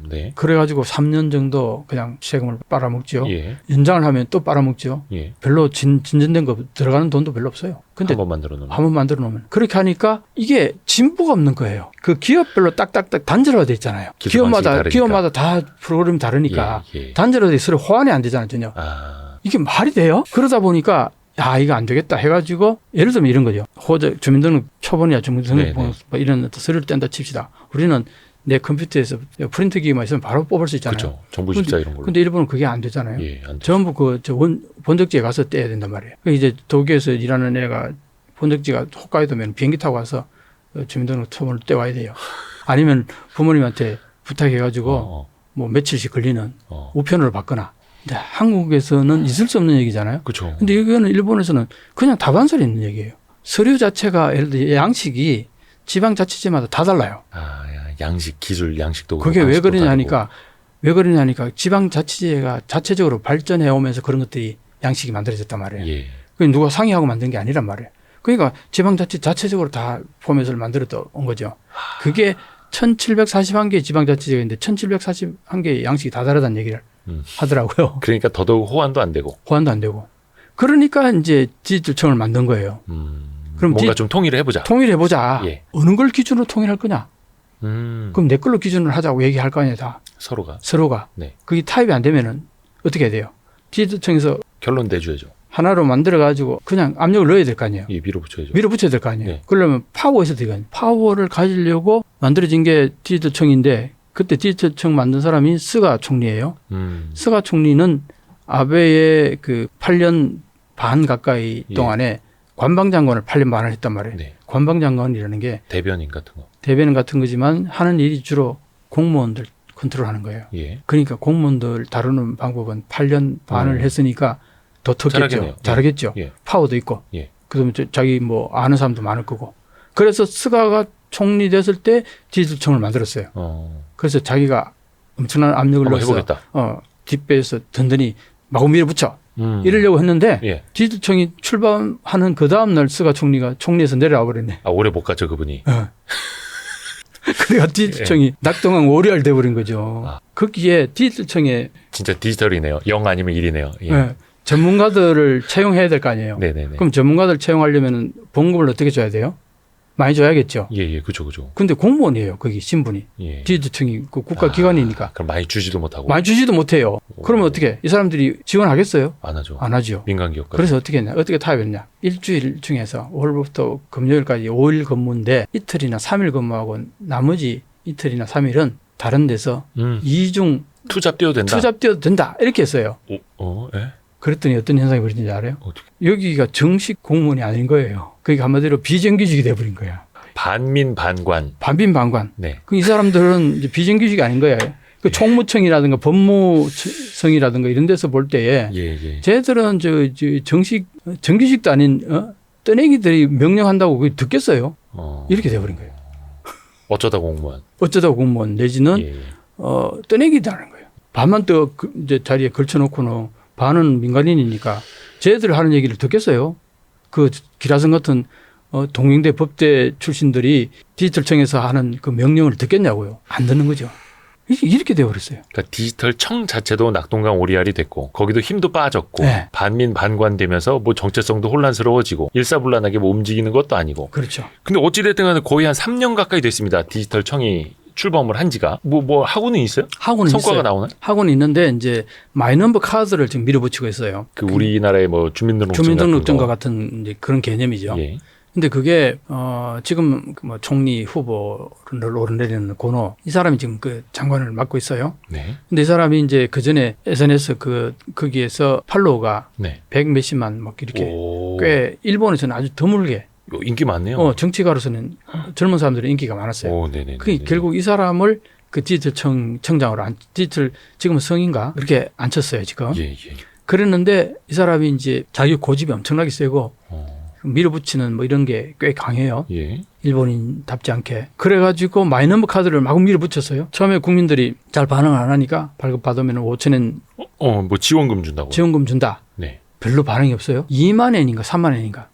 네. 그래가지고 3년 정도 그냥 세금을 빨아먹죠. 예. 연장을 하면 또 빨아먹죠. 예. 별로 진전된 거 들어가는 돈도 별로 없어요. 근데 한번 만들어 놓으면. 한번 만들어 놓으면 그렇게 하니까 이게 진보가 없는 거예요. 그 기업별로 딱딱딱 단절화돼 있잖아요. 기술 방식이 다르니까. 기업마다 다 프로그램이 다르니까 예, 예. 단절화돼 서로 호환이 안 되잖아요, 전혀. 아, 이게 말이 돼요? 그러다 보니까 이거 안 되겠다 해가지고 예를 들면 이런 거죠. 주민등록 초본이나 주민등록 네네. 뭐 이런 어떤 서류를 뗀다 칩시다. 우리는 내 컴퓨터에서 프린터기만 있으면 바로 뽑을 수 있잖아요. 그렇죠. 정부 집사 이런 걸로. 근데 일본은 그게 안 되잖아요. 예, 안 되죠. 전부 본적지에 가서 떼야 된단 말이에요. 이제 도쿄에서 일하는 애가 본적지가 홋카이도면 비행기 타고 가서 주민등록 초본을 떼와야 돼요. 아니면 부모님한테 부탁해가지고 뭐 며칠씩 걸리는 우편으로 받거나. 근데 한국에서는 있을 수 없는 얘기잖아요. 그렇죠. 근데 이거는 일본에서는 그냥 다반사로 있는 얘기예요. 서류 자체가 예를 들어 양식이 지방자치제마다 다 달라요. 아, 양식, 기술, 양식도. 그게 왜 방식도 그러냐니까 지방자치제가 자체적으로 발전해 오면서 그런 것들이 양식이 만들어졌단 말이에요. 다르고. 예. 그게 누가 상의하고 만든 게 아니란 말이에요. 그러니까 지방자치 자체적으로 다 포맷을 만들어 온 거죠. 그게 1741개의 지방자치제가 있는데 1741개의 양식이 다 다르다는 얘기를 하더라고요. 그러니까 더더욱 호환도 안 되고. 호환도 안 되고. 그러니까 이제 디지털청을 만든 거예요. 그럼 뭔가 좀 통일을 해보자. 통일해보자. 예. 어느 걸 기준으로 통일할 거냐? 그럼 내 걸로 기준으로 하자고 얘기할 거 아니에요, 다. 서로가. 네. 그게 타입이 안 되면은 어떻게 해야 돼요? 디지털청에서 결론 내줘야죠. 하나로 만들어가지고 그냥 압력을 넣어야 될 거 아니에요. 예, 밀어붙여야죠. 밀어붙여야 될 거 아니에요. 네. 그러려면 파워가 있어야 되거든요. 파워를 가지려고 만들어진 게 디지털청인데 그때 디지털청 만든 사람이 스가 총리예요. 스가 총리는 아베의 그 8년 반 가까이 동안에 관방장관을 8년 반을 했단 말이에요. 네. 관방장관이라는 게 대변인 같은 거. 대변인 같은 거지만 하는 일이 주로 공무원들 컨트롤하는 거예요. 예. 그러니까 공무원들 다루는 방법은 8년 반을 했으니까 더 텄겠죠. 잘하겠죠. 예. 파워도 있고. 예. 그다음에 자기 뭐 아는 사람도 많을 거고. 그래서 스가가 총리 됐을 때 디지털청을 만들었어요. 그래서 자기가 엄청난 압력을 넣어서 해보겠다. 뒷배에서 든든히 마구 밀어붙여. 이러려고 했는데 예. 디지털청이 출범하는 그 다음 날 스가 총리가 총리에서 내려와 버렸네. 아, 오래 못 갔죠, 그분이. 그래가 디지털청이 낙동강 오리알 돼버린 거죠. 거기에 디지털청에 진짜 디지털이네요. 0 아니면 1이네요. 예. 전문가들을 채용해야 될 거 아니에요. 네네네. 그럼 전문가들 채용하려면 봉급을 어떻게 줘야 돼요? 많이 줘야겠죠. 예, 그죠. 근데 공무원이에요, 거기 신분이. 예. 디지털청이 그 국가기관이니까. 그럼 많이 주지도 못하고. 많이 주지도 못해요. 그러면 어떻게? 이 사람들이 지원하겠어요? 안 하죠. 안 하죠. 민간기업까지. 그래서 어떻게 했냐? 어떻게 타협했냐? 일주일 중에서 월부터 금요일까지 5일 근무인데 이틀이나 3일 근무하고 나머지 이틀이나 3일은 다른 데서 이중 투잡 뛰어도 된다. 이렇게 했어요. 예? 그랬더니 어떤 현상이 벌어진지 알아요? 어떻게? 여기가 정식 공무원이 아닌 거예요. 그러니까 한마디로 비정규직이 돼버린 거야. 반민 반관. 반빈반관. 네. 이 사람들은 이제 비정규직이 아닌 거예요. 그 총무청이라든가 법무성이라든가 이런 데서 볼 때에 쟤들은 정규직도 아닌 떠내기들이 명령한다고 그게 듣겠어요. 이렇게 돼버린 거예요. 어쩌다 공무원. 내지는 떠내기다는 거예요. 반만 또 이제 자리에 걸쳐놓고는 반은 민간인이니까 쟤들 하는 얘기를 듣겠어요. 그 기라성 같은 동명대 법대 출신들이 디지털청에서 하는 그 명령을 듣겠냐고요. 안 듣는 거죠. 이렇게 되어버렸어요. 그러니까 디지털청 자체도 낙동강 오리알이 됐고 거기도 힘도 빠졌고 반민 반관 되면서 뭐 정체성도 혼란스러워지고 일사불란하게 뭐 움직이는 것도 아니고. 그렇죠. 근데 어찌됐든 간에 거의 한 3년 가까이 됐습니다. 디지털청이 출범을 한 지가. 뭐 하고는 있어요? 하고는 성과가 있어요. 나오나요? 하고는 있는데 이제 마이넘버 카드를 지금 밀어붙이고 있어요. 그 우리나라의 뭐 주민등록증과 같은 이제 그런 개념이죠. 예. 근데 그게 지금 뭐 총리 후보를 오르내리는 고노 이 사람이 지금 그 장관을 맡고 있어요. 네. 근데 이 사람이 이제 그 전에 SNS 거기에서 팔로워가 100 몇십만 막 이렇게 꽤 일본에서는 아주 드물게 인기 많네요. 정치가로서는 젊은 사람들은 인기가 많았어요. 네네. 그 결국 이 사람을 그 디지털청장으로 지금은 성인가 그렇게 앉혔어요 지금. 예. 그랬는데 이 사람이 이제 자기 고집이 엄청나게 세고 밀어붙이는 뭐 이런 게 꽤 강해요. 예. 일본인답지 않게. 그래가지고 마이너버 카드를 마구 밀어붙였어요. 처음에 국민들이 잘 반응을 안 하니까 발급받으면 5,000엔 뭐 지원금 준다고. 지원금 준다. 네. 별로 반응이 없어요. 2만 엔인가 3만 엔인가.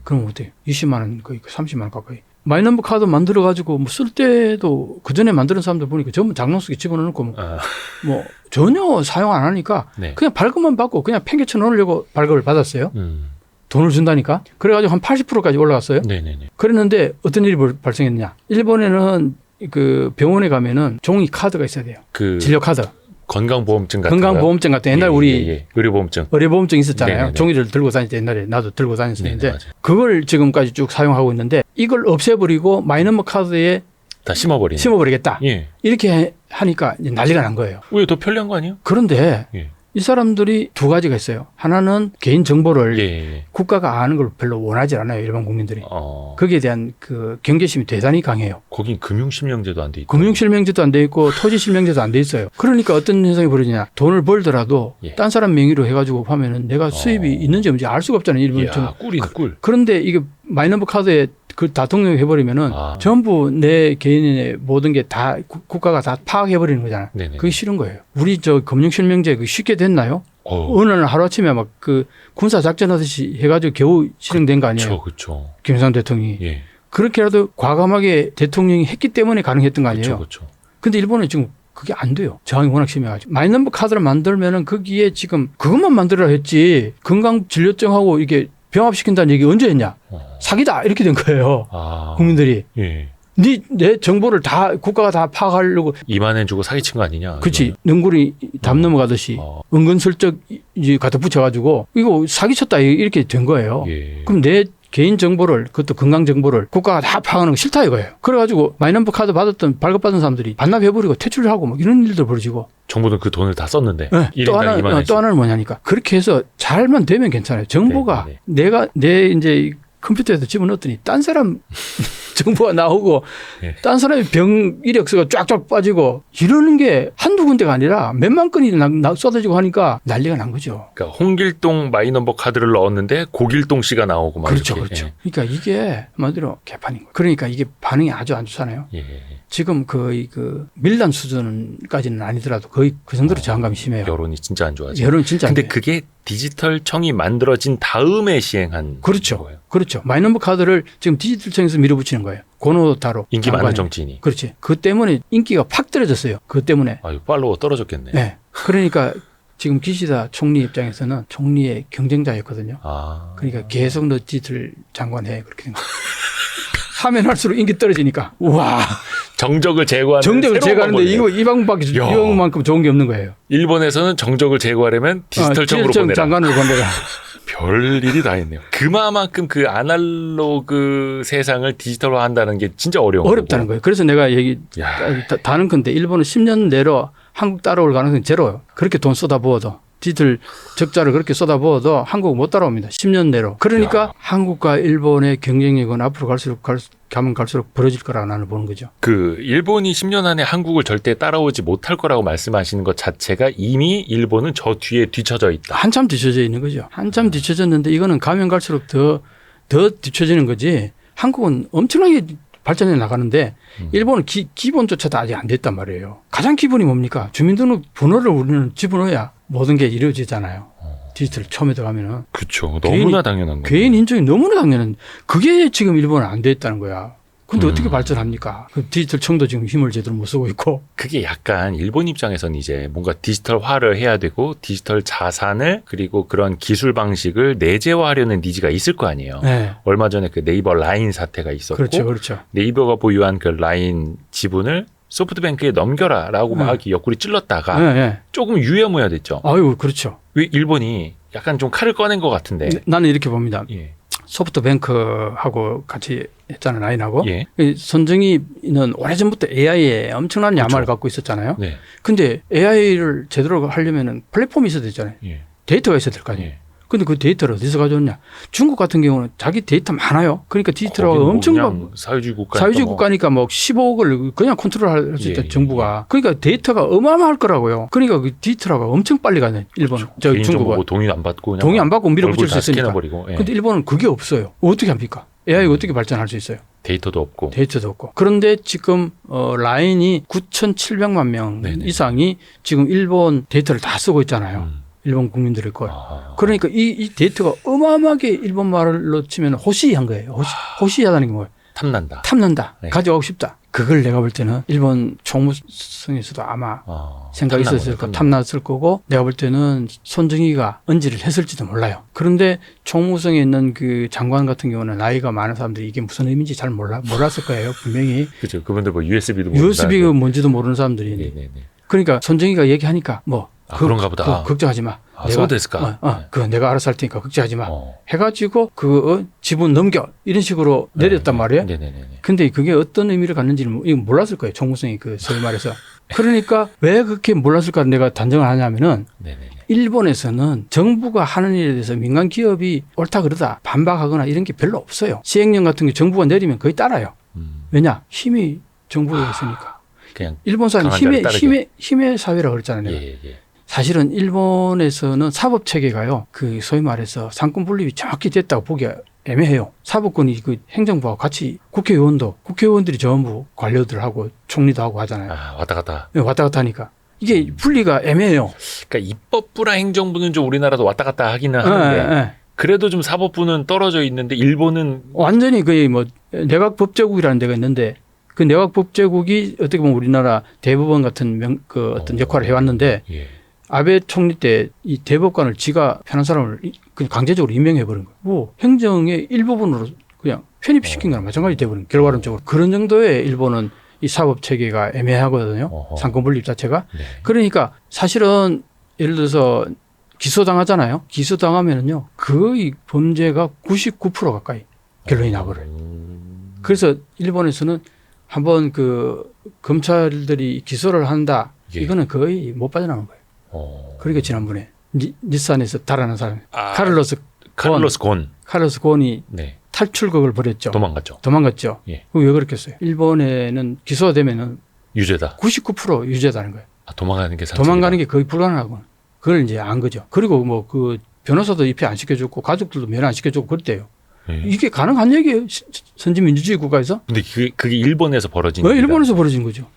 그럼 어때요? 20만 원 거의 30만 원 가까이. 마이너버 카드 만들어 가지고 뭐 쓸 때도 그 전에 만드는 사람들 보니까 전부 장롱 속에 집어넣고 뭐 전혀 사용 안 하니까 네. 그냥 발급만 받고 그냥 팽개쳐 놓으려고 발급을 받았어요. 돈을 준다니까. 그래가지고 한 80%까지 올라갔어요. 네네네. 그랬는데 어떤 일이 발생했냐. 일본에는 그 병원에 가면은 종이 카드가 있어야 돼요. 그 진료 카드. 건강보험증 같은 건강보험증 같은 옛날 우리 의료보험증. 의료보험증 있었잖아요. 네네네. 종이를 들고 다닐 때 옛날에 나도 들고 다녔었는데 네네, 그걸 지금까지 쭉 사용하고 있는데 이걸 없애버리고 마이너버 카드에 다 심어버리네. 심어버리겠다. 예. 이렇게 하니까 이제 난리가 난 거예요. 왜 더 편리한 거 아니에요? 그런데 예. 이 사람들이 두 가지가 있어요. 하나는 개인 정보를 예. 국가가 아는 걸 별로 원하지 않아요. 일반 국민들이. 거기에 대한 그 경계심이 대단히 강해요. 거긴 금융실명제도 안 돼 있고. 금융실명제도 안 돼 있고 토지실명제도 안 돼 있어요. 그러니까 어떤 현상이 벌어지냐. 돈을 벌더라도 예. 딴 사람 명의로 해가지고 하면은 내가 수입이 있는지 없는지 알 수가 없잖아요. 일본 야, 꿀이네 꿀. 그런데 이게 마이너버 카드에 그 다 등록해버리면은 전부 내 개인의 모든 게 다 국가가 다 파악해버리는 거잖아요. 네네. 그게 싫은 거예요. 우리 저 금융실명제 그 쉽게 됐나요? 어느 날 하루아침에 막 그 군사작전하듯이 해가지고 겨우 실행된 거 아니에요? 그렇죠. 김영삼 대통령이. 예. 그렇게라도 과감하게 대통령이 했기 때문에 가능했던 거 아니에요? 그렇죠. 근데 일본은 지금 그게 안 돼요. 저항이 워낙 심해가지고. 마이너버 카드를 만들면은 거기에 지금 그것만 만들어야 했지 건강진료증하고 이게 병합시킨다는 얘기 언제 했냐? 사기다 이렇게 된 거예요. 국민들이. 예. 내 정보를 다 국가가 다 파악하려고. 2만 원 주고 사기친 거 아니냐? 그렇지. 능구리 담 넘어가듯이 은근슬쩍 이제 갖다 붙여가지고 이거 사기쳤다 이렇게 된 거예요. 예. 그럼 내 개인 정보를 그것도 건강 정보를 국가가 다 파악하는 거 싫다 이거예요. 그래가지고 마이너버 카드 받았던 발급받은 사람들이 반납해버리고 퇴출을 하고 뭐 이런 일도 벌어지고. 정부는 그 돈을 다 썼는데. 네. 또 하나는 뭐냐니까 그렇게 해서 잘만 되면 괜찮아요. 정보가 내가 내 이제 컴퓨터에서 집어넣었더니 딴 사람 정보가 나오고 딴 사람의 병 이력서가 쫙쫙 빠지고 이러는 게 한두 군데가 아니라 몇만 건이 쏟아지고 하니까 난리가 난 거죠. 그러니까 홍길동 마이너버 카드를 넣었는데 고길동 씨가 나오고 막 그렇죠. 이렇게. 그렇죠. 그러니까 이게 한마디로 개판인 거예요. 그러니까 이게 반응이 아주 안 좋잖아요. 지금 거의 그 밀란 수준까지는 아니더라도 거의 그 정도로 저항감이 심해요. 여론이 진짜 안 좋아져. 여론 진짜 안 근데 좋아요. 그게 디지털청이 만들어진 다음에 시행한 그렇죠. 거예요. 그렇죠. 마이너버 카드를 지금 디지털청에서 밀어붙이는 거예요. 고노타로. 인기 장관이. 많은 정치인이. 그렇지. 그 때문에 인기가 팍 떨어졌어요. 그 때문에. 아유, 팔로워 떨어졌겠네. 네. 그러니까 지금 기시다 총리 입장에서는 총리의 경쟁자였거든요. 그러니까 계속 너 디지털 장관 해. 그렇게 된 거예요. 하면 할수록 인기 떨어지니까. 우와. 정적을 제거하는 정적을 제거하는데 이 방법만큼 좋은 게 없는 거예요. 일본에서는 정적을 제거하려면 디지털청으로 보내라. 장관으로 보내라. 별일이 다 있네요. 그만큼 그 아날로그 세상을 디지털화한다는 게 진짜 어렵다는 거예요. 그래서 내가 다는 건데 일본은 10년 내로 한국 따라올 가능성이 제로예요. 그렇게 돈 쏟아부어도. 디지털 적자를 그렇게 쏟아부어도 한국 못 따라옵니다. 10년 내로. 그러니까 한국과 일본의 경쟁력은 앞으로 가면 갈수록 벌어질 거라고 나는 보는 거죠. 그 일본이 10년 안에 한국을 절대 따라오지 못할 거라고 말씀하시는 것 자체가 이미 일본은 저 뒤에 뒤처져 있다. 한참 뒤처져 있는 거죠. 한참 뒤처졌는데 이거는 가면 갈수록 더 뒤처지는 거지. 한국은 엄청나게 발전해 나가는데 일본은 기본조차도 아직 안 됐단 말이에요. 가장 기본이 뭡니까? 주민등록 번호를 우리는 집어넣어야 모든 게 이루어지잖아요. 디지털 처음에 들어가면은. 그렇죠. 너무나 당연한 거예요. 개인 인정이 너무나 당연한. 그게 지금 일본은 안 돼 있다는 거야. 근데 어떻게 발전합니까? 그 디지털 청도 지금 힘을 제대로 못 쓰고 있고. 그게 약간 일본 입장에서는 이제 뭔가 디지털화를 해야 되고 디지털 자산을 그리고 그런 기술 방식을 내재화하려는 니즈가 있을 거 아니에요. 네. 얼마 전에 그 네이버 라인 사태가 있었고 그렇죠. 네이버가 보유한 그 라인 지분을 소프트뱅크에 넘겨라라고 막 옆구리 찔렀다가 조금 유야무야 됐죠. 아유, 그렇죠. 왜 일본이 약간 좀 칼을 꺼낸 것 같은데. 나는 이렇게 봅니다. 소프트뱅크하고 같이 했잖아요. 라인하고. 손정희는 오래전부터 AI에 엄청난 야망을 갖고 있었잖아요. 근데 AI를 제대로 하려면 플랫폼이 있어야 되잖아요. 데이터가 있어야 될 거 아니에요. 근데 그 데이터를 어디서 가져왔냐. 중국 같은 경우는 자기 데이터 많아요. 그러니까 디지털화가 엄청 사회주의 국가니까 뭐 15억을 그냥 컨트롤할 수 있다. 정부가. 그러니까 데이터가 어마어마할 거라고요. 그러니까 그 디지털화가 엄청 빨리 가네. 일본. 중국은. 뭐 동의 안 받고 밀어붙일 수 있으니까. 근데 일본은 그게 없어요. 어떻게 합니까? AI가 어떻게 발전할 수 있어요? 데이터도 없고. 그런데 지금 라인이 9,700만 명 이상이 지금 일본 데이터를 다 쓰고 있잖아요. 일본 국민들의 걸. 그러니까 이 데이터가 어마어마하게 일본 말로 치면 호시한 거예요. 호시하다는 게 뭐예요? 탐난다. 네. 가져가고 싶다. 그걸 내가 볼 때는 일본 총무성에서도 아마 생각이 있었을 거 탐났을 거고 내가 볼 때는 손정희가 언지를 했을지도 몰라요. 그런데 총무성에 있는 그 장관 같은 경우는 나이가 많은 사람들이 이게 무슨 의미인지 잘 몰랐을 거예요. 분명히. 그렇죠. 그분들 뭐 USB도 모르는 USB가 뭔지도 모르는 사람들이. 네네네. 그러니까 손정희가 얘기하니까 뭐 그런가 보다. 걱정하지 마. 내가 됐을까? 그거 내가 알아서 할 테니까 걱정하지 마. 해가지고 그 지분 넘겨 이런 식으로 내렸단 말이에요. 네네네. 근데 그게 어떤 의미를 갖는지는 이거 몰랐을 거예요. 총무성이 그 소위 말해서. 그러니까 왜 그렇게 몰랐을까 내가 단정을 하냐면은 네네네. 일본에서는 정부가 하는 일에 대해서 민간 기업이 옳다 그러다 반박하거나 이런 게 별로 없어요. 시행령 같은 게 정부가 내리면 거의 따라요. 왜냐? 힘이 정부에 있으니까. 그냥 일본 사람이 힘의 사회라고 그랬잖아요. 예. 사실은 일본에서는 사법 체계가요. 그 소위 말해서 상권 분립이 정확히 됐다고 보기가 애매해요. 사법권이 그 행정부하고 같이 국회의원들이 전부 관료들하고 총리도 하고 하잖아요. 왔다 갔다. 네, 왔다 갔다 하니까. 이게 분리가 애매해요. 그러니까 입법부랑 행정부는 좀 우리나라도 왔다 갔다 하기는 하는데 그래도 좀 사법부는 떨어져 있는데 일본은 완전히 거의 뭐 내각법제국이라는 데가 있는데 그 내각법제국이 어떻게 보면 우리나라 대법원 같은 어떤 역할을 해왔는데 아베 총리 때 이 대법관을 지가 편한 사람을 그냥 강제적으로 임명해버린 거예요. 뭐 행정의 일부분으로 그냥 편입시킨 거랑 마찬가지 돼버린 거예요. 결과론적으로. 그런 정도의 일본은 이 사법 체계가 애매하거든요. 상권 분립 자체가. 네. 그러니까 사실은 예를 들어서 기소당하잖아요. 기소당하면은요 거의 범죄가 99% 가까이 결론이 나버려요. 그래서 일본에서는 한번 그 검찰들이 기소를 한다. 이거는 거의 못 빠져나오는 거예요. 그러니까 지난번에 닛산에서 달아난 사람 카를로스 곤이 탈출극을 벌였죠. 도망갔죠. 예. 그거 왜 그렇겠어요? 일본에는 기소가 되면은 유죄다. 99% 유죄다는 거예요. 도망가는 게 도망가는 게 거의 불가능하고 그걸 이제 안 거죠. 그리고 뭐 그 변호사도 입회 안 시켜줬고 가족들도 면회 안 시켜줬고 그랬대요. 이게 가능한 얘기예요. 선진민주주의 국가에서. 근데 그게 일본에서 벌어진 거예요. 일본에서 벌어진 거죠.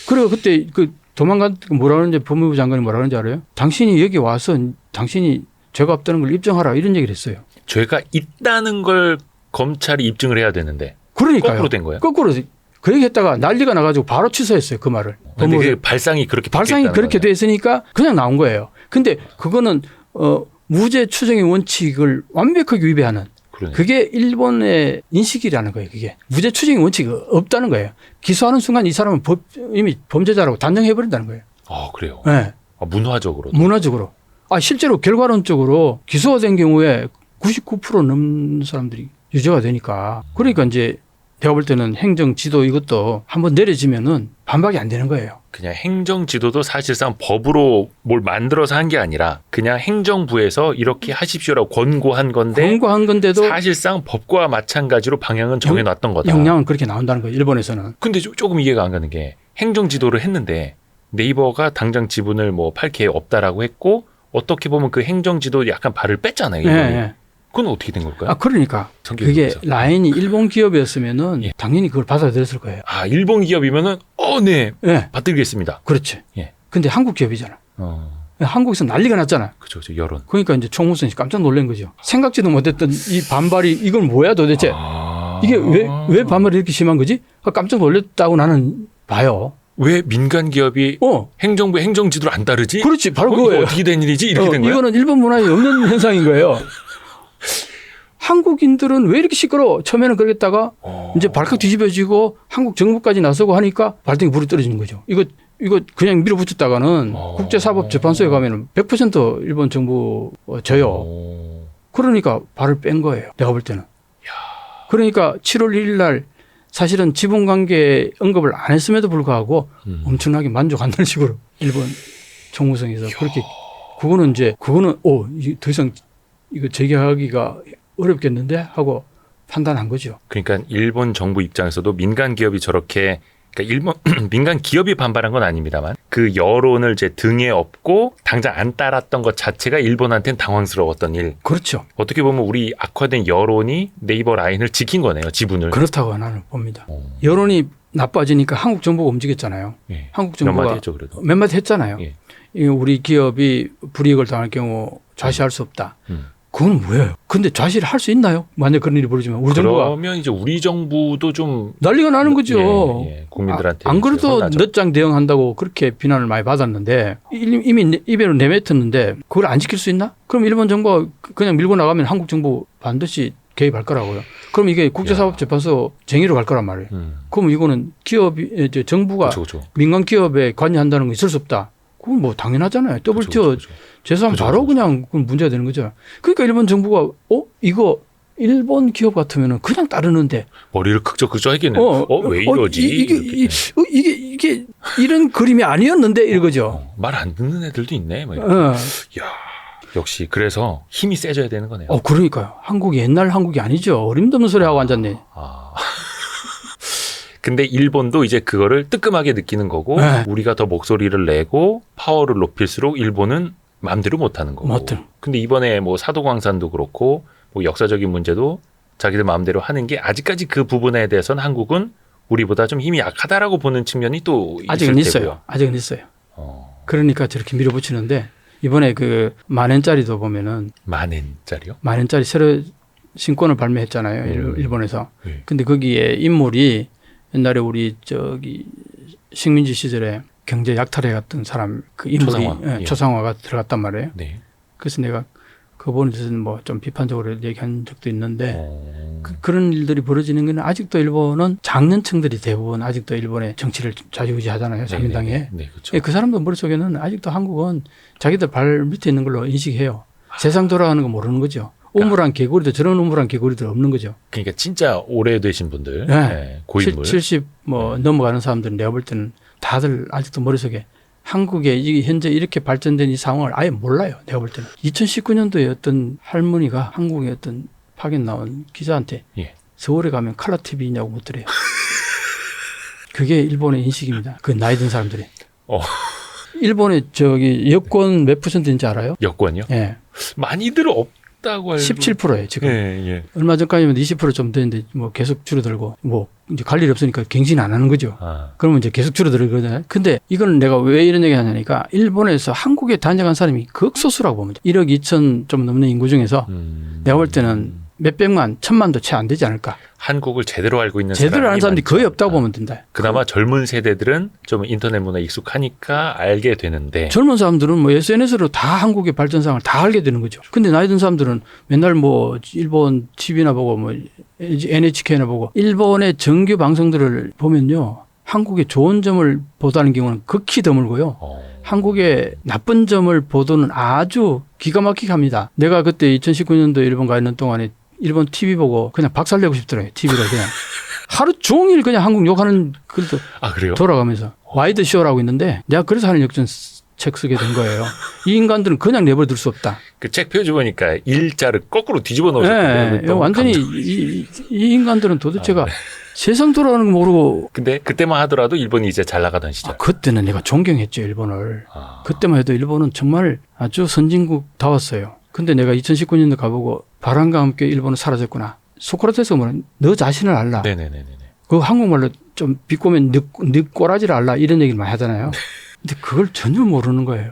그리고 그때 그 도망간 뭐라 그러는지 법무부 장관이 뭐라 그러는지 알아요? 당신이 여기 와서 당신이 죄가 없다는 걸 입증하라 이런 얘기를 했어요. 죄가 있다는 걸 검찰이 입증을 해야 되는데. 그러니까요. 거꾸로 된 거예요? 거꾸로 그 얘기 했다가 난리가 나가지고 바로 취소했어요. 그 말을. 근데 그 발상이 그렇게 돼 있으니까 그냥 나온 거예요. 근데 그거는 무죄 추정의 원칙을 완벽하게 위배하는 그게 일본의 인식이라는 거예요. 그게 무죄 추정의 원칙이 없다는 거예요. 기소하는 순간 이 사람은 이미 범죄자라고 단정해버린다는 거예요. 그래요? 네. 문화적으로. 실제로 결과론적으로 기소가 된 경우에 99% 넘는 사람들이 유죄가 되니까. 그러니까 이제 내가 볼 때는 행정 지도 이것도 한번 내려지면은 반박이 안 되는 거예요. 그냥 행정 지도도 사실상 법으로 뭘 만들어서 한 게 아니라 그냥 행정부에서 이렇게 하십시오라고 권고한 건데도 사실상 법과 마찬가지로 방향은 정해놨던 거다. 역량은 그렇게 나온다는 거예요. 일본에서는. 근데 조금 이해가 안 가는 게 행정 지도를 했는데 네이버가 당장 지분을 뭐 팔 계획 없다라고 했고 어떻게 보면 그 행정 지도 약간 발을 뺐잖아요. 네. 그건 어떻게 된 걸까요? 그러니까 그게 라인이 일본 기업이었으면은 당연히 그걸 받아들였을 거예요. 일본 기업이면은 네. 받들겠습니다. 그렇지. 근데 한국 기업이잖아. 한국에서 난리가 났잖아. 그렇죠. 여론. 그러니까 이제 총무성이 깜짝 놀란 거죠. 생각지도 못했던 이 반발이 이건 뭐야 도대체? 이게 왜 반발이 이렇게 심한 거지? 깜짝 놀랐다고 나는 봐요. 왜 민간 기업이 행정부 행정 지도를 안 따르지? 그렇지. 바로 그거예요. 어떻게 된 일이지? 이렇게 된 거예요? 이거는 일본 문화에 없는 현상인 거예요. 한국인들은 왜 이렇게 시끄러워? 처음에는 그러겠다가 이제 발칵 뒤집어지고 한국 정부까지 나서고 하니까 발등에 불이 떨어지는 거죠. 이거 그냥 밀어붙였다가는 국제사법재판소에 가면은 100% 일본 정부 져요. 그러니까 발을 뺀 거예요. 내가 볼 때는. 그러니까 7월 1일 날 사실은 지분관계 언급을 안 했음에도 불구하고 엄청나게 만족한다는 식으로 일본 총무성에서 그렇게 그거는 더 이상 이거 재개하기가 어렵겠는데 하고 판단한 거죠. 그러니까 일본 정부 입장에서도 민간 기업이 저렇게 그러니까 일본 민간 기업이 반발한 건 아닙니다만 그 여론을 이제 등에 업고 당장 안 따랐던 것 자체가 일본한테는 당황스러웠던 일. 그렇죠. 어떻게 보면 우리 악화된 여론이 네이버 라인을 지킨 거네요. 지분을. 그렇다고 나는 봅니다. 여론이 나빠지니까 한국 정부가 움직였잖아요. 한국 정부가 몇 마디 했잖아요. 우리 기업이 불이익을 당할 경우 좌시할 수 없다. 그건 뭐예요? 근데 좌시를 할 수 있나요? 만약 그런 일이 벌어지면 우리 정부가 그러면 이제 우리 정부도 좀 난리가 나는 거죠. 국민들한테 안 그래도 혼나죠. 몇 장 대응한다고 그렇게 비난을 많이 받았는데 이미 입에는 내뱉었는데 그걸 안 지킬 수 있나? 그럼 일본 정부가 그냥 밀고 나가면 한국 정부 반드시 개입할 거라고요. 그럼 이게 국제사법재판소 쟁의로 갈 거란 말이에요. 그럼 이거는 기업이 이제 정부가 그쵸. 민간 기업에 관여한다는 건 있을 수 없다. 그건 뭐 당연하잖아요. WTO 제소하면 바로 그냥 그건 문제가 되는 거죠. 그러니까 일본 정부가 이거 일본 기업 같으면은 그냥 따르는데 머리를 극적극적 하겠네. 왜 이러지? 이게 이런 그림이 아니었는데 이거죠. 말 안 듣는 애들도 있네. 막 어. 이야, 역시 그래서 힘이 세져야 되는 거네요. 그러니까요. 한국이 옛날 한국이 아니죠. 어림도 없는 소리 하고 앉았네. 근데 일본도 이제 그거를 뜨끔하게 느끼는 거고 네. 우리가 더 목소리를 내고 파워를 높일수록 일본은 마음대로 못하는 거고. 근데 이번에 뭐 사도광산도 그렇고 뭐 역사적인 문제도 자기들 마음대로 하는 게 아직까지 그 부분에 대해서는 한국은 우리보다 좀 힘이 약하다라고 보는 측면이 또 아직은 있을 있어요. 테고요. 아직은 있어요. 그러니까 저렇게 밀어붙이는데 이번에 그 10,000엔짜리도 보면은 10,000엔짜리요? 10,000엔짜리 새로 신권을 발매했잖아요. 일본에서. 근데 거기에 인물이 옛날에 우리 식민지 시절에 경제 약탈해 갔던 사람 그 인물이 초상화가 들어갔단 말이에요. 네. 그래서 내가 그 부분에 대해서는 뭐 좀 비판적으로 얘기한 적도 있는데 그런 일들이 벌어지는 건 아직도 일본은 장년층들이 대부분 아직도 일본의 정치를 좌지우지하잖아요. 자민당에. 네, 그렇죠. 그 사람들 머릿속에는 아직도 한국은 자기들 발 밑에 있는 걸로 인식해요. 세상 돌아가는 거 모르는 거죠. 우물한 개구리도 저런 우물한 개구리들 없는 거죠. 그러니까 진짜 오래되신 분들, 고인물. 70 넘어가는 사람들은 내가 볼 때는 다들 아직도 머릿속에 한국에 현재 이렇게 발전된 이 상황을 아예 몰라요. 내가 볼 때는. 2019년도에 어떤 할머니가 한국의 어떤 파견 나온 기자한테 서울에 가면 컬러 TV 있냐고 묻더래요. 그게 일본의 인식입니다. 그 나이 든 사람들이. 일본의 여권 몇 %인지 알아요? 여권이요? 예. 많이들 없다고 알고. 17%예요, 지금. 얼마 전까지면 20% 됐는데 뭐 계속 줄어들고 뭐 이제 갈 일이 없으니까 갱신 안 하는 거죠. 그러면 이제 계속 줄어들거든요. 근데 이거는 내가 왜 이런 얘기 하냐니까 일본에서 한국에 단정한 사람이 극소수라고 보면 돼. 1억 2천 좀 넘는 인구 중에서 내가 볼 때는 몇백만, 천만도 채 안 되지 않을까. 한국을 제대로 알고 있는 제대로 아는 사람들이 거의 없다고 보면 된다. 그나마 젊은 세대들은 좀 인터넷 문화에 익숙하니까 알게 되는데 젊은 사람들은 뭐 SNS로 다 한국의 발전상을 다 알게 되는 거죠. 근데 나이 든 사람들은 맨날 뭐 일본 TV나 보고 뭐 NHK나 보고 일본의 정규 방송들을 보면요. 한국의 좋은 점을 보도하는 경우는 극히 드물고요. 한국의 나쁜 점을 보도는 아주 기가 막히게 합니다. 내가 그때 2019년도 일본 가 있는 동안에 일본 TV 보고 그냥 박살내고 싶더라고요. TV를 그냥. 하루 종일 그냥 한국 욕하는 글도 그래요? 돌아가면서. 와이드 쇼라고 있는데 내가 그래서 하는 역전 책 쓰게 된 거예요. 이 인간들은 그냥 내버려둘 수 없다. 그 책 표지 보니까 일자를 거꾸로 뒤집어 놓으셨거든요. 네, 완전히 이 인간들은 도대체가 세상 돌아가는 거 모르고. 근데 그때만 하더라도 일본이 이제 잘 나가던 시절. 그때는 내가 존경했죠, 일본을. 그때만 해도 일본은 정말 아주 선진국다웠어요. 근데 내가 2019년도 가보고 바람과 함께 일본은 사라졌구나. 소크라테스가 뭐냐, 너 자신을 알라. 네네네네. 그 한국말로 좀 비꼬면 너 꼬라지를 알라 이런 얘기를 많이 하잖아요. 근데 그걸 전혀 모르는 거예요.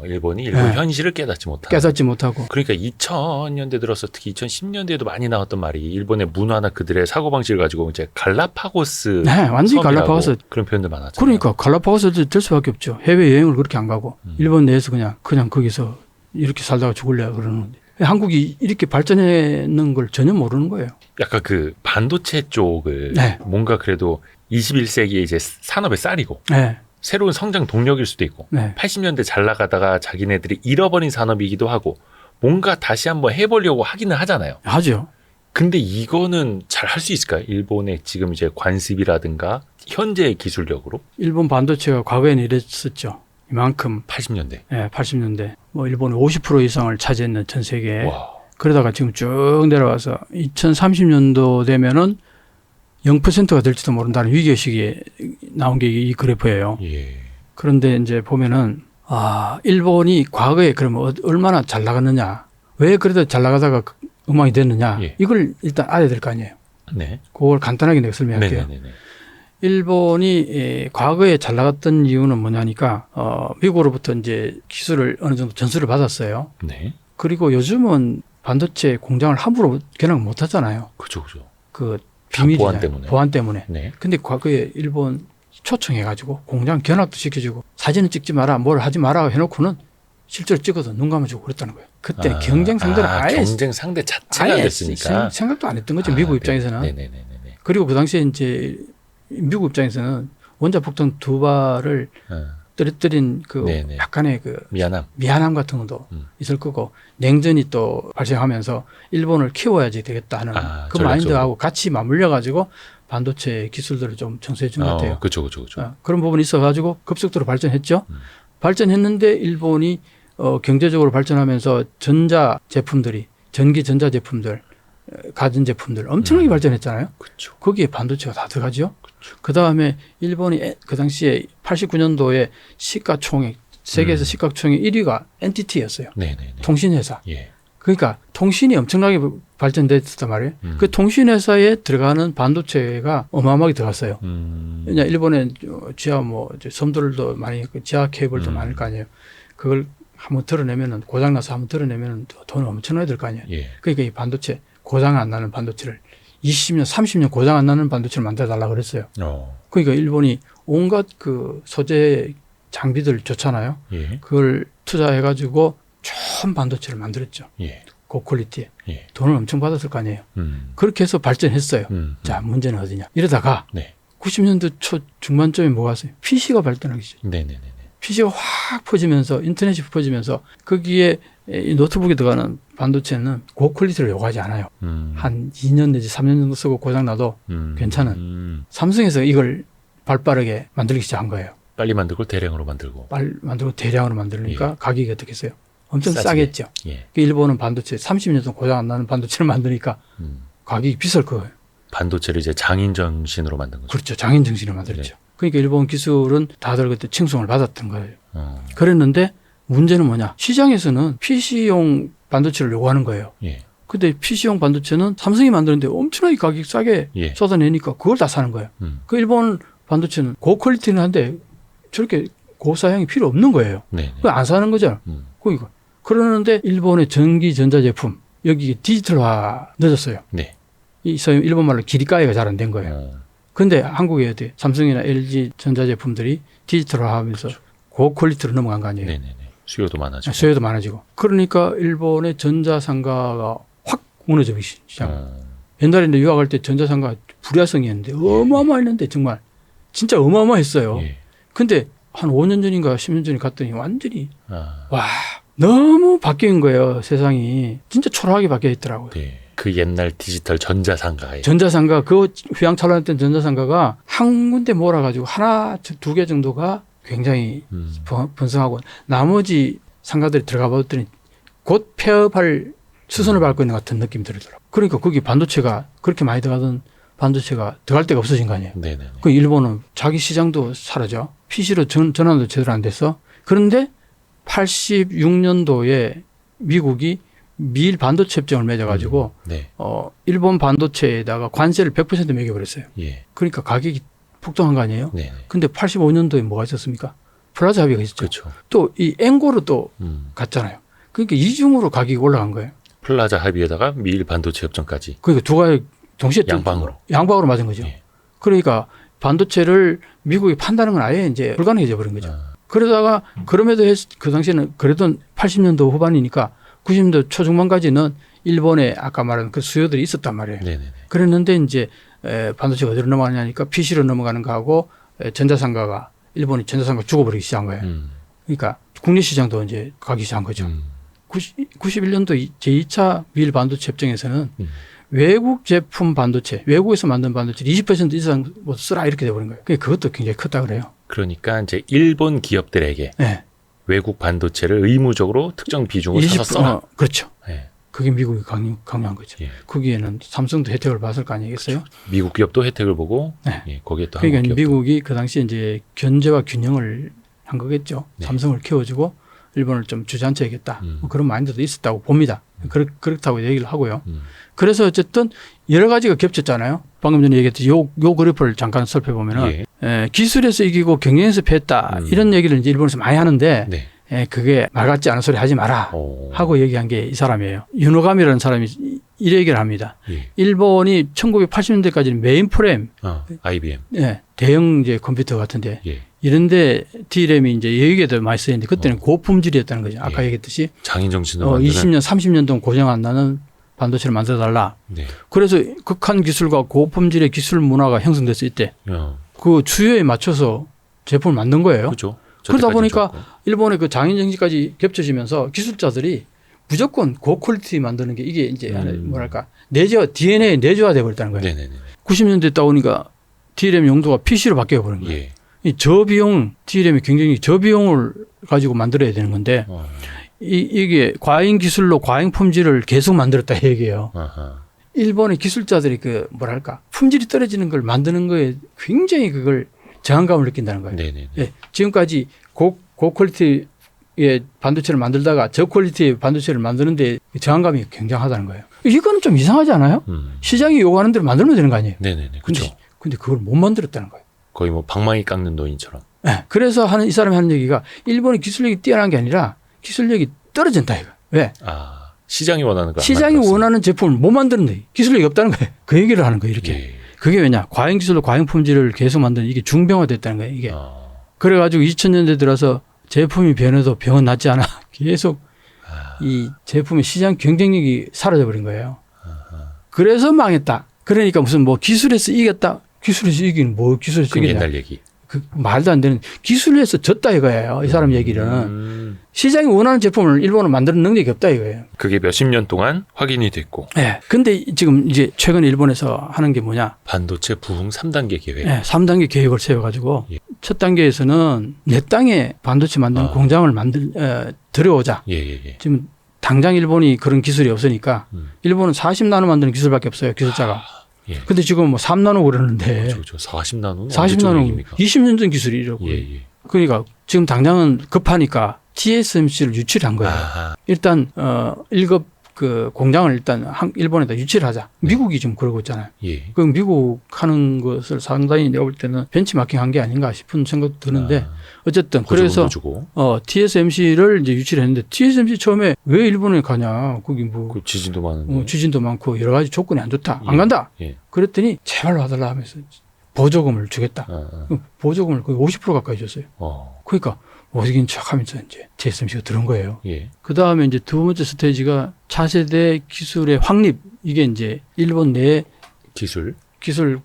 일본이 일본 현실을 깨닫지 못하고. 그러니까 2000년대 들어서 특히 2010년대에도 많이 나왔던 말이 일본의 문화나 그들의 사고방식을 가지고 이제 갈라파고스. 네, 완전히 갈라파고스. 그런 표현들 많았잖아요. 그러니까 갈라파고스 될 수밖에 없죠. 해외여행을 그렇게 안 가고. 일본 내에서 그냥 거기서 이렇게 살다가 죽을래 그러는데. 한국이 이렇게 발전했는 걸 전혀 모르는 거예요. 약간 그 반도체 쪽을 뭔가 그래도 21세기에 이제 산업의 쌀이고 새로운 성장 동력일 수도 있고 80년대 잘 나가다가 자기네들이 잃어버린 산업이기도 하고 뭔가 다시 한번 해보려고 하기는 하잖아요. 하죠. 근데 이거는 잘 할 수 있을까요? 일본의 지금 이제 관습이라든가 현재의 기술력으로? 일본 반도체가 과거에는 이랬었죠. 이만큼 80년대. 네, 80년대. 뭐 일본이 50% 이상을 차지했는 전 세계에. 그러다가 지금 쭉 내려와서 2030년도 되면은 0%가 될지도 모른다는 위기의식이 나온 게 이 그래프예요. 그런데 이제 보면은 일본이 과거에 그러면 얼마나 잘 나갔느냐, 왜 그래도 잘 나가다가 엉망이 됐느냐, 이걸 일단 알아야 될 거 아니에요. 네. 그걸 간단하게 내가 설명할게요. 일본이 과거에 잘 나갔던 이유는 뭐냐니까 미국으로부터 이제 기술을 어느 정도 전수를 받았어요. 그리고 요즘은 반도체 공장을 함부로 견학 못 하잖아요. 그죠. 그 비밀이잖아요. 보안 때문에. 보안 때문에. 네. 근데 과거에 일본 초청해가지고 공장 견학도 시켜주고 사진은 찍지 마라, 뭘 하지 마라 해놓고는 실제로 찍어서 눈 감아주고 그랬다는 거예요. 그때 경쟁 상대를 아예 경쟁 상대 자체가 안 됐으니까 생각도 안 했던 거죠. 미국 입장에서는. 네네네네. 그리고 그 당시에 이제 미국 입장에서는 원자폭탄 2발을 떨어뜨린 그 네네. 약간의 그 미안함 같은 것도 있을 거고 냉전이 또 발생하면서 일본을 키워야지 되겠다 하는 그 전략적으로. 마인드하고 같이 맞물려 가지고 반도체 기술들을 좀 정수해 준 것 같아요. 그렇죠. 그런 부분이 있어 가지고 급속도로 발전했죠. 발전했는데 일본이 경제적으로 발전하면서 전자 제품들이 전기 전자 제품들 가전 제품들 엄청나게 발전했잖아요. 그렇죠. 거기에 반도체가 다 들어가죠. 그 다음에 일본이 그 당시에 89년도에 시가총액 세계에서 시가총액 1위가 NTT였어요. 네네네. 통신회사. 예. 그러니까 통신이 엄청나게 발전됐단 말이에요. 그 통신회사에 들어가는 반도체가 어마어마하게 들어갔어요. 왜냐 일본에 지하 뭐 섬들도 많이 있고 지하 케이블도 많을 거 아니에요. 그걸 한번 드러내면은 고장나서 한번 드러내면은 돈 엄청나게 들 거 아니에요. 예. 그러니까 이 반도체 고장 안 나는 반도체를 20년, 30년 고장 안 나는 반도체를 만들어 달라고 그랬어요. 그러니까 일본이 온갖 그 소재 장비들 좋잖아요. 예. 그걸 투자해가지고 좋은 반도체를 만들었죠. 예. 고퀄리티에. 예. 돈을 엄청 받았을 거 아니에요. 그렇게 해서 발전했어요. 자, 문제는 어디냐. 이러다가 네. 90년대 초 중반쯤에 뭐가 왔어요? PC가 발전하기 시작해요. 네네네. PC가 확 퍼지면서 인터넷이 퍼지면서 거기에 이 노트북에 들어가는 반도체는 고퀄리티를 요구하지 않아요. 한 2년 내지 3년 정도 쓰고 고장나도 괜찮은. 삼성에서 이걸 발빠르게 만들기 시작한 거예요. 빨리 만들고 대량으로 만들고. 빨리 만들고 대량으로 만들니까 예. 가격이 어떻게 했어요? 엄청 싸지게. 싸겠죠. 예. 일본은 반도체 30년 동안 고장 안 나는 반도체를 만드니까 가격이 비쌀 거예요. 반도체를 이제 장인 정신으로 만든 거죠. 그렇죠. 장인 정신을 만들었죠. 네. 그러니까 일본 기술은 다들 그때 칭송을 받았던 거예요. 어. 그랬는데 문제는 뭐냐? 시장에서는 PC용 반도체를 요구하는 거예요. 예. 근데 PC용 반도체는 삼성이 만드는데 엄청나게 가격 싸게 예. 쏟아내니까 그걸 다 사는 거예요. 그 일본 반도체는 고퀄리티는 한데 저렇게 고사양이 필요 없는 거예요. 네. 그거 안 사는 거죠. 그러니까 그러는데 일본의 전기 전자 제품 여기 디지털화 늦었어요. 네. 이 소위 일본 말로 기리가이가 잘 안 된 거예요. 근데 한국에 어디 삼성이나 LG 전자 제품들이 디지털화하면서 그렇죠. 고퀄리티로 넘어간 거 아니에요. 네네네. 수요도 많아지고. 수요도 많아지고. 그러니까 일본의 전자상가가 확 무너지기 시작. 옛날에 유학할 때 전자상가 불야성이었는데 어마어마했는데 정말 진짜 어마어마했어요. 예. 근데 한 5년 전인가 10년 전에 갔더니 완전히 아. 와 너무 바뀐 거예요. 세상이 진짜 초라하게 바뀌어 있더라고요. 네. 그 옛날 디지털 전자상가에. 전자상가 그 휘황찬란했던 전자상가가 한 군데 몰아가지고 하나 두 개 정도가 굉장히 번성하고 나머지 상가들이 들어가 봤더니 곧 폐업할 수순을 밟고 있는 것 같은 느낌이 들더라고요. 그러니까 거기 반도체가 그렇게 많이 들어가던 반도체가 들어갈 데가 없어진 거 아니에요. 네네네. 그 일본은 자기 시장도 사라져. PC로 전환도 제대로 안 됐어. 그런데 86년도에 미국이 미일 반도체 협정을 맺어가지고 네. 일본 반도체에다가 관세를 100% 매겨버렸어요. 예. 그러니까 가격이 폭등한 거 아니에요? 네. 근데 85년도에 뭐가 있었습니까? 플라자 합의가 있었죠. 그렇죠. 또 이 앵고로 또 갔잖아요. 그러니까 이중으로 가격이 올라간 거예요. 플라자 합의에다가 미일 반도체 협정까지. 그러니까 두 가지 동시에 양방으로 맞은 거죠. 예. 그러니까 반도체를 미국이 판다는 건 아예 이제 불가능해져 버린 거죠. 그러다가 그럼에도 그 당시에는 그래도 80년도 후반이니까 90년도 초중반까지는 일본에 아까 말한 그 수요들이 있었단 말이에요. 네네네. 그랬는데 이제 반도체가 어디로 넘어가냐니까 PC로 넘어가는 거하고 전자상가가 일본이 전자상가 죽어버리기 시작한 거예요. 그러니까 국내 시장도 이제 가기 시작한 거죠. 91년도 제2차 미일 반도체 협정에서는 외국 제품 반도체, 외국에서 만든 반도체 20% 이상 뭐 쓰라 이렇게 돼버린 거예요. 그것도 굉장히 컸다 그래요. 그러니까 이제 일본 기업들에게 네. 외국 반도체를 의무적으로 특정 비중을 사서 써라. 그렇죠. 네. 그게 미국이 강요한 거죠. 예. 거기에는 삼성도 혜택을 받을 거 아니겠어요? 그렇죠. 미국 기업도 혜택을 보고 네. 예, 거기에 또 그러니까 한국 기업도. 미국이 그 당시에 이제 견제와 균형을 한 거겠죠. 네. 삼성을 키워주고 일본을 좀 주저앉혀야겠다. 뭐 그런 마인드도 있었다고 봅니다. 그렇다고 얘기를 하고요. 그래서 어쨌든 여러 가지가 겹쳤잖아요. 방금 전에 얘기했듯이 요 그래프를 잠깐 살펴보면은 예. 기술에서 이기고 경영에서 패했다. 이런 얘기를 이제 일본에서 많이 하는데 네. 그게 말 같지 않은 소리 하지 마라 하고 얘기한 게 이 사람이에요. 윤호감이라는 사람이 이 얘기를 합니다. 예. 일본이 1980년대까지는 메인프레임, IBM. 대형 이제 컴퓨터 같은데 예. 이런데 D램이 이제 여기에도 많이 쓰였는데 그때는 고품질이었다는 거죠. 아까 예. 얘기했듯이 장인 정신으로 만드는. 20년, 30년 동안 고생 안 나는 반도체를 만들어 달라. 네. 그래서 극한 기술과 고품질의 기술 문화가 형성됐을 때 그 주요에 맞춰서 제품을 만든 거예요. 그렇죠. 그러다 보니까 일본의 그 장인 정신까지 겹쳐지면서 기술자들이 무조건 고퀄리티 만드는 게 이게 이제 뭐랄까 DNA 내재화돼 버렸다는 거예요. 네네네. 90년대 있다 보니까 D램 용도가 PC로 바뀌어 버린 거예요. 예. 이 저비용 D램이 굉장히 저비용을 가지고 만들어야 되는 건데 이게 과잉 기술로 과잉 품질을 계속 만들었다 이 얘기예요. 아하. 일본의 기술자들이 그 뭐랄까 품질이 떨어지는 걸 만드는 거에 굉장히 그걸 저항감을 느낀다는 거예요. 네네네. 예, 지금까지 고퀄리티의 반도체를 만들다가 저퀄리티의 반도체를 만드는데 저항감이 굉장하다는 거예요. 이거는 좀 이상하지 않아요? 시장이 요구하는 대로 만들면 되는 거 아니에요? 네네네. 그렇죠. 근데 그걸 못 만들었다는 거예요. 거의 뭐 방망이 깎는 노인처럼. 네, 그래서 이 사람이 하는 얘기가 일본의 기술력이 뛰어난 게 아니라 기술력이 떨어진다 이거. 왜? 시장이 원하는 거. 시장이 원하는 제품을 못 만드는데 기술력이 없다는 거예요. 그 얘기를 하는 거예요. 이렇게. 예. 그게 왜냐? 과잉 기술로 과잉 품질을 계속 만드는 이게 중병화됐다는 거예요. 이게. 그래가지고 2000년대 들어서 제품이 변해도 병은 낫지 않아. 계속 이 제품의 시장 경쟁력이 사라져 버린 거예요. 그래서 망했다. 그러니까 무슨 뭐 기술에서 이겼다. 기술에서 이기는 뭐 기술에서 이기냐. 옛날 얘기. 그 말도 안 되는 기술에서 졌다 이거예요. 이 사람 얘기는. 시장이 원하는 제품을 일본은 만드는 능력이 없다 이거예요. 그게 몇십 년 동안 확인이 됐고. 네. 근데 지금 이제 최근에 일본에서 하는 게 뭐냐. 반도체 부흥 3단계 계획. 네. 3단계 계획을 세워가지고 예. 첫 단계에서는 내 땅에 반도체 만드는 공장을 들여오자. 예. 지금 당장 일본이 그런 기술이 없으니까 일본은 40나노 만드는 기술밖에 없어요. 기술자가. 예. 근데 지금 뭐 3나노 그러는데. 그렇죠. 40나노? 40나노 20년 전 기술이라고. 예. 그러니까 지금 당장은 급하니까 TSMC를 유치를 한 거예요. 일단 1급 그 공장을 일단 일본에다 유치를 하자. 미국이 지금 그러고 있잖아요. 예. 그 미국 하는 것을 상당히 내가 볼 때는 벤치마킹 한 게 아닌가 싶은 생각도 드는데 어쨌든 그래서 TSMC를 이제 유치를 했는데 TSMC 처음에 왜 일본에 가냐. 거기 뭐 그 지진도 많은데. 지진도 많고 여러 가지 조건이 안 좋다. 예. 안 간다. 예. 그랬더니 제발 와달라 하면서 보조금을 주겠다. 보조금을 거의 50% 가까이 줬어요. 그러니까 어디긴 척하면서 이제 TSMC가 들은 거예요. 예. 그 다음에 이제 두 번째 스테이지가 차세대 기술의 확립. 이게 이제 일본 내 기술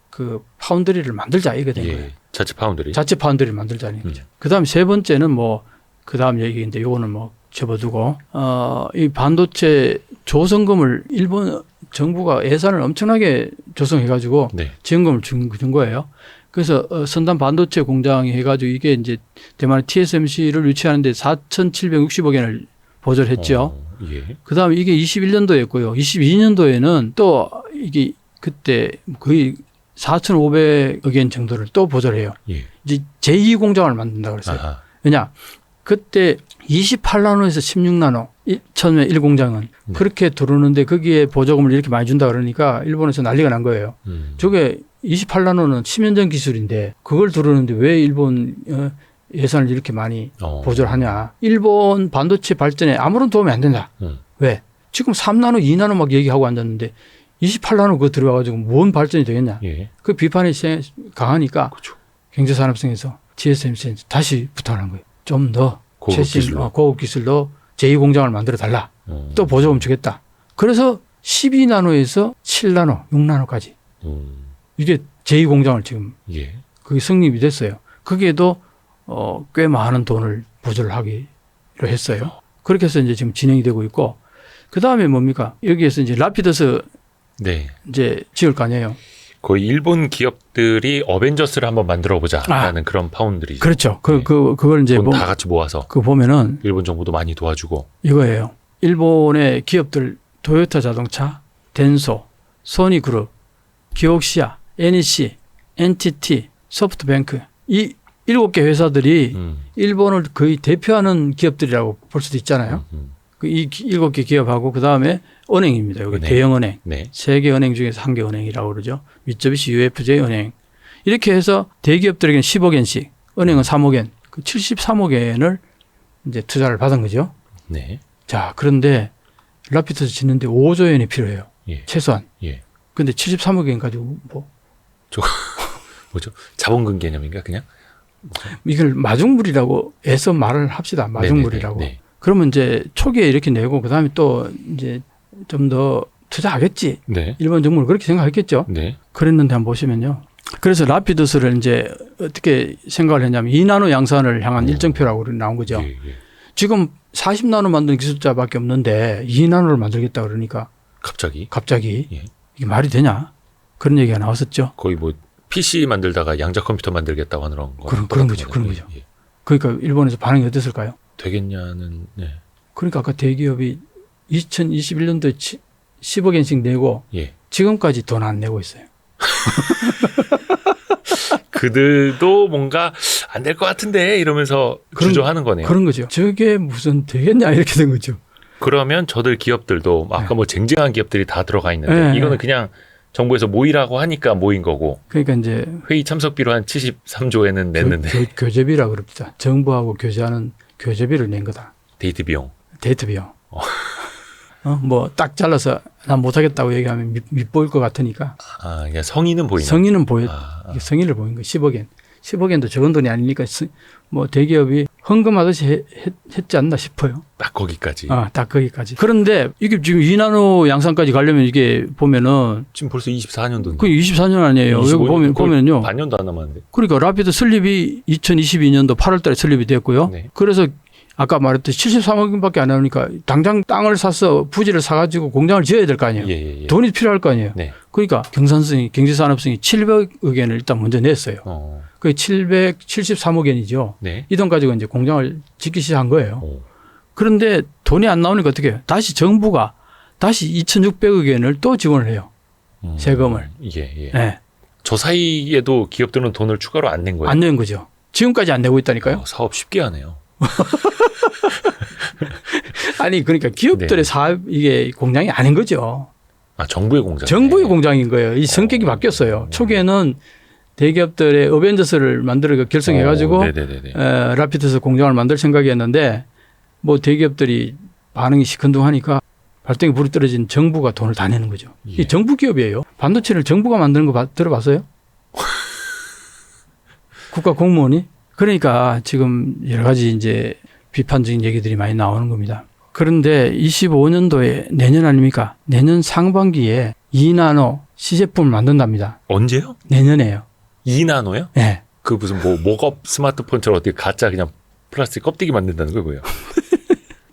그 파운드리를 만들자 이게 된 거예요. 자체 파운드리. 자체 파운드리를 만들자는 거죠. 그 다음 세 번째는 뭐 그 다음 얘기인데 요거는 뭐 접어두고 이 반도체 조성금을 일본 정부가 예산을 엄청나게 조성해가지고 지원금을 준 거예요. 그래서 선단 반도체 공장이 해가지고 이게 이제 대만의 TSMC를 유치하는데 4,760억 엔을 보조를 했죠. 예. 그다음에 이게 21년도였고요. 22년도에는 또 이게 그때 거의 4,500억 엔 정도를 또 보조를 해요. 예. 이제 제2 공장을 만든다고 그랬어요. 왜냐? 그때 28나노에서 16나노 처음에 1공장은 그렇게 들어오는데 거기에 보조금을 이렇게 많이 준다 그러니까 일본에서 난리가 난 거예요. 저게 28나노는 10년 전 기술인데 그걸 들어오는데 왜 일본 예산을 이렇게 많이 보조를 하냐. 일본 반도체 발전에 아무런 도움이 안 된다. 왜? 지금 3나노, 2나노 막 얘기하고 앉았는데 28나노 그거 들어와가지고 뭔 발전이 되겠냐. 그 비판이 강하니까 경제산업성에서 TSMC에 다시 부탁한 거예요. 좀 더 최신 고급 기술로 제2공장을 만들어 달라. 또 보조금 주겠다. 그래서 12나노에서 7나노, 6나노까지 이게 제2공장을 지금 그게 성립이 됐어요. 거기에도 꽤 많은 돈을 보조를 하기로 했어요. 그렇게 해서 이제 지금 진행이 되고 있고 그 다음에 뭡니까? 여기에서 이제 라피더스 이제 지을 거 아니에요. 거의 일본 기업들이 어벤져스를 한번 만들어 보자라는 그런 파운드리죠. 그렇죠. 그걸 이제 다 같이 모아서 그 보면은 일본 정부도 많이 도와주고 이거예요. 일본의 기업들 도요타 자동차, 덴소, 소니그룹, 기옥시아, NEC, NTT, 소프트뱅크 이 7개 회사들이 일본을 거의 대표하는 기업들이라고 볼 수도 있잖아요. 이 7개 기업하고 그 다음에 은행입니다. 여기 대형은행. 세계 은행 중에서 한 개 은행이라고 그러죠. 미쯔비시 UFJ 은행. 이렇게 해서 대기업들에게는 10억 엔씩, 은행은 3억 엔, 그 73억 엔을 이제 투자를 받은 거죠. 네. 자, 그런데 라피드스 짓는데 5조 원이 필요해요. 예. 최소한. 예. 근데 73억 원 가지고 뭐 뭐죠? 자본금 개념인가 그냥? 이걸 마중물이라고 애써 말을 합시다. 마중물이라고. 네네네. 네. 그러면 이제 초기에 이렇게 내고 그다음에 또 이제 좀 더 투자하겠지. 네. 일본 정부는 그렇게 생각했겠죠. 네. 그랬는데 한번 보시면요. 그래서 라피드스를 이제 어떻게 생각을 했냐면 2나노 양산을 향한 일정표라고 나온 거죠. 예, 예. 지금 40나노 만드는 기술자밖에 없는데 2나노를 만들겠다 그러니까 갑자기 예. 이게 말이 되냐? 그런 얘기가 나왔었죠. 거의 뭐 PC 만들다가 양자 컴퓨터 만들겠다고 하는 거. 그런 거죠. 그런 거죠. 예. 그러니까 일본에서 반응이 어땠을까요? 되겠냐는 네. 그러니까 아까 대기업이 2021년도에 10억 엔씩 내고 예. 지금까지 돈 안 내고 있어요. 그들도 뭔가 안 될 것 같은데 이러면서 주저하는 거네요. 그런 거죠. 저게 무슨 되겠냐 이렇게 된 거죠. 그러면 저들 기업들도 아까 뭐 쟁쟁한 기업들이 다 들어가 있는데 네. 이거는 그냥 정부에서 모이라고 하니까 모인 거고 그러니까 이제 회의 참석비로 한 73조에는 냈는데 교재비라 그럽니다. 정부하고 교제하는 교재비를 낸 거다. 데이트 비용. 데이트 비용. 뭐 딱 잘라서 난 못하겠다고 얘기하면 밉보일 것 같으니까 아, 그냥 성의는 보이는. 성의는 아. 이게 성의를 보인 거 10억엔. 10억엔도 적은 돈이 아니니까 뭐 대기업이 헌금하듯이 했지 않나 싶어요. 딱 거기까지. 딱 거기까지. 그런데 이게 지금 2나노 양산까지 가려면 이게 보면은 지금 벌써 24년도인데. 그 24년 아니에요. 여기 보면요. 반년도 안 남았는데. 그러니까 라피드 설립이 2022년도 8월 달에 설립이 됐고요. 네. 그래서 아까 말했듯이 73억원밖에 안 나오니까 당장 땅을 사서 부지를 사가지고 공장을 지어야 될 거 아니에요. 예. 돈이 필요할 거 아니에요. 네. 그러니까 경제산업성이 700억원을 일단 먼저 냈어요. 그게 773억원이죠. 네. 이 돈 가지고 이제 공장을 짓기 시작한 거예요. 오. 그런데 돈이 안 나오니까 어떻게 해요? 다시 정부가 다시 2,600억원을 또 지원을 해요. 세금을. 예. 네. 저 사이에도 기업들은 돈을 추가로 안 낸 거예요. 안 낸 거죠. 지금까지 안 내고 있다니까요. 사업 쉽게 하네요. 아니 그러니까 기업들의 사업 이게 공장이 아닌 거죠. 아, 정부의 공장. 정부의 공장인 거예요. 이 성격이 바뀌었어요. 초기에는 대기업들의 어벤져스를 만들어 결성해가지고 라피드스 공장을 만들 생각이었는데 뭐 대기업들이 반응이 시큰둥하니까 발등에 불이 떨어진 정부가 돈을 다 내는 거죠. 예. 이 정부 기업이에요. 반도체를 정부가 만드는 거 들어봤어요? 국가 공무원이? 그러니까 지금 여러 가지 이제 비판적인 얘기들이 많이 나오는 겁니다. 그런데 25년도에 내년 아닙니까? 내년 상반기에 2나노 시제품을 만든답니다. 언제요? 내년에요. 2나노요? 네. 그 무슨 뭐 목업 스마트폰처럼 어떻게 가짜 그냥 플라스틱 껍데기 만든다는 거고요.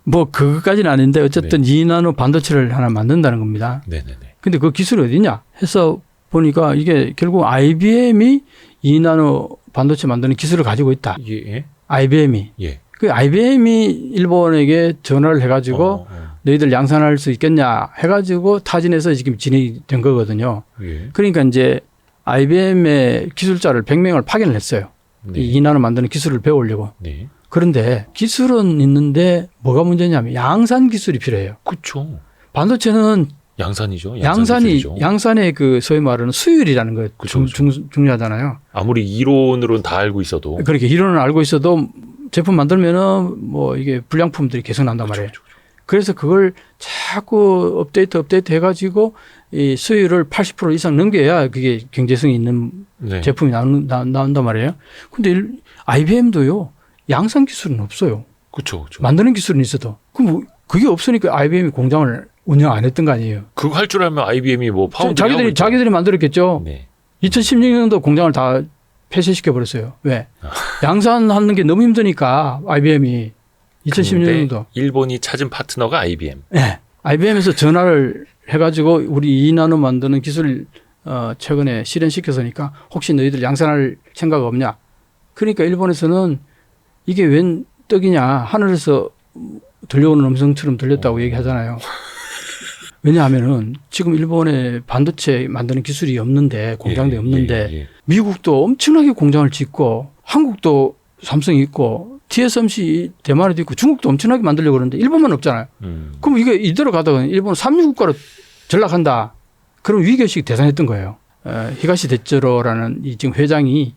뭐 그것까지는 아닌데 어쨌든 2나노 반도체를 하나 만든다는 겁니다. 네네네. 근데 그 기술이 어디냐 해서 보니까 이게 결국 IBM이 2나노 반도체 만드는 기술을 가지고 있다. 예. IBM이. 예. 그 IBM이 일본에게 전화를 해가지고 너희들 양산할 수 있겠냐 해가지고 타진해서 지금 진행이 된 거거든요. 예. 그러니까 이제 IBM의 기술자를 100명을 파견을 했어요. 네. 이 2나노 만드는 기술을 배우려고. 네. 그런데 기술은 있는데 뭐가 문제냐면 양산 기술이 필요해요. 그렇죠. 반도체는 양산이죠. 양산의 그 소위 말하는 수율이라는 거 중요하잖아요. 아무리 이론으로는 다 알고 있어도. 그렇게 이론을 알고 있어도 제품 만들면은 뭐 이게 불량품들이 계속 난단 말이에요. 그래서 그걸 자꾸 업데이트 해가지고 이 수율을 80% 이상 넘겨야 그게 경제성이 있는 제품이 나온단 말이에요. 근데 IBM도요, 양산 기술은 없어요. 그렇죠. 만드는 기술은 있어도. 그럼 뭐 그게 없으니까 IBM이 공장을 운영 안 했던 거 아니에요. 그거 할 줄 알면 IBM이 뭐 파운드리 자기들이 만들었겠죠. 네. 2016년도 공장을 다 폐쇄시켜 버렸어요. 왜? 양산하는 게 너무 힘드니까 IBM이 2016년도 일본이 찾은 파트너가 IBM. 네. IBM에서 전화를 해가지고 우리 2나노 만드는 기술 최근에 실현시켜서니까 혹시 너희들 양산할 생각 없냐? 그러니까 일본에서는 이게 웬 떡이냐? 하늘에서 들려오는 음성처럼 들렸다고 얘기하잖아요. 왜냐하면은 지금 일본에 반도체 만드는 기술이 없는데 공장도 없는데 미국도 엄청나게 공장을 짓고 한국도 삼성이 있고 TSMC 대만에도 있고 중국도 엄청나게 만들려고 그러는데 일본만 없잖아요. 그럼 이게 이대로 가다가 일본은 삼류국가로 전락한다. 그런 위기의식이 대단했던 거예요. 히가시 데츠로라는 이 지금 회장이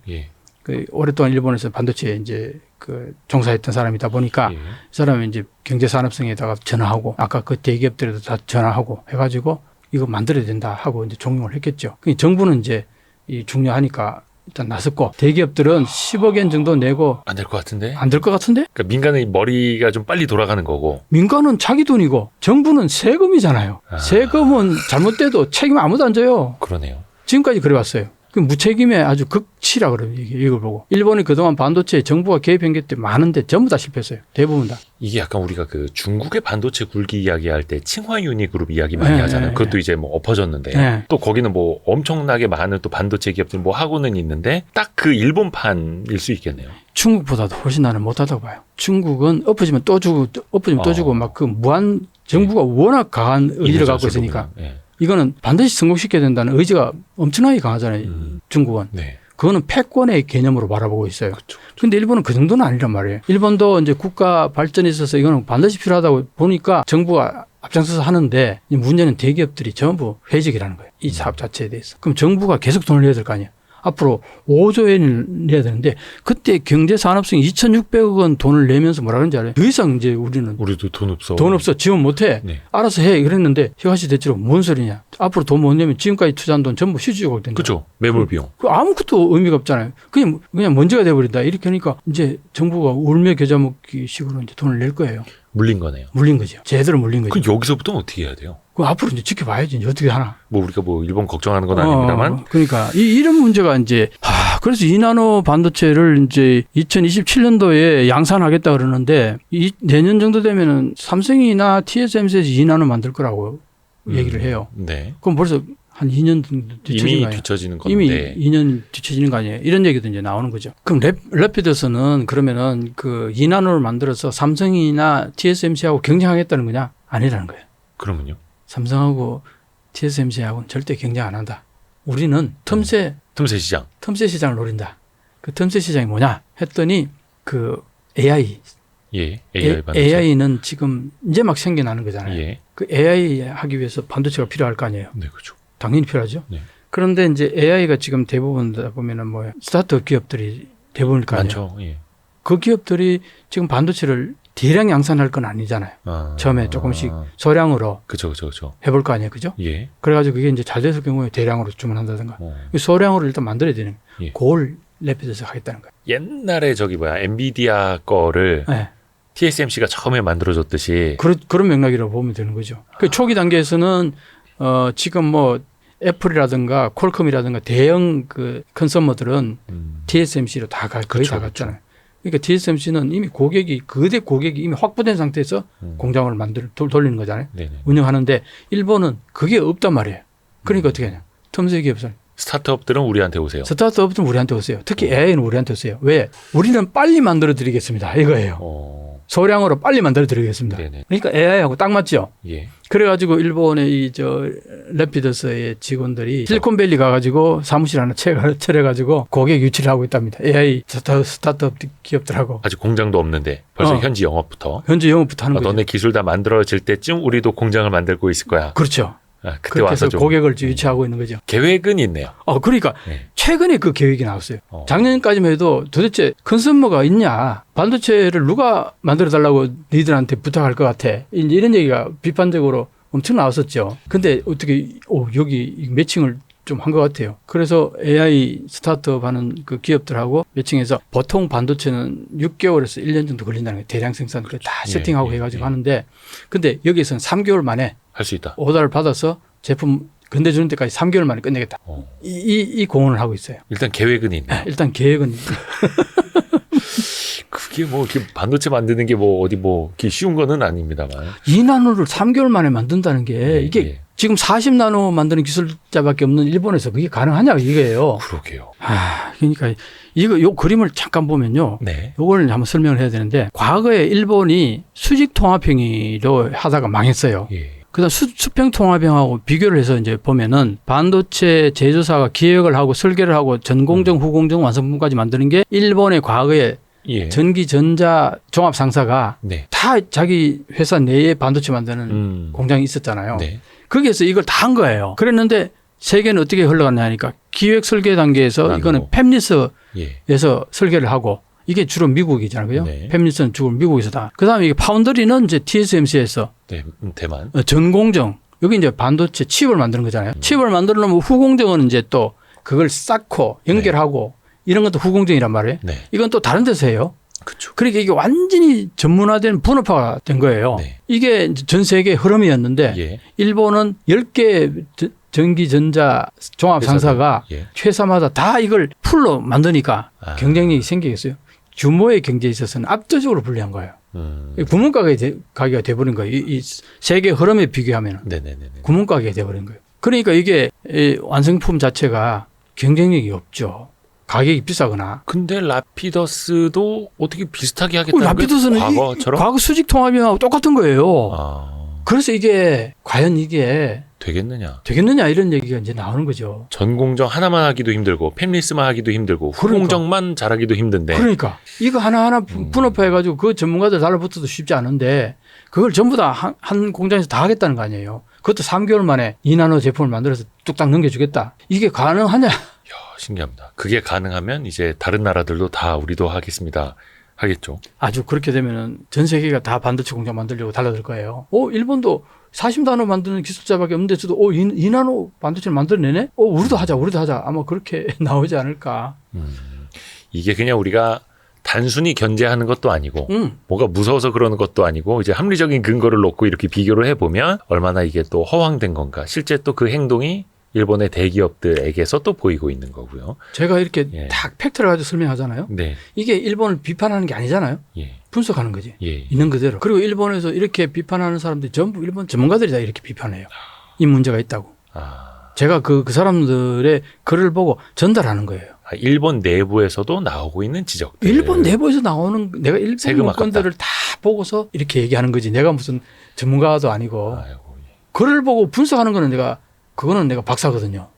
그 오랫동안 일본에서 반도체 이제 그 종사했던 사람이다 보니까 예. 이 사람이 이제 경제산업성에다가 전화하고 아까 그 대기업들에도 다 전화하고 해가지고 이거 만들어야 된다 하고 이제 종용을 했겠죠. 정부는 이제 이 중요하니까 일단 나섰고 대기업들은 10억엔 정도 내고 안 될 것 같은데? 안 될 것 같은데? 그러니까 민간의 머리가 좀 빨리 돌아가는 거고. 민간은 자기 돈이고 정부는 세금이잖아요. 아. 세금은 잘못돼도 책임 아무도 안 져요. 그러네요. 지금까지 그래왔어요. 그 무책임의 아주 극치라 그래요. 이걸 보고. 일본이 그동안 반도체에 정부가 개입한 게 많은데 전부 다 실패했어요. 대부분 다. 이게 약간 우리가 그 중국의 반도체 굴기 이야기할 때 칭화유니 그룹 이야기 많이 네, 하잖아요. 네, 그것도 이제 뭐 엎어졌는데 네. 또 거기는 뭐 엄청나게 많은 또 반도체 기업들 뭐 하고는 있는데 딱 그 일본판일 수 있겠네요. 중국보다도 훨씬 나는 못하다고 봐요. 중국은 엎어지면 또 주고 엎어지면 또 주고 막 그 무한 정부가 워낙 강한 의지를 갖고 있으니까 예. 이거는 반드시 성공시켜야 된다는 의지가 엄청나게 강하잖아요. 중국은. 네. 그거는 패권의 개념으로 바라보고 있어요. 그렇죠. 근데 일본은 그 정도는 아니란 말이에요. 일본도 이제 국가 발전에 있어서 이거는 반드시 필요하다고 보니까 정부가 앞장서서 하는데 문제는 대기업들이 전부 회직이라는 거예요. 이 사업 자체에 대해서. 그럼 정부가 계속 돈을 내야 될 거 아니에요. 앞으로 5조 엔을 내야 되는데 그때 경제산업성 2,600억 원 돈을 내면서 뭐라 그런지 알아요? 더 이상 이제 우리도 돈 없어. 돈 없어. 지원 못 해. 네. 알아서 해. 그랬는데 히가시 대치로 뭔 소리냐. 앞으로 돈 못 내면 지금까지 투자한 돈 전부 휴지조각 된다. 그렇죠. 매몰 비용. 그 아무것도 의미가 없잖아요. 그냥 먼지가 돼버린다. 이렇게 하니까 이제 정부가 울며 겨자 먹기 식으로 이제 돈을 낼 거예요. 물린 거네요. 물린 거죠. 제대로 물린 거죠. 그럼 여기서부터 어떻게 해야 돼요? 그 앞으로 이제 지켜봐야지. 이제 어떻게 하나. 뭐 우리가 뭐 일본 걱정하는 건 아닙니다만. 그러니까 이런 문제가 이제 그래서 2나노 반도체를 이제 2027년도에 양산하겠다 그러는데 내년 정도 되면은 삼성이나 TSMC에서 2나노 만들 거라고 얘기를 해요. 네. 그럼 벌써 한 2년 정도 뒤쳐진 거 이미 아니에요? 뒤처지는 이미 건데. 2년 뒤쳐지는 거 아니에요? 이런 얘기도 이제 나오는 거죠. 그럼 래피더스는 그러면은 그 2나노를 만들어서 삼성이나 TSMC하고 경쟁하겠다는 거냐? 아니라는 거예요. 그러면요? 삼성하고 TSMC하고는 절대 경쟁 안 한다. 우리는 틈새 시장. 시장을 노린다. 그 틈새 시장이 뭐냐 했더니 그 AI. 예. AI 반도체. AI는 지금 이제 막 생겨나는 거잖아요. 예. 그 AI 하기 위해서 반도체가 필요할 거 아니에요. 네, 그렇죠. 당연히 필요하죠. 네. 그런데 이제 AI가 지금 대부분 다 보면은 뭐 스타트업 기업들이 대부분일 거 아니에요. 많죠. 예. 그 기업들이 지금 반도체를 대량 양산할 건 아니잖아요. 처음에 조금씩 소량으로 그렇죠. 해볼 거 아니에요. 그죠? 예. 그래가지고 그게 이제 잘 됐을 경우에 대량으로 주문한다든가. 소량으로 일단 만들어야 되는 거예요. 예. 그걸 래피드에서 하겠다는 거예요. 옛날에 엔비디아 거를 네. TSMC가 처음에 만들어줬듯이 그런 맥락이라고 보면 되는 거죠. 그 초기 단계에서는 지금 뭐 애플이라든가 퀄컴이라든가 대형 그 컨서머들은 TSMC로 거의 그쵸, 다 갔잖아요. 그러니까 TSMC는 이미 거대 고객이 이미 확보된 상태에서 공장을 돌리는 거잖아요. 네네. 운영하는데 일본은 그게 없단 말이에요. 그러니까 어떻게 하냐. 틈새 기업들. 스타트업들은 우리한테 오세요. 스타트업들은 우리한테 오세요. 특히 AI는 우리한테 오세요. 왜? 우리는 빨리 만들어 드리겠습니다. 이거예요. 소량으로 빨리 만들어 드리겠습니다. 네네. 그러니까 AI하고 딱 맞죠. 예. 그래가지고 일본의 래피더스의 직원들이 실리콘밸리 가가지고 사무실 하나 차려가지고 고객 유치를 하고 있답니다. AI 스타트업 기업들하고. 아직 공장도 없는데 벌써 현지 영업부터. 현지 영업부터 하는 거죠. 너네 기술 다 만들어질 때쯤 우리도 공장을 만들고 있을 거야. 그렇죠. 그때 그렇게 와서 해서 좀 고객을 유치하고 있는 거죠. 계획은 있네요. 그러니까 네. 최근에 그 계획이 나왔어요. 작년까지만 해도 도대체 컨슈머가 있냐, 반도체를 누가 만들어달라고 니들한테 부탁할 것 같아, 이런 얘기가 비판적으로 엄청 나왔었죠. 근데 어떻게 여기 매칭을 좀 한 것 같아요. 그래서 AI 스타트업 하는 그 기업들하고 매칭해서 보통 반도체는 6개월에서 1년 정도 걸린다는 거예요. 대량 생산 다 세팅하고 해가지고 하는데, 근데 여기에서는 3개월 만에 할 수 있다. 오더를 받아서 제품 건네주는 데까지 3개월 만에 끝내겠다. 이 공헌을 하고 있어요. 일단 계획은 있네. 일단 계획은. 그게 뭐 이렇게 반도체 만드는 게 뭐 어디 뭐 이렇게 쉬운 거는 아닙니다만. 2나노를 3개월 만에 만든다는 게 이게 지금 40나노 만드는 기술자밖에 없는 일본에서 그게 가능하냐 이거예요. 그러게요. 그러니까 요 그림을 잠깐 보면요. 네. 요걸 한번 설명을 해야 되는데, 과거에 일본이 수직 통합행위로 하다가 망했어요. 예. 그다음 수평 통합형하고 비교를 해서 이제 보면은 반도체 제조사가 기획을 하고 설계를 하고 전공정, 후공정, 완성품까지 만드는 게 일본의 과거에 전기 전자 종합 상사가 다 자기 회사 내에 반도체 만드는 공장이 있었잖아요. 네. 거기에서 이걸 다 한 거예요. 그랬는데 세계는 어떻게 흘러갔냐 하니까 기획 설계 단계에서 이거는 팹리스에서 설계를 하고 이게 주로 미국이잖아요. 그죠? 네. 팹리스는 주로 미국에서다. 그다음에 이게 파운드리는 이제 TSMC에서 네, 대만. 전공정 여기 이제 반도체 칩을 만드는 거잖아요. 칩을 만들어 놓으면 후공정은 이제 또 그걸 쌓고 연결하고 이런 것도 후공정이란 말이에요. 네, 이건 또 다른 데서 해요. 그렇죠. 그러니까 이게 완전히 전문화된 분업화가 된 거예요. 네. 이게 이제 전 세계 흐름이었는데 예, 일본은 10개 전기전자 종합 상사가 예. 회사마다 다 이걸 풀로 만드니까 아. 경쟁력이 생기겠어요. 규모의 경제에 있어서는 압도적으로 불리한 거예요. 구멍가게가 돼버린 거예요. 이 세계 흐름에 비교하면 네네네. 구멍가게가 돼버린 거예요. 그러니까 이게 이 완성품 자체가 경쟁력이 없죠. 가격이 비싸거나. 근데 라피더스도 어떻게 비슷하게 하겠다는 라피도스는 게 과거처럼? 과거 수직 통합이랑 똑같은 거예요. 아, 그래서 이게 과연 이게 되겠느냐? 되겠느냐 이런 얘기가 이제 나오는 거죠. 전공정 하나만 하기도 힘들고 팹리스만 하기도 힘들고 후공정만 잘하기도 힘든데. 그러니까 이거 하나하나 분업화해가지고 그 전문가들 달라붙어도 쉽지 않은데 그걸 전부 다 한 공장에서 다 하겠다는 거 아니에요. 그것도 3개월 만에 2나노 제품을 만들어서 뚝딱 넘겨주겠다. 이게 가능하냐? 이야, 신기합니다. 그게 가능하면 이제 다른 나라들도 다 우리도 하겠습니다. 하겠죠. 아주 그렇게 되면은 전 세계가 다 반도체 공장 만들려고 달라들 거예요. 일본도 40나노 만드는 기술자밖에 없는데서도 2나노 반도체를 만들어내네? 우리도 하자. 아마 그렇게 나오지 않을까. 이게 그냥 우리가 단순히 견제하는 것도 아니고 뭐가 무서워서 그러는 것도 아니고 이제 합리적인 근거를 놓고 이렇게 비교를 해보면 얼마나 이게 또 허황된 건가. 실제 또 그 행동이 일본의 대기업들에게서 또 보이고 있는 거고요. 제가 이렇게 예. 딱 팩트를 가지고 설명하잖아요. 네, 이게 일본을 비판하는 게 아니잖아요. 예, 분석하는 거지. 예. 있는 그대로. 그리고 일본에서 이렇게 비판하는 사람들이 전부 일본 전문가들이 다 이렇게 비판해요. 이 문제가 있다고. 아, 제가 그 사람들의 글을 보고 전달하는 거예요. 일본 내부에서도 나오고 있는 지적들. 일본 내부에서 나오는 내가 일본 세금 문건들을 다 보고서 이렇게 얘기하는 거지. 내가 무슨 전문가도 아니고. 아이고, 예. 글을 보고 분석하는 거는 그거는 내가 박사거든요.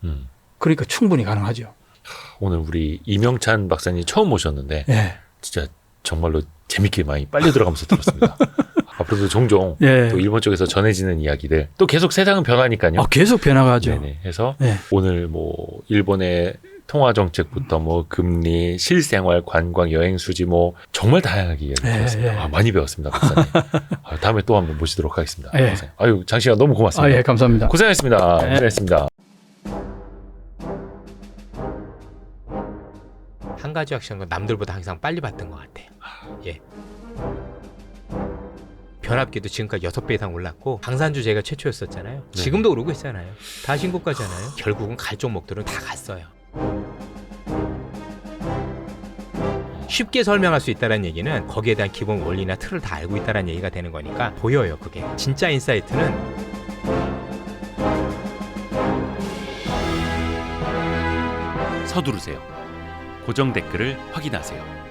그러니까 충분히 가능하죠. 오늘 우리 이명찬 박사님 처음 모셨는데 예. 진짜 정말로 재밌게 많이 빨려 들어가면서 들었습니다. 앞으로도 종종 예. 또 일본 쪽에서 전해지는 이야기들 또 계속 세상은 변하니까요. 계속 변화가죠. 네네. 해서 예. 오늘 뭐 일본의 통화 정책부터 뭐 금리, 실생활, 관광, 여행 수지 뭐 정말 다양하게 이야기 들었습니다. 예. 많이 배웠습니다, 박사님. 다음에 또 한번 모시도록 하겠습니다. 예. 박사님. 아유, 장시간 너무 고맙습니다. 예, 감사합니다. 고생하셨습니다. 예. 고생하셨습니다. 한 가지 확실한 건 남들보다 항상 빨리 봤던 것 같아요. 예. 변압기도 지금까지 6배 이상 올랐고 방산주 제가 최초였었잖아요. 네. 지금도 오르고 있잖아요. 다 신고가잖아요. 결국은 갈 종목들은 다 갔어요. 쉽게 설명할 수 있다는 얘기는 거기에 대한 기본 원리나 틀을 다 알고 있다는 얘기가 되는 거니까 보여요. 그게 진짜 인사이트는 서두르세요. 고정 댓글을 확인하세요.